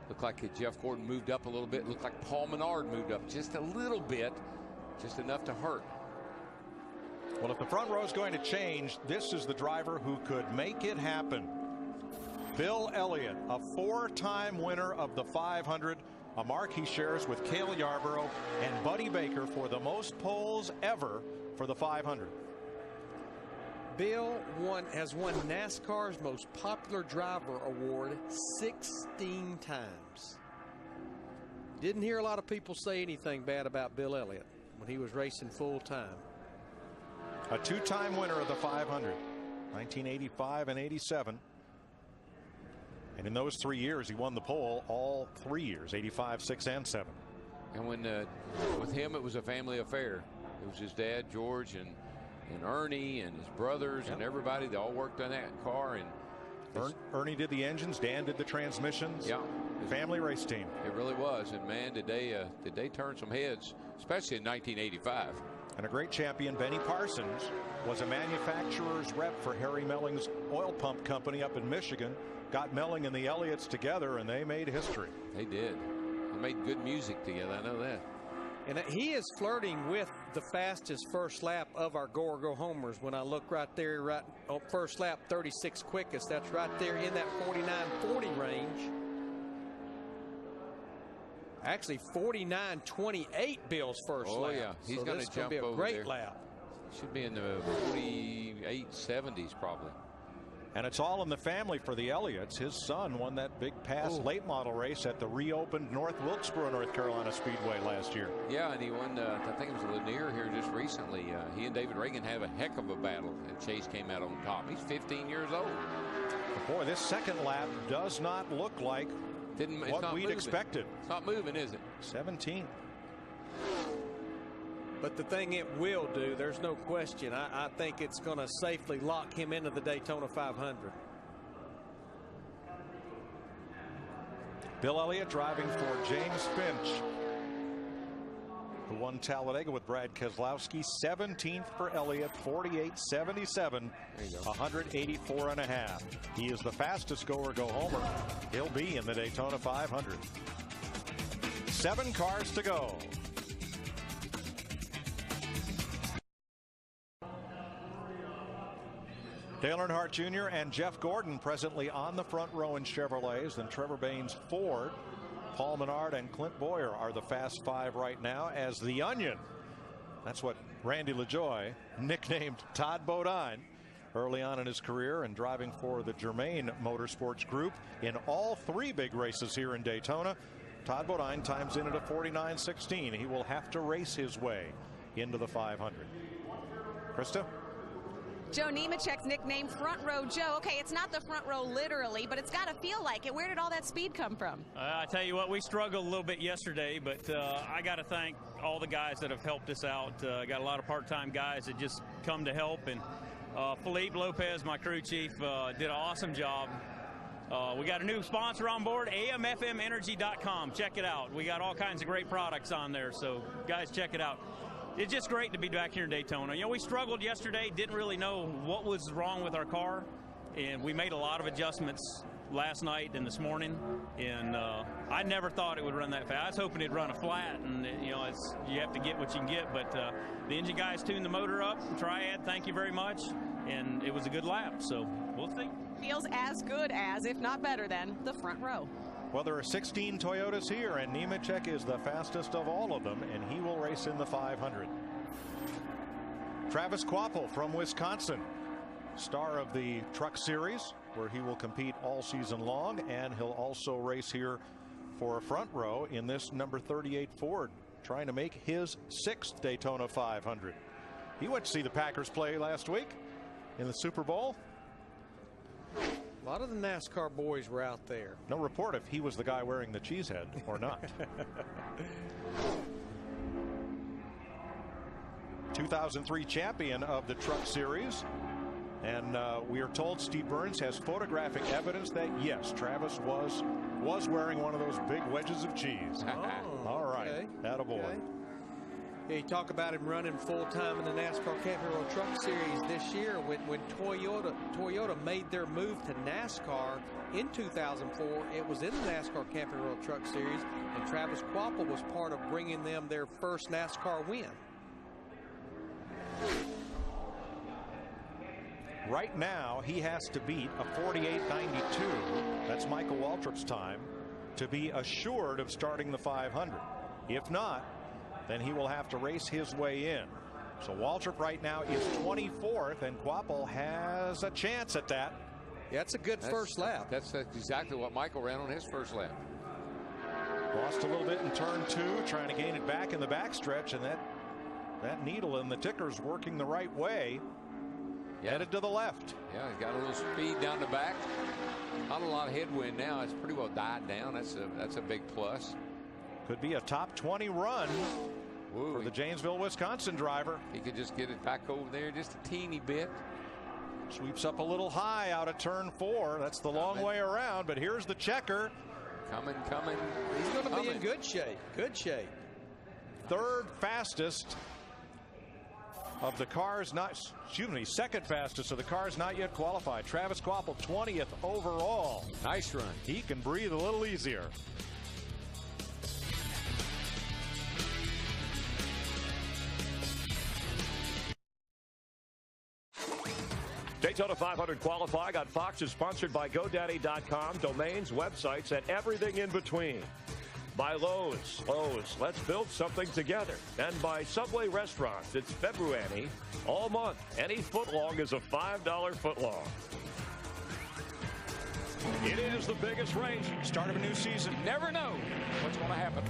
looked like Jeff Gordon moved up a little bit. Looked like Paul Menard moved up just a little bit, just enough to hurt. Well, if the front row is going to change, this is the driver who could make it happen. Bill Elliott, a 4-time winner of the 500, a mark he shares with Cale Yarborough and Buddy Baker for the most poles ever for the 500. Bill has won NASCAR's most popular driver award 16 times. Didn't hear a lot of people say anything bad about Bill Elliott when he was racing full time. A 2-time winner of the 500, 1985 and 87. And in those 3 years, he won the pole all 3 years, 85, 6, and 7. And when with him, it was a family affair. It was his dad, George, and Ernie and his brothers and everybody. They all worked on that car. And Ernie did the engines. Dan did the transmissions. Yeah, family race team. It really was. And man, did they turn some heads, especially in 1985. And a great champion, Benny Parsons, was a manufacturer's rep for Harry Melling's oil pump company up in Michigan. Got Melling and the Elliots together, and they made history. They did. They made good music together. I know that. And he is flirting with the fastest first lap of our Go Homers. When I look right there, right on first lap, 36 quickest. That's right there in that 49.40 range. Actually, 49.28 Bill's first lap. Oh yeah, he's going to jump be a over great there. lap. Should be in the 48.70s probably. And it's all in the family for the Elliots. His son won that big pass late model race at the reopened North Wilkesboro, North Carolina Speedway last year. Yeah, and he won, I think it was Lanier here just recently. He and David Reagan have a heck of a battle, and Chase came out on top. He's 15 years old. Boy, this second lap does not look like what we'd expected. It's not moving, is it? 17. But the thing it will do, there's no question, I think it's going to safely lock him into the Daytona 500. Bill Elliott driving for James Finch, who won Talladega with Brad Keselowski. 17th for Elliott, 48.77, 184.5. He is the fastest go homer. He'll be in the Daytona 500. 7 cars to go. Dale Earnhardt Jr. and Jeff Gordon presently on the front row in Chevrolets. Then Trevor Baynes Ford, Paul Menard and Clint Boyer are the Fast 5 right now, as the Onion, that's what Randy LaJoie nicknamed Todd Bodine early on in his career, and driving for the Germain Motorsports Group in all 3 big races here in Daytona. Todd Bodine times in at a 49.16. He will have to race his way into the 500. Krista? Joe Nemechek's nickname Front Row Joe. Okay, it's not the front row literally, but it's got to feel like it. Where did all that speed come from? I tell you what, we struggled a little bit yesterday, but I got to thank all the guys that have helped us out. Got a lot of part-time guys that just come to help, and Philippe Lopez, my crew chief, did an awesome job. We got a new sponsor on board, amfmenergy.com. Check it out. We got all kinds of great products on there, so guys, check it out. It's just great to be back here in Daytona. You know, we struggled yesterday, didn't really know what was wrong with our car, and we made a lot of adjustments last night and this morning, and I never thought it would run that fast. I was hoping it'd run a flat, and you know, you have to get what you can get, but the engine guys tuned the motor up. Triad, thank you very much, and it was a good lap, so we'll see. Feels as good as, if not better than, the front row. Well, there are 16 Toyotas here, and Nemechek is the fastest of all of them, and he will race in the 500. Travis Kvapil from Wisconsin, star of the Truck Series, where he will compete all season long, and he'll also race here for a front row in this number 38 Ford, trying to make his 6th Daytona 500. He went to see the Packers play last week in the Super Bowl. A lot of the NASCAR boys were out there. No report if he was the guy wearing the cheese head or not. 2003 champion of the Truck Series. And we are told Steve Burns has photographic evidence that, yes, Travis was wearing one of those big wedges of cheese. Oh, all right. Okay. Attaboy. Okay. Yeah, you talk about him running full-time in the NASCAR Camping World Truck Series this year. When Toyota made their move to NASCAR in 2004, it was in the NASCAR Camping World Truck Series, and Travis Kvapil was part of bringing them their first NASCAR win. Right now, he has to beat a 48.92. That's Michael Waltrip's time to be assured of starting the 500. If not, then he will have to race his way in. So Waltrip right now is 24th, and Kvapil has a chance at that. Yeah, that's a good first lap. That's exactly what Michael ran on his first lap. Lost a little bit in turn 2, trying to gain it back in the backstretch, and that needle in the ticker's working the right way. Yeah. Headed to the left. Yeah, he's got a little speed down the back. Not a lot of headwind now. It's pretty well died down. That's a big plus. Could be a top 20 run for the Janesville, Wisconsin driver. He could just get it back over there just a teeny bit. Sweeps up a little high out of turn 4. That's the long way around, but here's the checker. Coming. He's going to be in good shape. Good shape. Third fastest of the cars second fastest of the cars not yet qualified. Travis Kvapil, 20th overall. Nice run. He can breathe a little easier. Daytona 500 qualifying on Fox is sponsored by GoDaddy.com, domains, websites, and everything in between. By Lowe's, let's build something together. And by Subway Restaurants, it's February all month. Any footlong is a $5 footlong. It is the biggest race. Start of a new season. Never know what's going to happen.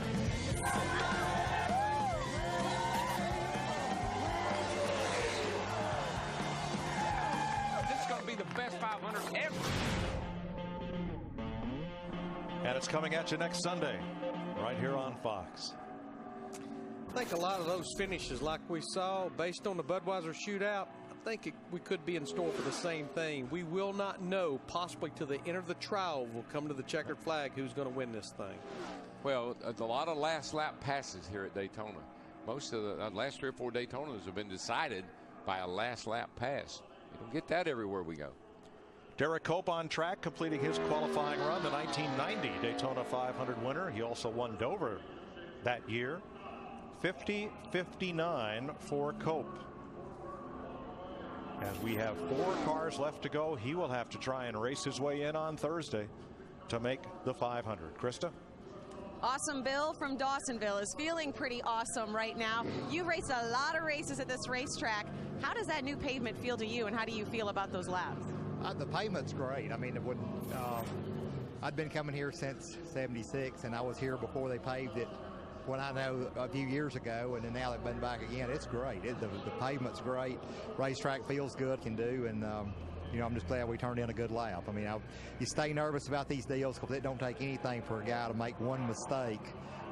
This is going to be the best 500 ever. And it's coming at you next Sunday, right here on Fox. I think a lot of those finishes like we saw based on the Budweiser shootout, I think we could be in store for the same thing. We will not know, possibly to the end of the trial will come to the checkered flag, who's going to win this thing. Well, a lot of last lap passes here at Daytona. Most of the last 3 or 4 Daytonas have been decided by a last lap pass. You don't get that everywhere we go. Derek Cope on track, completing his qualifying run, the 1990 Daytona 500 winner. He also won Dover that year. 50-59 for Cope. As we have 4 cars left to go, he will have to try and race his way in on Thursday to make the 500. Krista? Awesome Bill from Dawsonville is feeling pretty awesome right now. You raced a lot of races at this racetrack. How does that new pavement feel to you, and how do you feel about those laps? The pavement's great. I mean, I'd been coming here since '76, and I was here before they paved it when I know a few years ago, and then now they've been back again. It's great. The pavement's great. Racetrack feels good, can do, and you know, I'm just glad we turned in a good lap. I mean, you stay nervous about these deals because it don't take anything for a guy to make one mistake,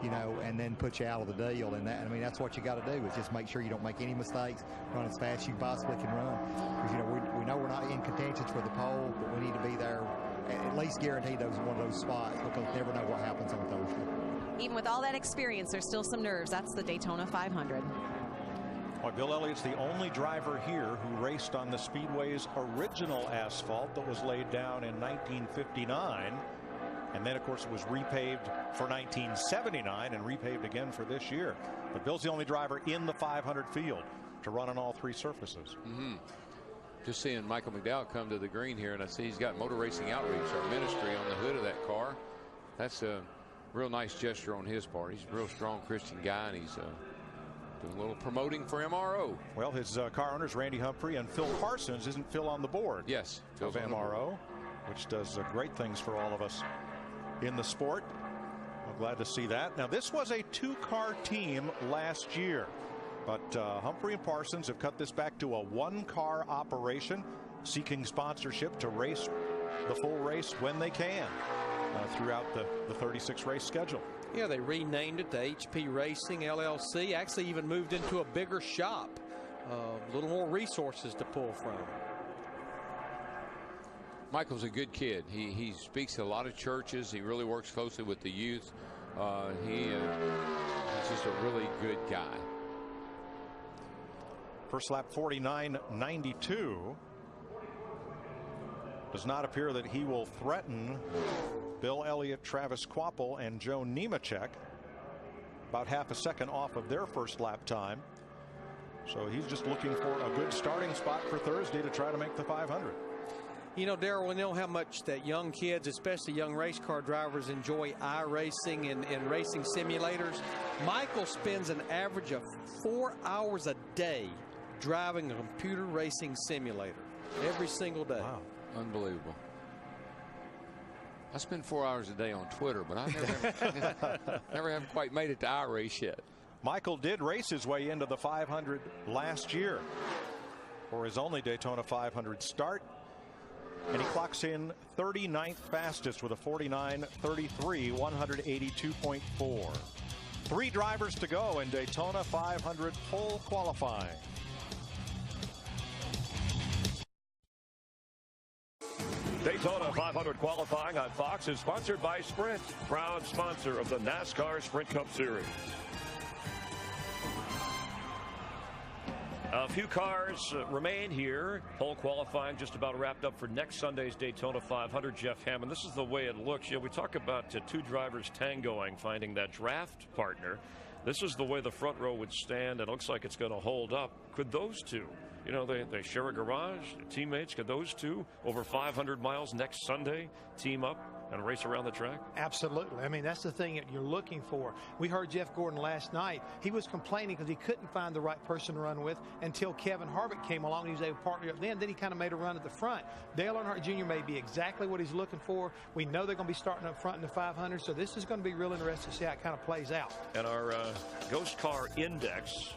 you know, and then put you out of the deal. And that, I mean, that's what you got to do, is just make sure you don't make any mistakes, run as fast as you possibly can run. Because, you know, we know we're not in contention for the pole, but we need to be there, at least guaranteed one of those spots, because you never know what happens on Thursday. Even with all that experience, there's still some nerves. That's the Daytona 500. Well, Bill Elliott's the only driver here who raced on the Speedway's original asphalt that was laid down in 1959. And then, of course, it was repaved for 1979 and repaved again for this year. But Bill's the only driver in the 500 field to run on all three surfaces. Just seeing Michael McDowell come to the green here, and I see he's got Motor Racing Outreach, our ministry, on the hood of that car. That's a real nice gesture on his part. He's a real strong Christian guy, and he's doing a little promoting for MRO. Well, his car owners, Randy Humphrey and Phil Parsons, isn't Phil on the board? Yes, Phil's of on the board, MRO, which does great things for all of us in the sport. I'm glad to see that. Now, this was a two-car team last year, but Humphrey and Parsons have cut this back to a one-car operation, seeking sponsorship to race the full race when they can throughout the 36 race schedule. Yeah, they renamed it to HP Racing LLC. Actually even moved into a bigger shop. A little more resources to pull from. Michael's a good kid. He speaks to a lot of churches. He really works closely with the youth. He's just a really good guy. First lap 49.92. Does not appear that he will threaten Bill Elliott, Travis Kvapil, and Joe Nemechek. About half a second off of their first lap time. So he's just looking for a good starting spot for Thursday to try to make the 500. You know, Darrell, we know how much that young kids, especially young race car drivers, enjoy iRacing and racing simulators. Michael spends an average of 4 hours a day driving a computer racing simulator every single day. Wow. Unbelievable. I spend 4 hours a day on Twitter, but I never have quite made it to iRace yet. Michael did race his way into the 500 last year for his only Daytona 500 start, and he clocks in 39th fastest with a 49.33, 182.4. 3 drivers to go in Daytona 500 full qualifying. Daytona 500 qualifying on Fox is sponsored by Sprint, proud sponsor of the NASCAR Sprint Cup Series. A few cars remain here. Pole qualifying just about wrapped up for next Sunday's Daytona 500. Jeff Hammond, this is the way it looks. You know, we talk about two drivers tangoing, finding that draft partner. This is the way the front row would stand. It looks like it's going to hold up. Could those two, you know, they share a garage, teammates, could those two over 500 miles next Sunday team up and race around the track? Absolutely. I mean, that's the thing that you're looking for. We heard Jeff Gordon last night. He was complaining because he couldn't find the right person to run with until Kevin Harvick came along. He was able to partner up then. Then he kind of made a run at the front. Dale Earnhardt Jr. may be exactly what he's looking for. We know they're going to be starting up front in the 500, so this is going to be real interesting to see how it kind of plays out. And our Ghost Car Index,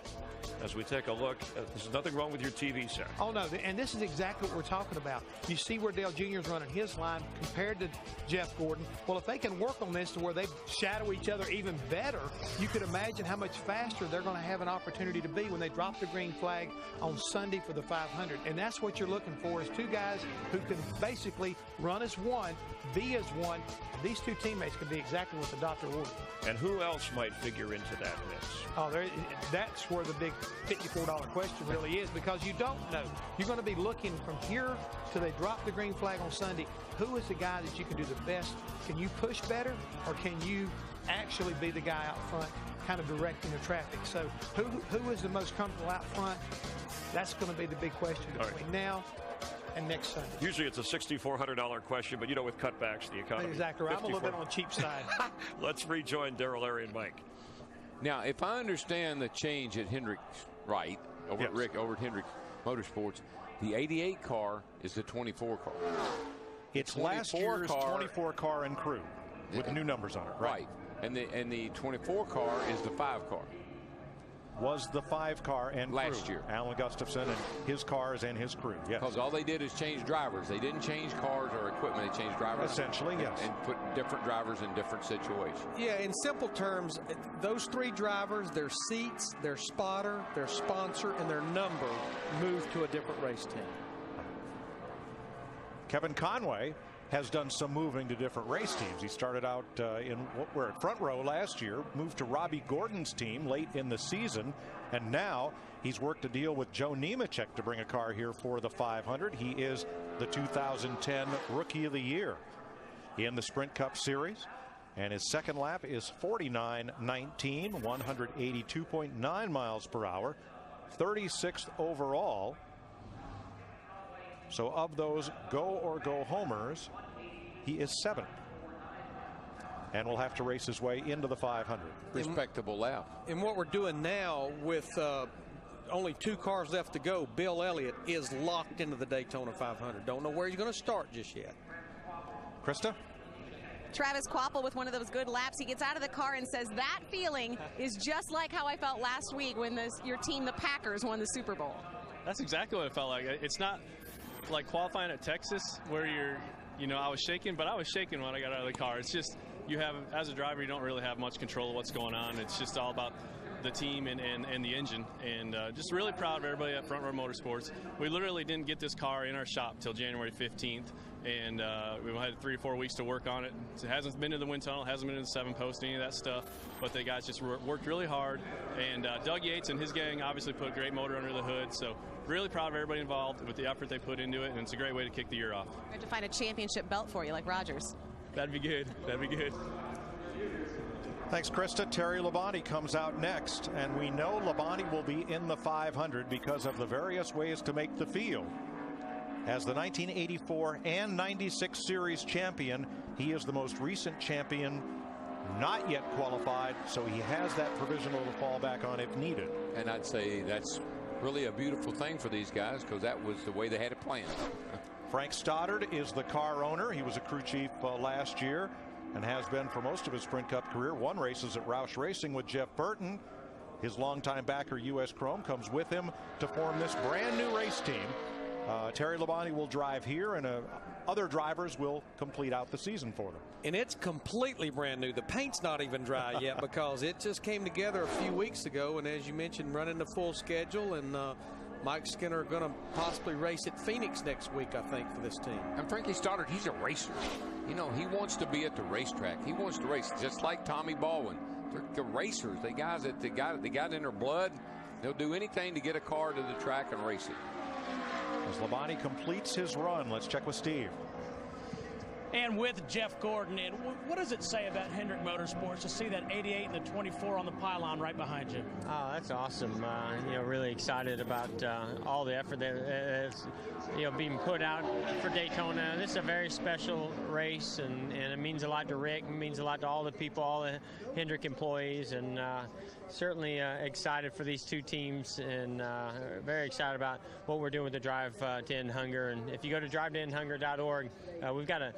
as we take a look, there's nothing wrong with your TV set. Oh, no, and this is exactly what we're talking about. You see where Dale Jr. is running his line compared to Jeff Gordon. Well, if they can work on this to where they shadow each other even better, you could imagine how much faster they're going to have an opportunity to be when they drop the green flag on Sunday for the 500. And that's what you're looking for, is two guys who can basically run as one, be as one. These two teammates can be exactly what the doctor ordered. And who else might figure into that mix? Oh, that's where the big $54 question really is, because you don't know. You're going to be looking from here till they drop the green flag on Sunday. Who is the guy that you can do the best? Can you push better, or can you actually be the guy out front kind of directing the traffic? So who is the most comfortable out front? That's going to be the big question between now and next Sunday. Usually it's a $6,400 question, but you know, with cutbacks, the economy. Exactly. I'm a little bit on the cheap side. Let's rejoin Darrell, Larry, and Mike. Now, if I understand the change at Hendrick Wright over at Rick over at Hendrick Motorsports, the 88 car is the 24 car. It's last year's 24 car and crew with new numbers on it. Right. And the 24 car is the 5 car. Was the 5 car and last crew. year. Alan Gustafson and his cars and his crew. Yes. Because all they did is change drivers. They didn't change cars or equipment. They changed drivers. Essentially, yes. And put different drivers in different situations. Yeah, in simple terms, those 3 drivers, their seats, their spotter, their sponsor, and their number moved to a different race team. Kevin Conway has done some moving to different race teams. He started out in what were at front row last year, moved to Robbie Gordon's team late in the season, and now he's worked a deal with Joe Nemechek to bring a car here for the 500. He is the 2010 Rookie of the Year in the Sprint Cup Series, and his second lap is 49.19, 182.9 miles per hour, 36th overall. So of those go or go homers, he is 7th. And will have to race his way into the 500. Respectable lap. And what we're doing now with only 2 cars left to go, Bill Elliott is locked into the Daytona 500. Don't know where he's going to start just yet. Krista? Travis Kvapil with one of those good laps. He gets out of the car and says, that feeling is just like how I felt last week when your team, the Packers, won the Super Bowl. That's exactly what it felt like. It's not like qualifying at Texas where I was shaking, but I was shaking when I got out of the car. It's just, you have, as a driver, you don't really have much control of what's going on. It's just all about the team and the engine, and just really proud of everybody at Front Row Motorsports. We literally didn't get this car in our shop till January 15th, and we had 3 or 4 weeks to work on it. It hasn't been to the wind tunnel, hasn't been to the 7 post, any of that stuff, but the guys just worked really hard, and Doug Yates and his gang obviously put a great motor under the hood, so really proud of everybody involved with the effort they put into it, and it's a great way to kick the year off. We have to find a championship belt for you like Rogers. That'd be good. That'd be good. Thanks, Krista. Terry Labonte comes out next, and we know Labonte will be in the 500 because of the various ways to make the field. As the 1984 and 96 Series champion, he is the most recent champion not yet qualified, so he has that provisional to fall back on if needed. And I'd say that's really a beautiful thing for these guys because that was the way they had it planned. Frank Stoddard is the car owner. He was a crew chief last year and has been for most of his Sprint Cup career. Won races at Roush Racing with Jeff Burton. His longtime backer, U.S. Chrome, comes with him to form this brand new race team. Terry Labonte will drive here, and other drivers will complete out the season for them. And it's completely brand new. The paint's not even dry yet because it just came together a few weeks ago, and as you mentioned, running the full schedule, and Mike Skinner going to possibly race at Phoenix next week, I think, for this team. And Frankie Stoddard, he's a racer. You know, he wants to be at the racetrack. He wants to race, just like Tommy Baldwin. They're racers. They got it in their blood. They'll do anything to get a car to the track and race it. As Labonte completes his run, let's check with Steve. And with Jeff Gordon, and what does it say about Hendrick Motorsports to see that 88 and the 24 on the pylon right behind you? Oh, that's awesome. Really excited about all the effort that's being put out for Daytona. This is a very special race, and it means a lot to Rick. It means a lot to all the people, all the Hendrick employees, and certainly excited for these 2 teams, and very excited about what we're doing with the Drive to End Hunger. And if you go to drivetoendhunger.org, we've got a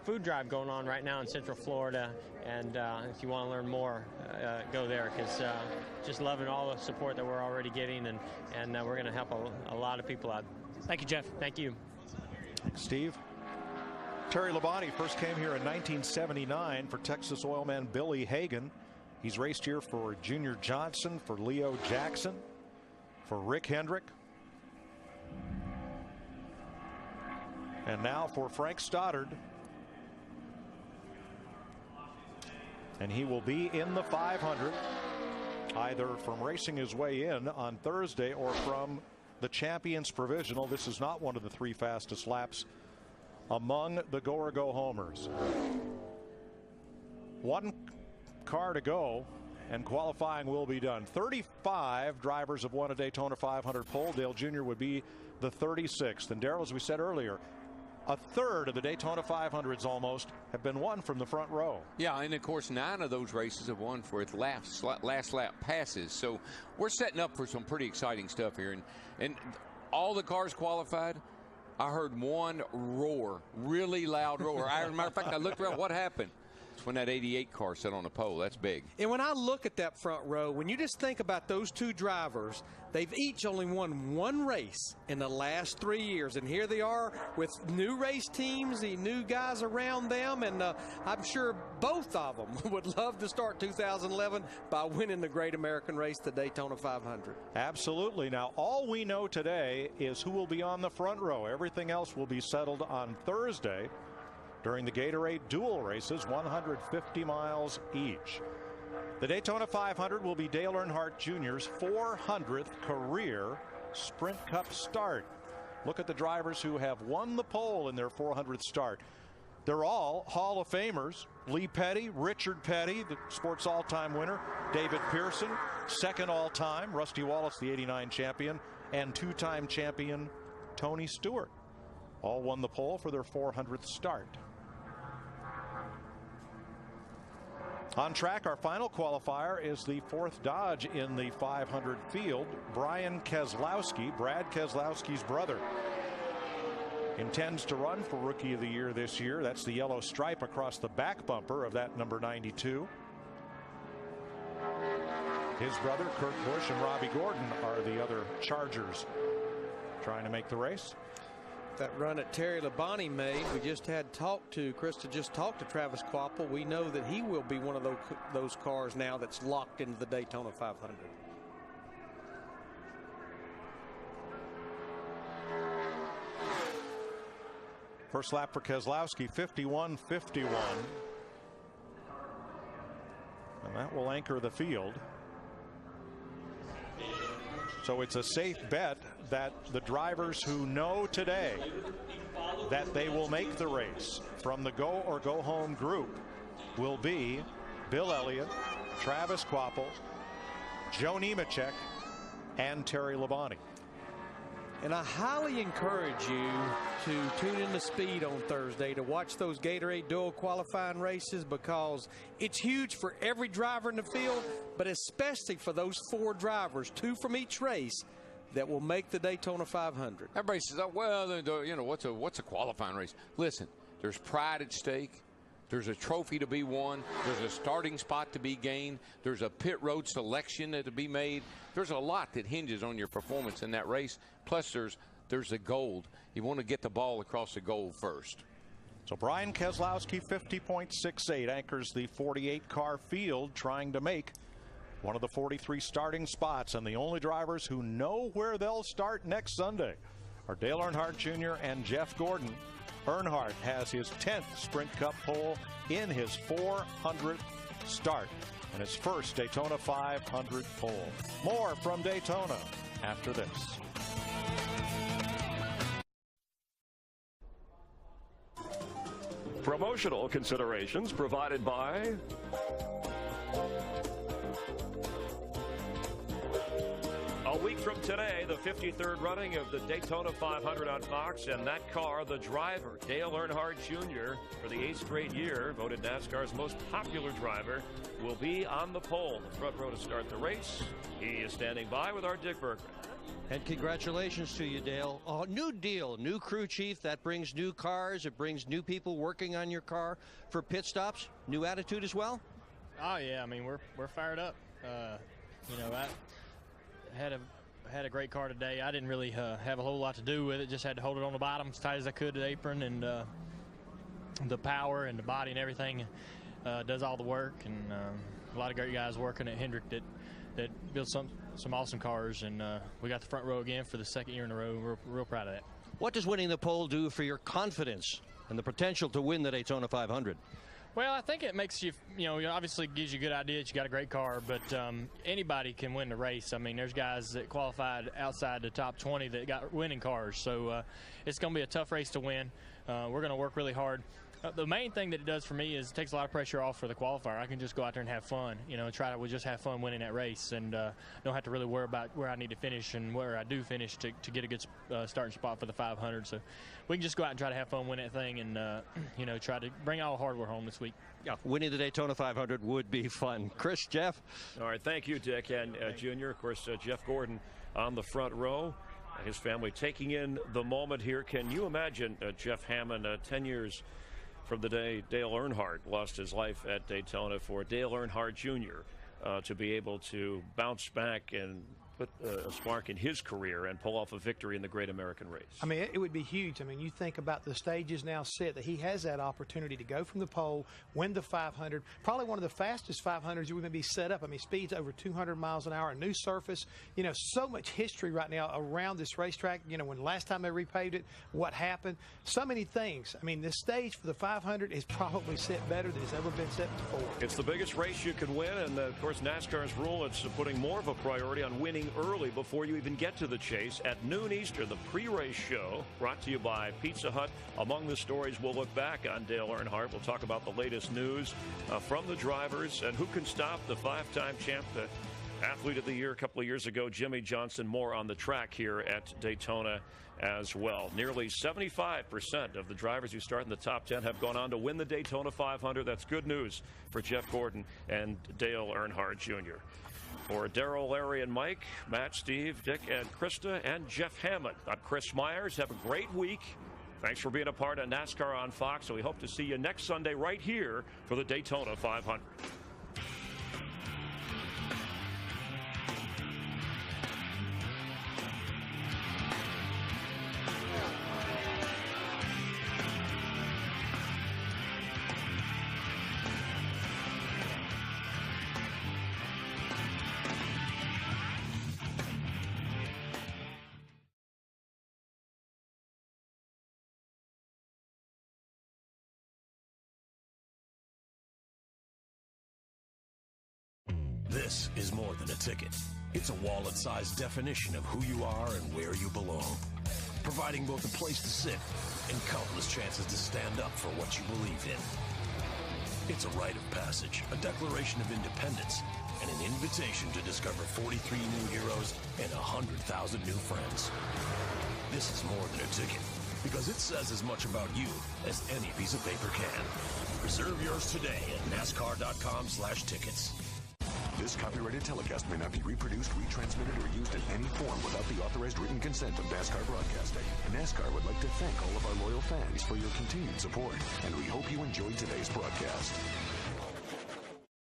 food drive going on right now in Central Florida, and if you want to learn more, go there, because just loving all the support that we're already getting, and we're going to help a lot of people out. Thank you, Jeff. Thank you. Steve. Terry Labonte first came here in 1979 for Texas oilman Billy Hagan. He's raced here for Junior Johnson, for Leo Jackson, for Rick Hendrick, and now for Frank Stoddard. And he will be in the 500, either from racing his way in on Thursday or from the Champions Provisional. This is not one of the 3 fastest laps among the go-or-go homers. 1 car to go, and qualifying will be done. 35 drivers have won a Daytona 500 pole. Dale Jr. would be the 36th. And Darrell, as we said earlier, a third of the Daytona 500s almost have been won from the front row. Yeah, and of course 9 of those races have won for its last lap passes. So we're setting up for some pretty exciting stuff here. And all the cars qualified. I heard one roar, really loud roar. As a matter of fact, I looked around. What happened? laps when that 88 car sat on the pole. That's big. And when I look at that front row, when you just think about those two drivers, they've each only won one race in the last 3 years. And here they are with new race teams, the new guys around them. And I'm sure both of them would love to start 2011 by winning the Great American Race, the Daytona 500. Absolutely. Now, all we know today is who will be on the front row. Everything else will be settled on Thursday during the Gatorade Dual races, 150 miles each. The Daytona 500 will be Dale Earnhardt Jr.'s 400th career Sprint Cup start. Look at the drivers who have won the pole in their 400th start. They're all Hall of Famers. Lee Petty, Richard Petty, the sports all-time winner. David Pearson, second all-time. Rusty Wallace, the '89 champion. And two-time champion Tony Stewart. All won the pole for their 400th start. On track, our final qualifier is the fourth Dodge in the 500 field. Brian Keselowski, Brad Keselowski's brother, intends to run for Rookie of the Year this year. That's the yellow stripe across the back bumper of that number 92. His brother, Kurt Busch, and Robbie Gordon are the other Chargers trying to make the race. That run that Terry Labonte made, we just had Krista just talked to Travis Kvapil. We know that he will be one of those cars now that's locked into the Daytona 500. First lap for Keselowski, 51.51. And that will anchor the field. So it's a safe bet that the drivers who know today that they will make the race from the go or go home group will be Bill Elliott, Travis Kvapil, Joe Nemechek, and Terry Labonte. And I highly encourage you to tune in to Speed on Thursday to watch those Gatorade Dual qualifying races, because it's huge for every driver in the field, but especially for those four drivers, two from each race, that will make the Daytona 500. Everybody says, oh, well, you know, what's a qualifying race? Listen, there's pride at stake. There's a trophy to be won. There's a starting spot to be gained. There's a pit road selection to be made. There's a lot that hinges on your performance in that race. Plus, there's the gold. You want to get the ball across the goal first. So Brian Keselowski, 50.68, anchors the 48-car field, trying to make one of the 43 starting spots. And the only drivers who know where they'll start next Sunday are Dale Earnhardt Jr. and Jeff Gordon. Earnhardt has his 10th Sprint Cup pole in his 400th start and his first Daytona 500 pole. More from Daytona after this. Promotional considerations provided by a week from today, the 53rd running of the Daytona 500 on Fox, and that car, the driver, Dale Earnhardt Jr., for the 8th straight year, voted NASCAR's most popular driver, will be on the pole, the front row to start the race. He is standing by with our Dick Bergman. And congratulations to you, Dale. New deal, new crew chief. That brings new cars. It brings new people working on your car for pit stops. New attitude as well? Oh, yeah. I mean, we're fired up. You know, I had a great car today. I didn't really have a whole lot to do with it. Just had to hold it on the bottom as tight as I could to the apron, and the power and the body and everything does all the work. And a lot of great guys working at Hendrick that built some awesome cars, and we got the front row again for the second year in a row. We're real proud of that. What does winning the pole do for your confidence and the potential to win the Daytona 500? Well, I think it makes you, obviously gives you a good idea that you got a great car, but anybody can win the race. I mean, there's guys that qualified outside the top 20 that got winning cars, so it's going to be a tough race to win. We're going to work really hard. The main thing that it does for me is it takes a lot of pressure off for the qualifier. I can just go out there and have fun, we'll just have fun winning that race, and don't have to really worry about where I need to finish and where I do finish to get a good starting spot for the 500. So we can just go out and try to have fun, win that thing, and try to bring all the hardware home this week. Yeah, winning the Daytona 500 would be fun. Chris, Jeff? All right, thank you, Dick. And Junior, of course, Jeff Gordon on the front row. His family taking in the moment here. Can you imagine Jeff Hammond, 10 years from the day Dale Earnhardt lost his life at Daytona, for Dale Earnhardt Jr. To be able to bounce back and put a spark in his career and pull off a victory in the Great American Race. I mean, it would be huge. I mean, you think about the stages now set that he has that opportunity to go from the pole, win the 500, probably one of the fastest 500s you would be set up. I mean, speeds over 200 miles an hour, a new surface. You know, so much history right now around this racetrack. You know, when last time they repaved it, what happened, so many things. I mean, the stage for the 500 is probably set better than it's ever been set before. It's the biggest race you can win, and of course, NASCAR's rule, it's putting more of a priority on winning early before you even get to the chase. At noon Eastern, the pre-race show brought to you by Pizza Hut. Among the stories we'll look back on Dale Earnhardt. We'll talk about the latest news from the drivers and who can stop the five-time champ, the athlete of the year a couple of years ago, Jimmy Johnson. More on the track here at Daytona as well. Nearly 75% of the drivers who start in the top 10 have gone on to win the Daytona 500. That's good news for Jeff Gordon and Dale Earnhardt Jr. For Darrell, Larry, and Mike, Matt, Steve, Dick, and Krista, and Jeff Hammond, I'm Chris Myers. Have a great week. Thanks for being a part of NASCAR on Fox. So we hope to see you next Sunday right here for the Daytona 500. This is more than a ticket. It's a wallet-sized definition of who you are and where you belong, providing both a place to sit and countless chances to stand up for what you believe in. It's a rite of passage, a declaration of independence, and an invitation to discover 43 new heroes and 100,000 new friends. This is more than a ticket, because it says as much about you as any piece of paper can. Reserve yours today at NASCAR.com/tickets. This copyrighted telecast may not be reproduced, retransmitted, or used in any form without the authorized written consent of NASCAR Broadcasting. NASCAR would like to thank all of our loyal fans for your continued support, and we hope you enjoyed today's broadcast.